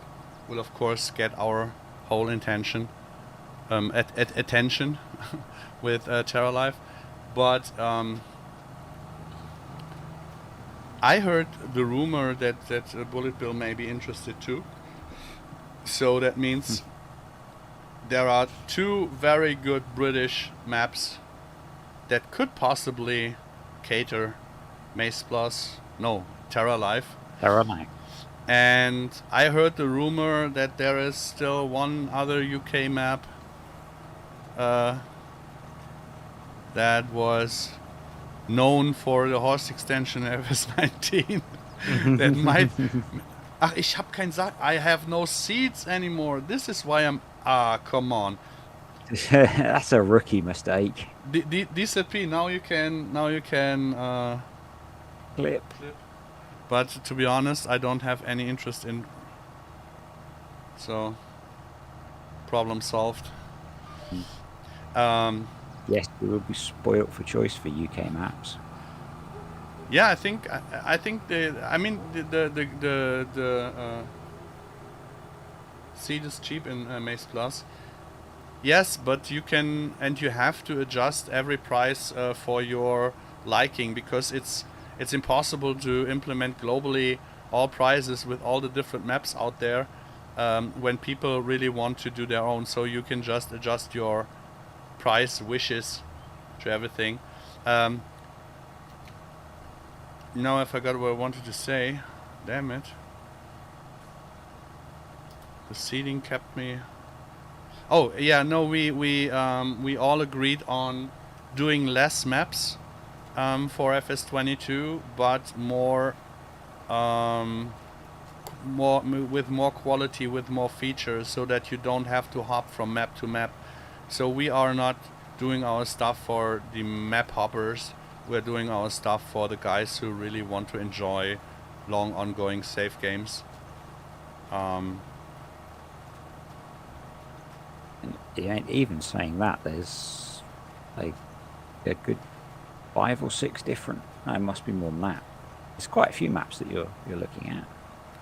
will of course get our whole attention with Terra Life. But I heard the rumor that Bullet Bill may be interested too. So that means there are two very good British maps that could possibly cater MaizePlus, no, Terra Life.
Terra Life.
And I heard the rumor that there is still one other UK map that was known for the horse extension FS19 that Ach, ich hab kein Sack. I have no seeds anymore. This is why I'm... Ah, come on.
That's a rookie mistake.
DZP, now you can
Clip.
but to be honest, I don't have any interest in, so problem solved.
Yes, we will be spoilt for choice for UK maps.
Yeah, I think the seed is cheap in MaizePlus. Yes, but you can and you have to adjust every price for your liking, because it's impossible to implement globally all prices with all the different maps out there when people really want to do their own. So you can just adjust your price wishes to everything. Now I forgot what I wanted to say. Damn it. The seeding kept me... Oh yeah, no, we all agreed on doing less maps for FS22, but more with more quality, with more features, so that you don't have to hop from map to map. So we are not doing our stuff for the map hoppers. We're doing our stuff for the guys who really want to enjoy long ongoing safe games.
And even saying that, there's like a good 5 or 6 different. No, it must be more than that. There's quite a few maps that you're looking at.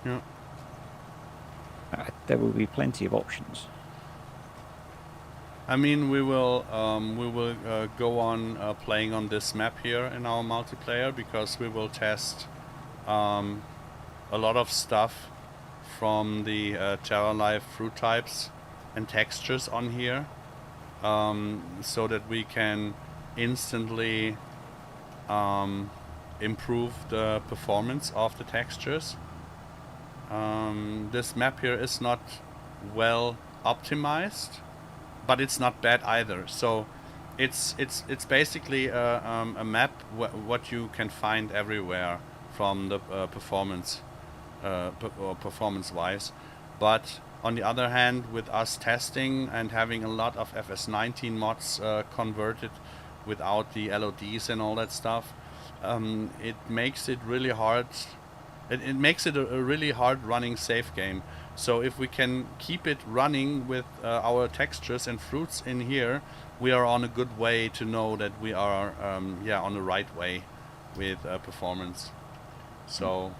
Yeah.
There will be plenty of options.
I mean, we will go on playing on this map here in our multiplayer, because we will test a lot of stuff from the TerraLife fruit types and textures on here, so that we can instantly improve the performance of the textures. This map here is not well optimized, but it's not bad either. So it's basically a map what you can find everywhere from the performance wise. But on the other hand, with us testing and having a lot of FS19 mods converted without the LODs and all that stuff, it makes it really hard. It makes it a really hard running safe game. So if we can keep it running with our textures and fruits in here, we are on a good way to know that we are on the right way with performance. So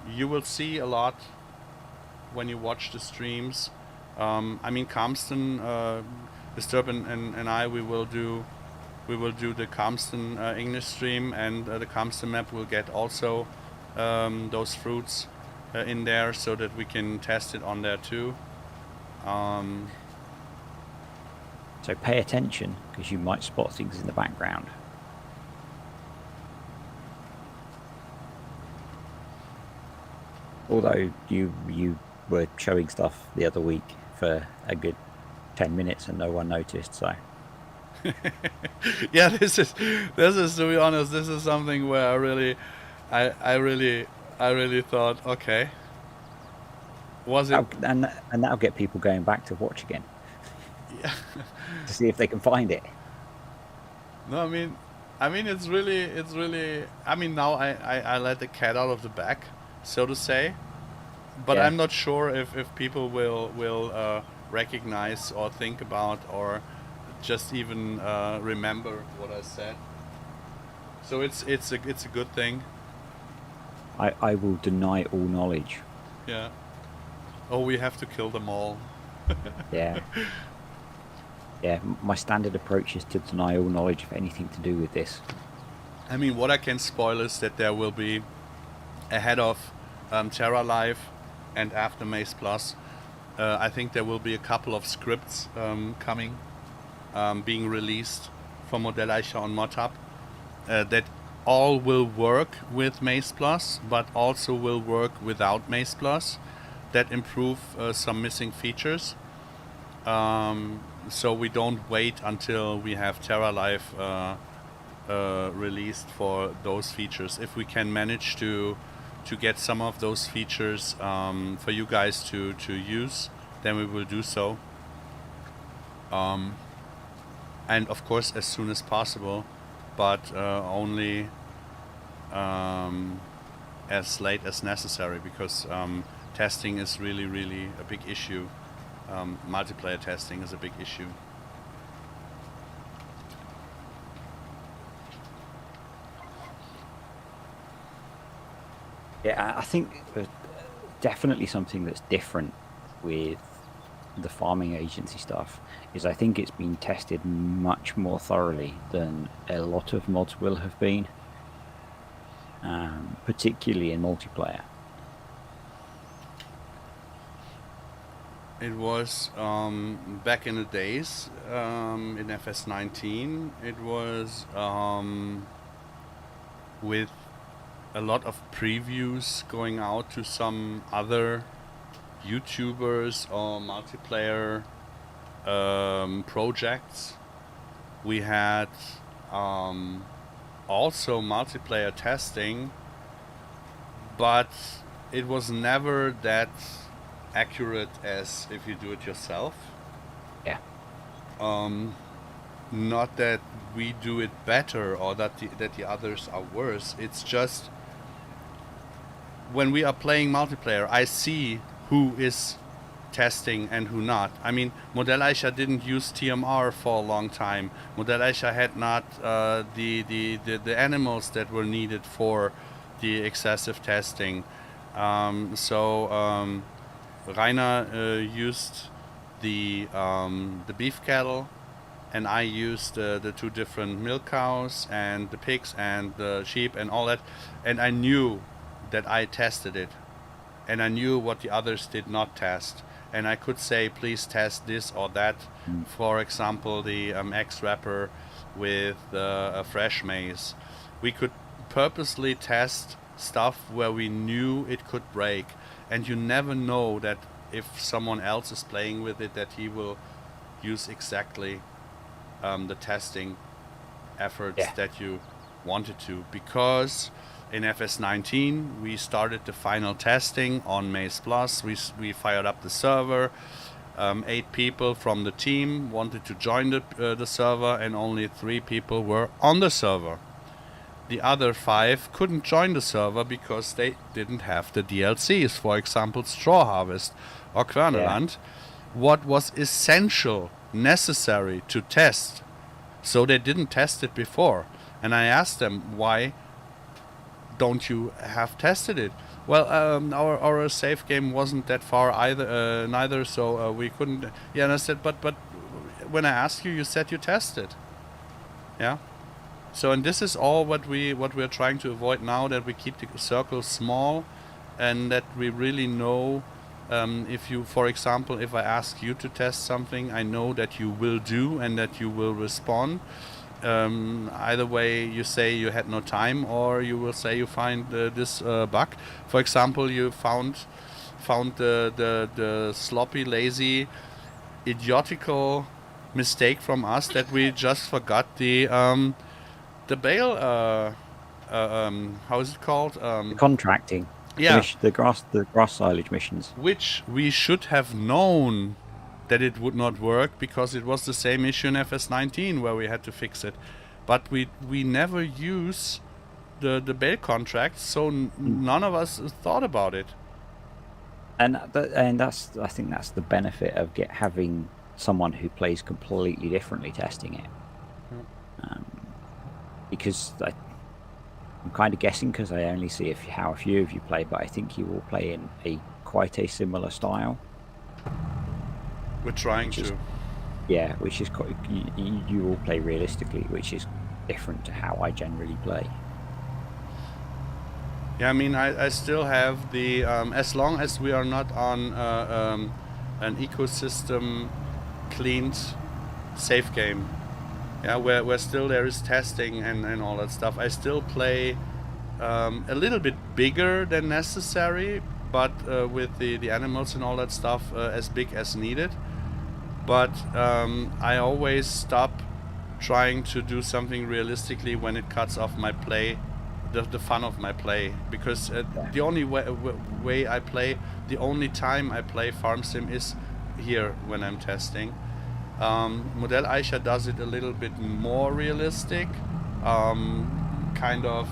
you will see a lot when you watch the streams. I mean, Calmston, Disturb and I, we will do the Calmston English stream, and the Calmston map will get also those fruits in there, so that we can test it on there too.
So pay attention, because you might spot things in the background. Although you were showing stuff the other week for a good 10 minutes and no one noticed, so...
Yeah, this is to be honest, this is something where I really thought, okay, was it?
And that'll get people going back to watch again.
Yeah.
To see if they can find it.
No, I mean it's really. I mean, now I let the cat out of the bag, so to say. But
Yeah.
I'm not sure if people will recognize or think about or just even remember what I said. So it's a good thing.
I will deny all knowledge.
Yeah. Oh, we have to kill them all.
Yeah. Yeah, my standard approach is to deny all knowledge of anything to do with this.
I mean, what I can spoil is that there will be, ahead of TerraLife and after MaizePlus, I think there will be a couple of scripts coming, being released for Modelleicher on ModHub, that all will work with MaizePlus, but also will work without MaizePlus, that improve some missing features. So we don't wait until we have TerraLife released for those features. If we can manage to to get some of those features for you guys to use, then we will do so. And of course as soon as possible, but only as late as necessary, because testing is really a big issue. Multiplayer testing is a big issue.
Yeah, I think definitely something that's different with the farming agency stuff is I think it's been tested much more thoroughly than a lot of mods will have been, particularly in multiplayer.
It was back in the days in FS19. It was with a lot of previews going out to some other YouTubers or multiplayer projects. We had also multiplayer testing, but it was never that accurate as if you do it yourself.
Yeah.
Not that we do it better or that the others are worse. It's just when we are playing multiplayer, I see who is testing and who not. I mean, Modelleicher didn't use TMR for a long time. Modelleicher had not the animals that were needed for the excessive testing. Rainer used the beef cattle, and I used the two different milk cows and the pigs and the sheep and all that, and I knew that I tested it, and I knew what the others did not test, and I could say, please test this or that. For example, the X wrapper with a fresh maize. We could purposely test stuff where we knew it could break, and you never know that if someone else is playing with it, that he will use exactly the testing efforts that you wanted to, because in FS19 we started the final testing on MaizePlus. We fired up the server. 8 people from the team wanted to join the server, and only 3 people were on the server. The other 5 couldn't join the server because they didn't have the DLCs, for example Straw Harvest or Querneland, what was essential, necessary to test. So they didn't test it before, and I asked them, why don't you have tested it? Well, our save game wasn't that far neither, so we couldn't. Yeah, and I said, but when I asked you, you said you tested. Yeah. So, and this is all what we're trying to avoid now, that we keep the circle small, and that we really know. If you, for example, if I ask you to test something, I know that you will do and that you will respond. Either way, you say you had no time, or you will say you find this bug. For example, you found the sloppy, lazy, idiotical mistake from us that we just forgot the bale. How is it called?
The contracting.
Yeah.
The grass silage missions.
Which we should have known that it would not work, because it was the same issue in FS19 where we had to fix it. But we never use the bale contracts, so none of us thought about it.
And that's, I think that's the benefit of having someone who plays completely differently testing it. Because I'm kind of guessing, because I only see how a few of you play, but I think you all play in quite a similar style.
We're trying to.
Yeah, which is quite. You all play realistically, which is different to how I generally play.
Yeah, I mean, I still have the as long as we are not on an ecosystem cleaned safe game. Yeah, where still there is testing and all that stuff. I still play a little bit bigger than necessary, but with the animals and all that stuff as big as needed. But I always stop trying to do something realistically when it cuts off my play the fun of my play, because
Yeah.
the only way I play, the only time I play farm sim is here when I'm testing. Modelleicher does it a little bit more realistic, kind of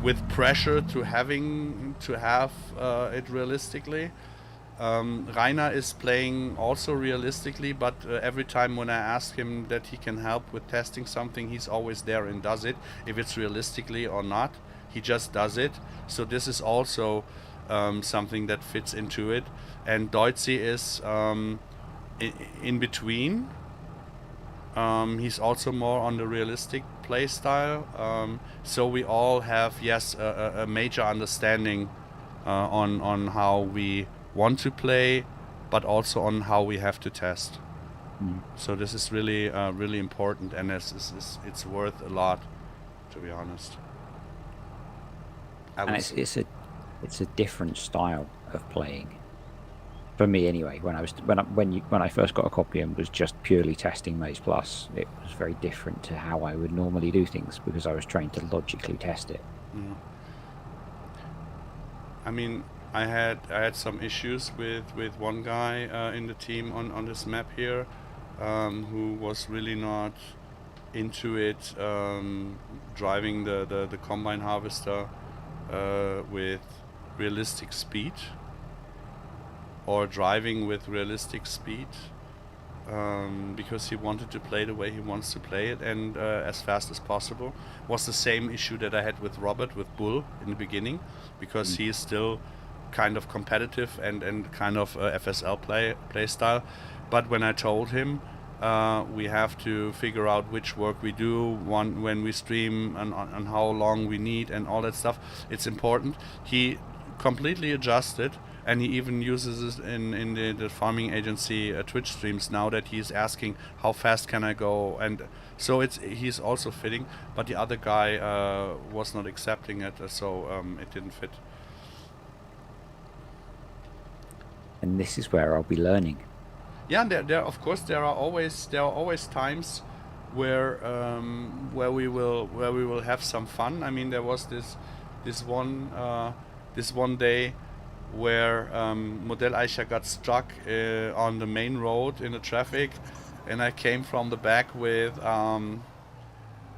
with pressure to have it realistically. Rainer is playing also realistically, but every time when I ask him that he can help with testing something, he's always there and does it. If it's realistically or not, he just does it. So this is also something that fits into it. And Deutsche is in between. He's also more on the realistic play style. So we all have, yes, a major understanding on how we want to play, but also on how we have to test. So this is really really important, and it's worth a lot, to be honest.
And it's a different style of playing. For me, anyway, when I first got a copy and was just purely testing MaizePlus, it was very different to how I would normally do things, because I was trained to logically test it.
I mean, I had some issues with one guy in the team on this map here, who was really not into it, driving the combine harvester with realistic speed, or driving with realistic speed, because he wanted to play the way he wants to play it, and as fast as possible. Was the same issue that I had with Robert, with Bull in the beginning, because he is still kind of competitive and kind of FSL play style. But when I told him we have to figure out which work we do when we stream, and how long we need and all that stuff, it's important. He completely adjusted, and he even uses it in the farming agency Twitch streams now, that he's asking how fast can I go, and so he's also fitting. But the other guy was not accepting it, so it didn't fit.
And this is where I'll be learning.
Yeah, there of course there are always times where we will have some fun. I mean, there was this one day where Modelleicher got stuck on the main road in the traffic, and I came from the back with a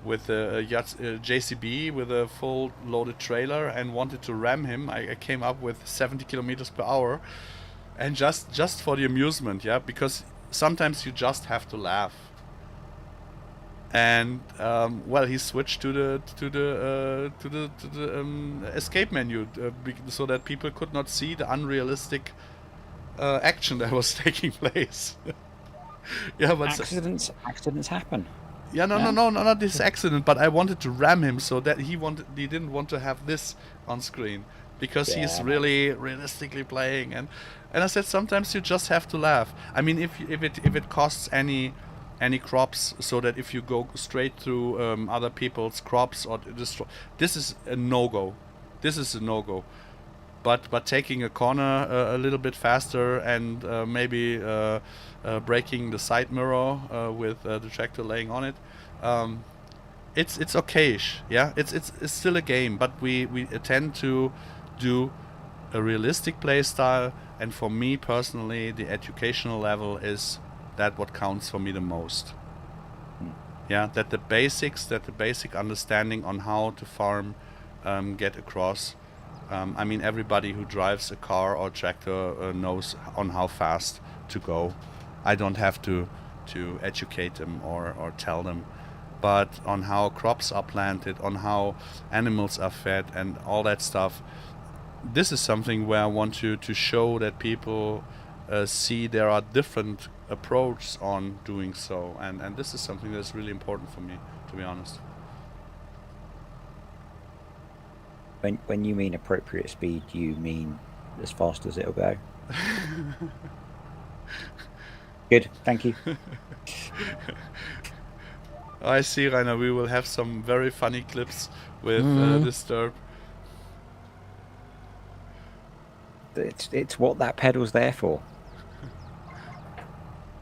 JCB with a full loaded trailer and wanted to ram him. I came up with 70 kilometers per hour. And just for the amusement, yeah, because sometimes you just have to laugh. And well, he switched to the escape menu so that people could not see the unrealistic action that was taking place. Yeah, but
accidents happen.
Yeah, no, not this accident. But I wanted to ram him so that he didn't want to have this on screen, because he's really realistically playing, and I said sometimes you just have to laugh. I mean, if it costs any crops, so that if you go straight through other people's crops or destroy, this is a no-go. This is a no-go. But taking a corner a little bit faster, and maybe breaking the side mirror with the tractor laying on it, it's okayish. Yeah, it's still a game, but we tend to do a realistic play style, and for me personally, the educational level is that what counts for me the most. Yeah, that the basic understanding on how to farm get across. I mean, everybody who drives a car or tractor knows on how fast to go. I don't have to educate them or tell them, but on how crops are planted, on how animals are fed, and all that stuff. This is something where I want to show that people see there are different approaches on doing so, and this is something that's really important for me, to be honest.
When you mean appropriate speed, you mean as fast as it'll go? Good, thank you.
I see, Rainer, we will have some very funny clips with Disturb.
It's what that pedal's there for.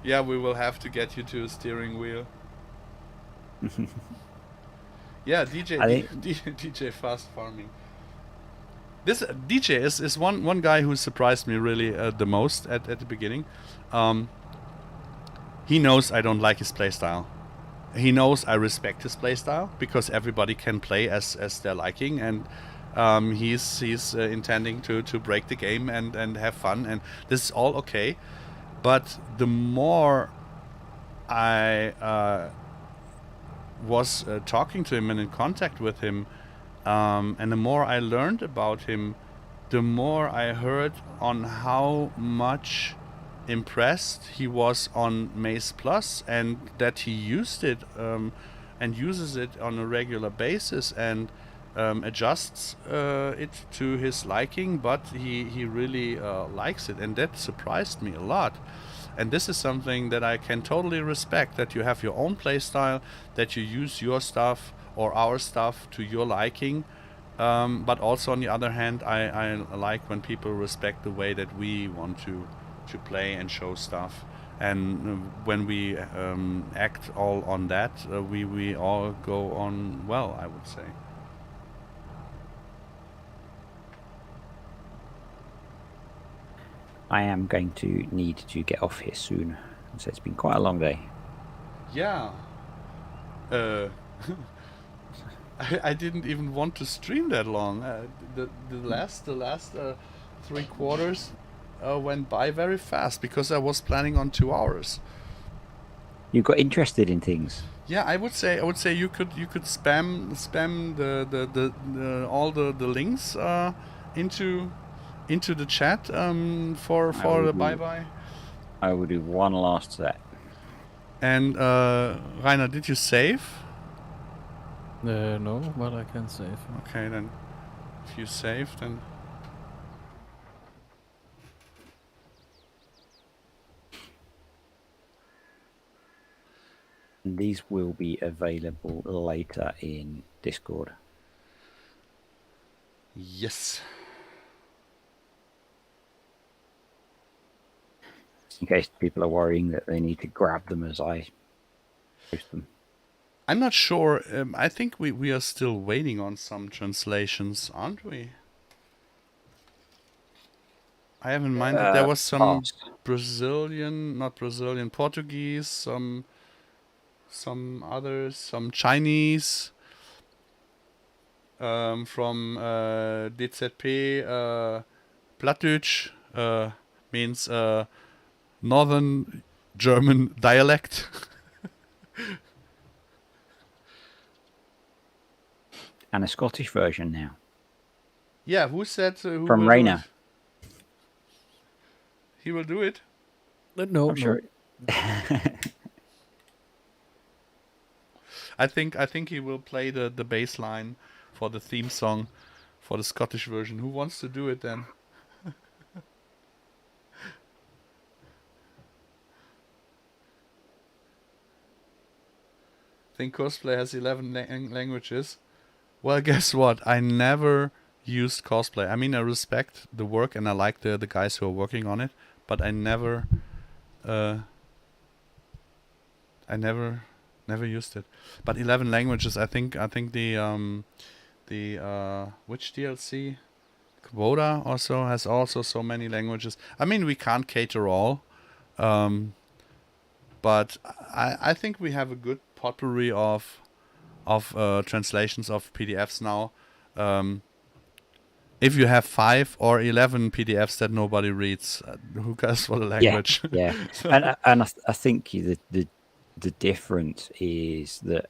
Yeah, we will have to get you to a steering wheel. Yeah, DJ
I think-
DJ Fast Farming. This DJ is one guy who surprised me really the most at the beginning. He knows I don't like his playstyle. He knows I respect his playstyle because everybody can play as they're liking, and he's intending to break the game and have fun, and this is all okay. But the more I was talking to him and in contact with him, and the more I learned about him, the more I heard on how much impressed he was on MaizePlus, and that he used it and uses it on a regular basis, and adjusts it to his liking, but he really likes it, and that surprised me a lot. And this is something that I can totally respect, that you have your own playstyle, that you use your stuff or our stuff to your liking. But also on the other hand, I like when people respect the way that we want to play and show stuff. And when we act all on that, we all go on well, I would say.
I am going to need to get off here soon. So it's been quite a long day.
Yeah. I didn't even want to stream that long. The last 3 quarters went by very fast because I was planning on 2 hours.
You got interested in things.
Yeah, I would say you could spam the all the links into the chat for the bye.
I will do one last set.
And Rainer, did you save?
No, but I can save.
Okay, then if you save, then
And these will be available later in Discord.
yes.
In case people are worrying that they need to grab them as I post them.
I'm not sure. I think we are still waiting on some translations, aren't we? I have in mind that there was some Brazilian, not Brazilian, Portuguese, some others, some Chinese, from DZP, Plattdeutsch, means Northern German dialect.
And a Scottish version now.
Yeah, who said who
From
will do
Rainer.
it? He will do it.
No,
I'm sure.
I think he will play the bass line for the theme song for the Scottish version. Who wants to do it then? I think cosplay has 11 languages. Well, guess what? I never used cosplay. I mean, I respect the work and I like the guys who are working on it, but I never used it. But 11 languages. I think the which DLC? Quota also has also so many languages. I mean, we can't cater all, but I think we have a good potpourri of translations of PDFs now. If you have 5 or 11 PDFs that nobody reads, who cares for the language?
Yeah. and I think the difference is that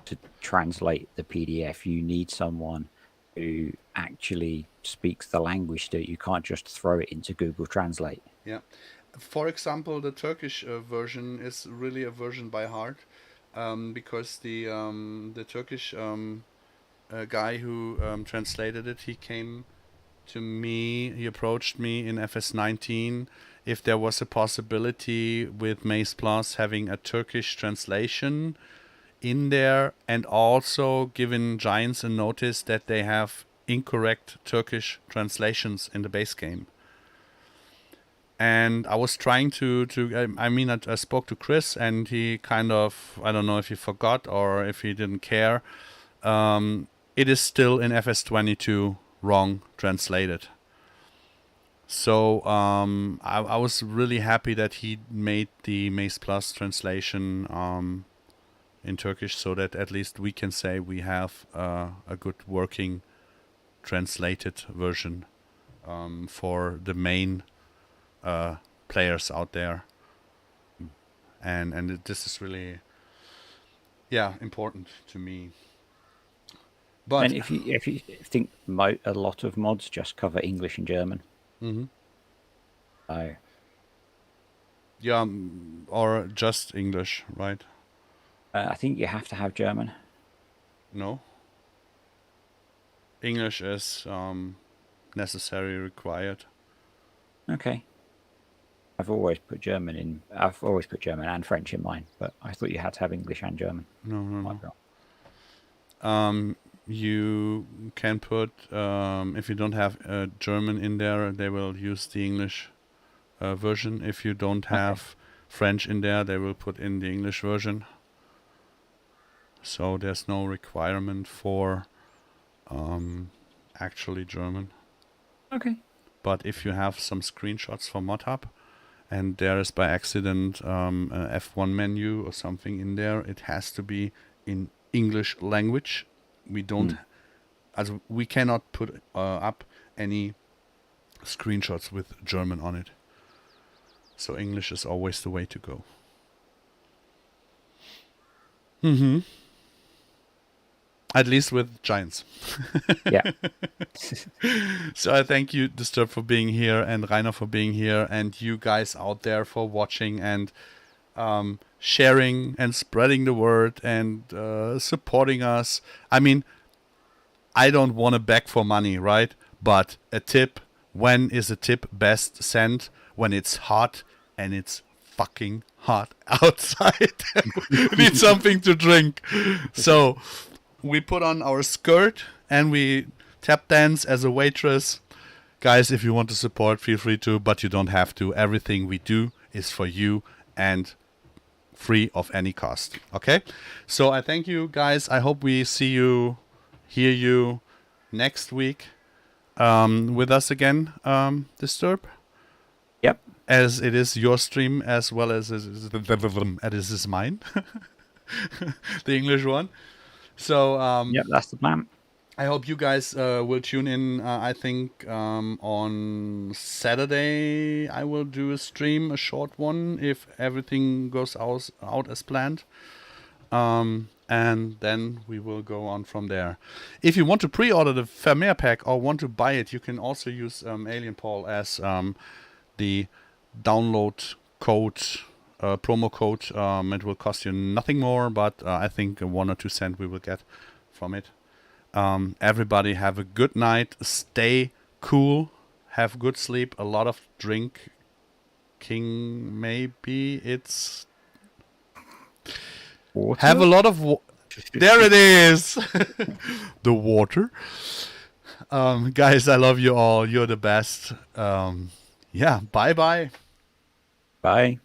to translate the PDF, you need someone who actually speaks the language that you can't just throw it into Google Translate.
Yeah. For example, the Turkish version is really a version by heart, because the Turkish guy who translated it, he came to me, he approached me in FS19 if there was a possibility with MaizePlus having a Turkish translation in there, and also giving Giants a notice that they have incorrect Turkish translations in the base game. And I was trying I spoke to Chris, and he kind of, I don't know if he forgot or if he didn't care, it is still in FS22 wrong translated. So I was really happy that he made the MaizePlus translation in Turkish, so that at least we can say we have a good working translated version for the main players out there. And this is really, important to me. But
And if you think a lot of mods just cover English and German.
Mhm.
So
Yeah, or just English, right?
I think you have to have German.
No. English is necessary, required.
Okay. I've always put German and French in mine, but I thought you had to have English and German.
No. You can put, if you don't have German in there, they will use the English version. If you don't have French in there, they will put in the English version. So there's no requirement for actually German.
Okay.
But if you have some screenshots for ModHub and there is by accident a F1 menu or something in there, it has to be in English language. We don't, we cannot put up any screenshots with German on it. So English is always the way to go. At least with giants.
Yeah.
So I thank you, Disturb, for being here, and Rainer for being here, and you guys out there for watching and sharing and spreading the word and supporting us. I mean, I don't want to beg for money, right? But a tip, when is a tip best sent? When it's hot and it's fucking hot outside. We need something to drink. So we put on our skirt and we tap dance as a waitress. Guys, if you want to support, feel free to, but you don't have to. Everything we do is for you and free of any cost. Okay? So I thank you, guys. I hope we see you, hear you next week with us again, Disturb.
Yep.
As it is your stream as well as it is mine. The English one. So
Yep, that's the plan.
I hope you guys will tune in. I think on Saturday I will do a stream, a short one, if everything goes out as planned. And then we will go on from there. If you want to pre-order the Vermeer pack or want to buy it, you can also use Alien Paul as the download code, promo code. It will cost you nothing more, but I think 1 or 2 cents we will get from it. Everybody have a good night. Stay cool. Have good sleep. A lot of drinking. Maybe it's...
Water?
Have a lot of... There it is! The water. Guys, I love you all. You're the best. Yeah, bye-bye.
Bye.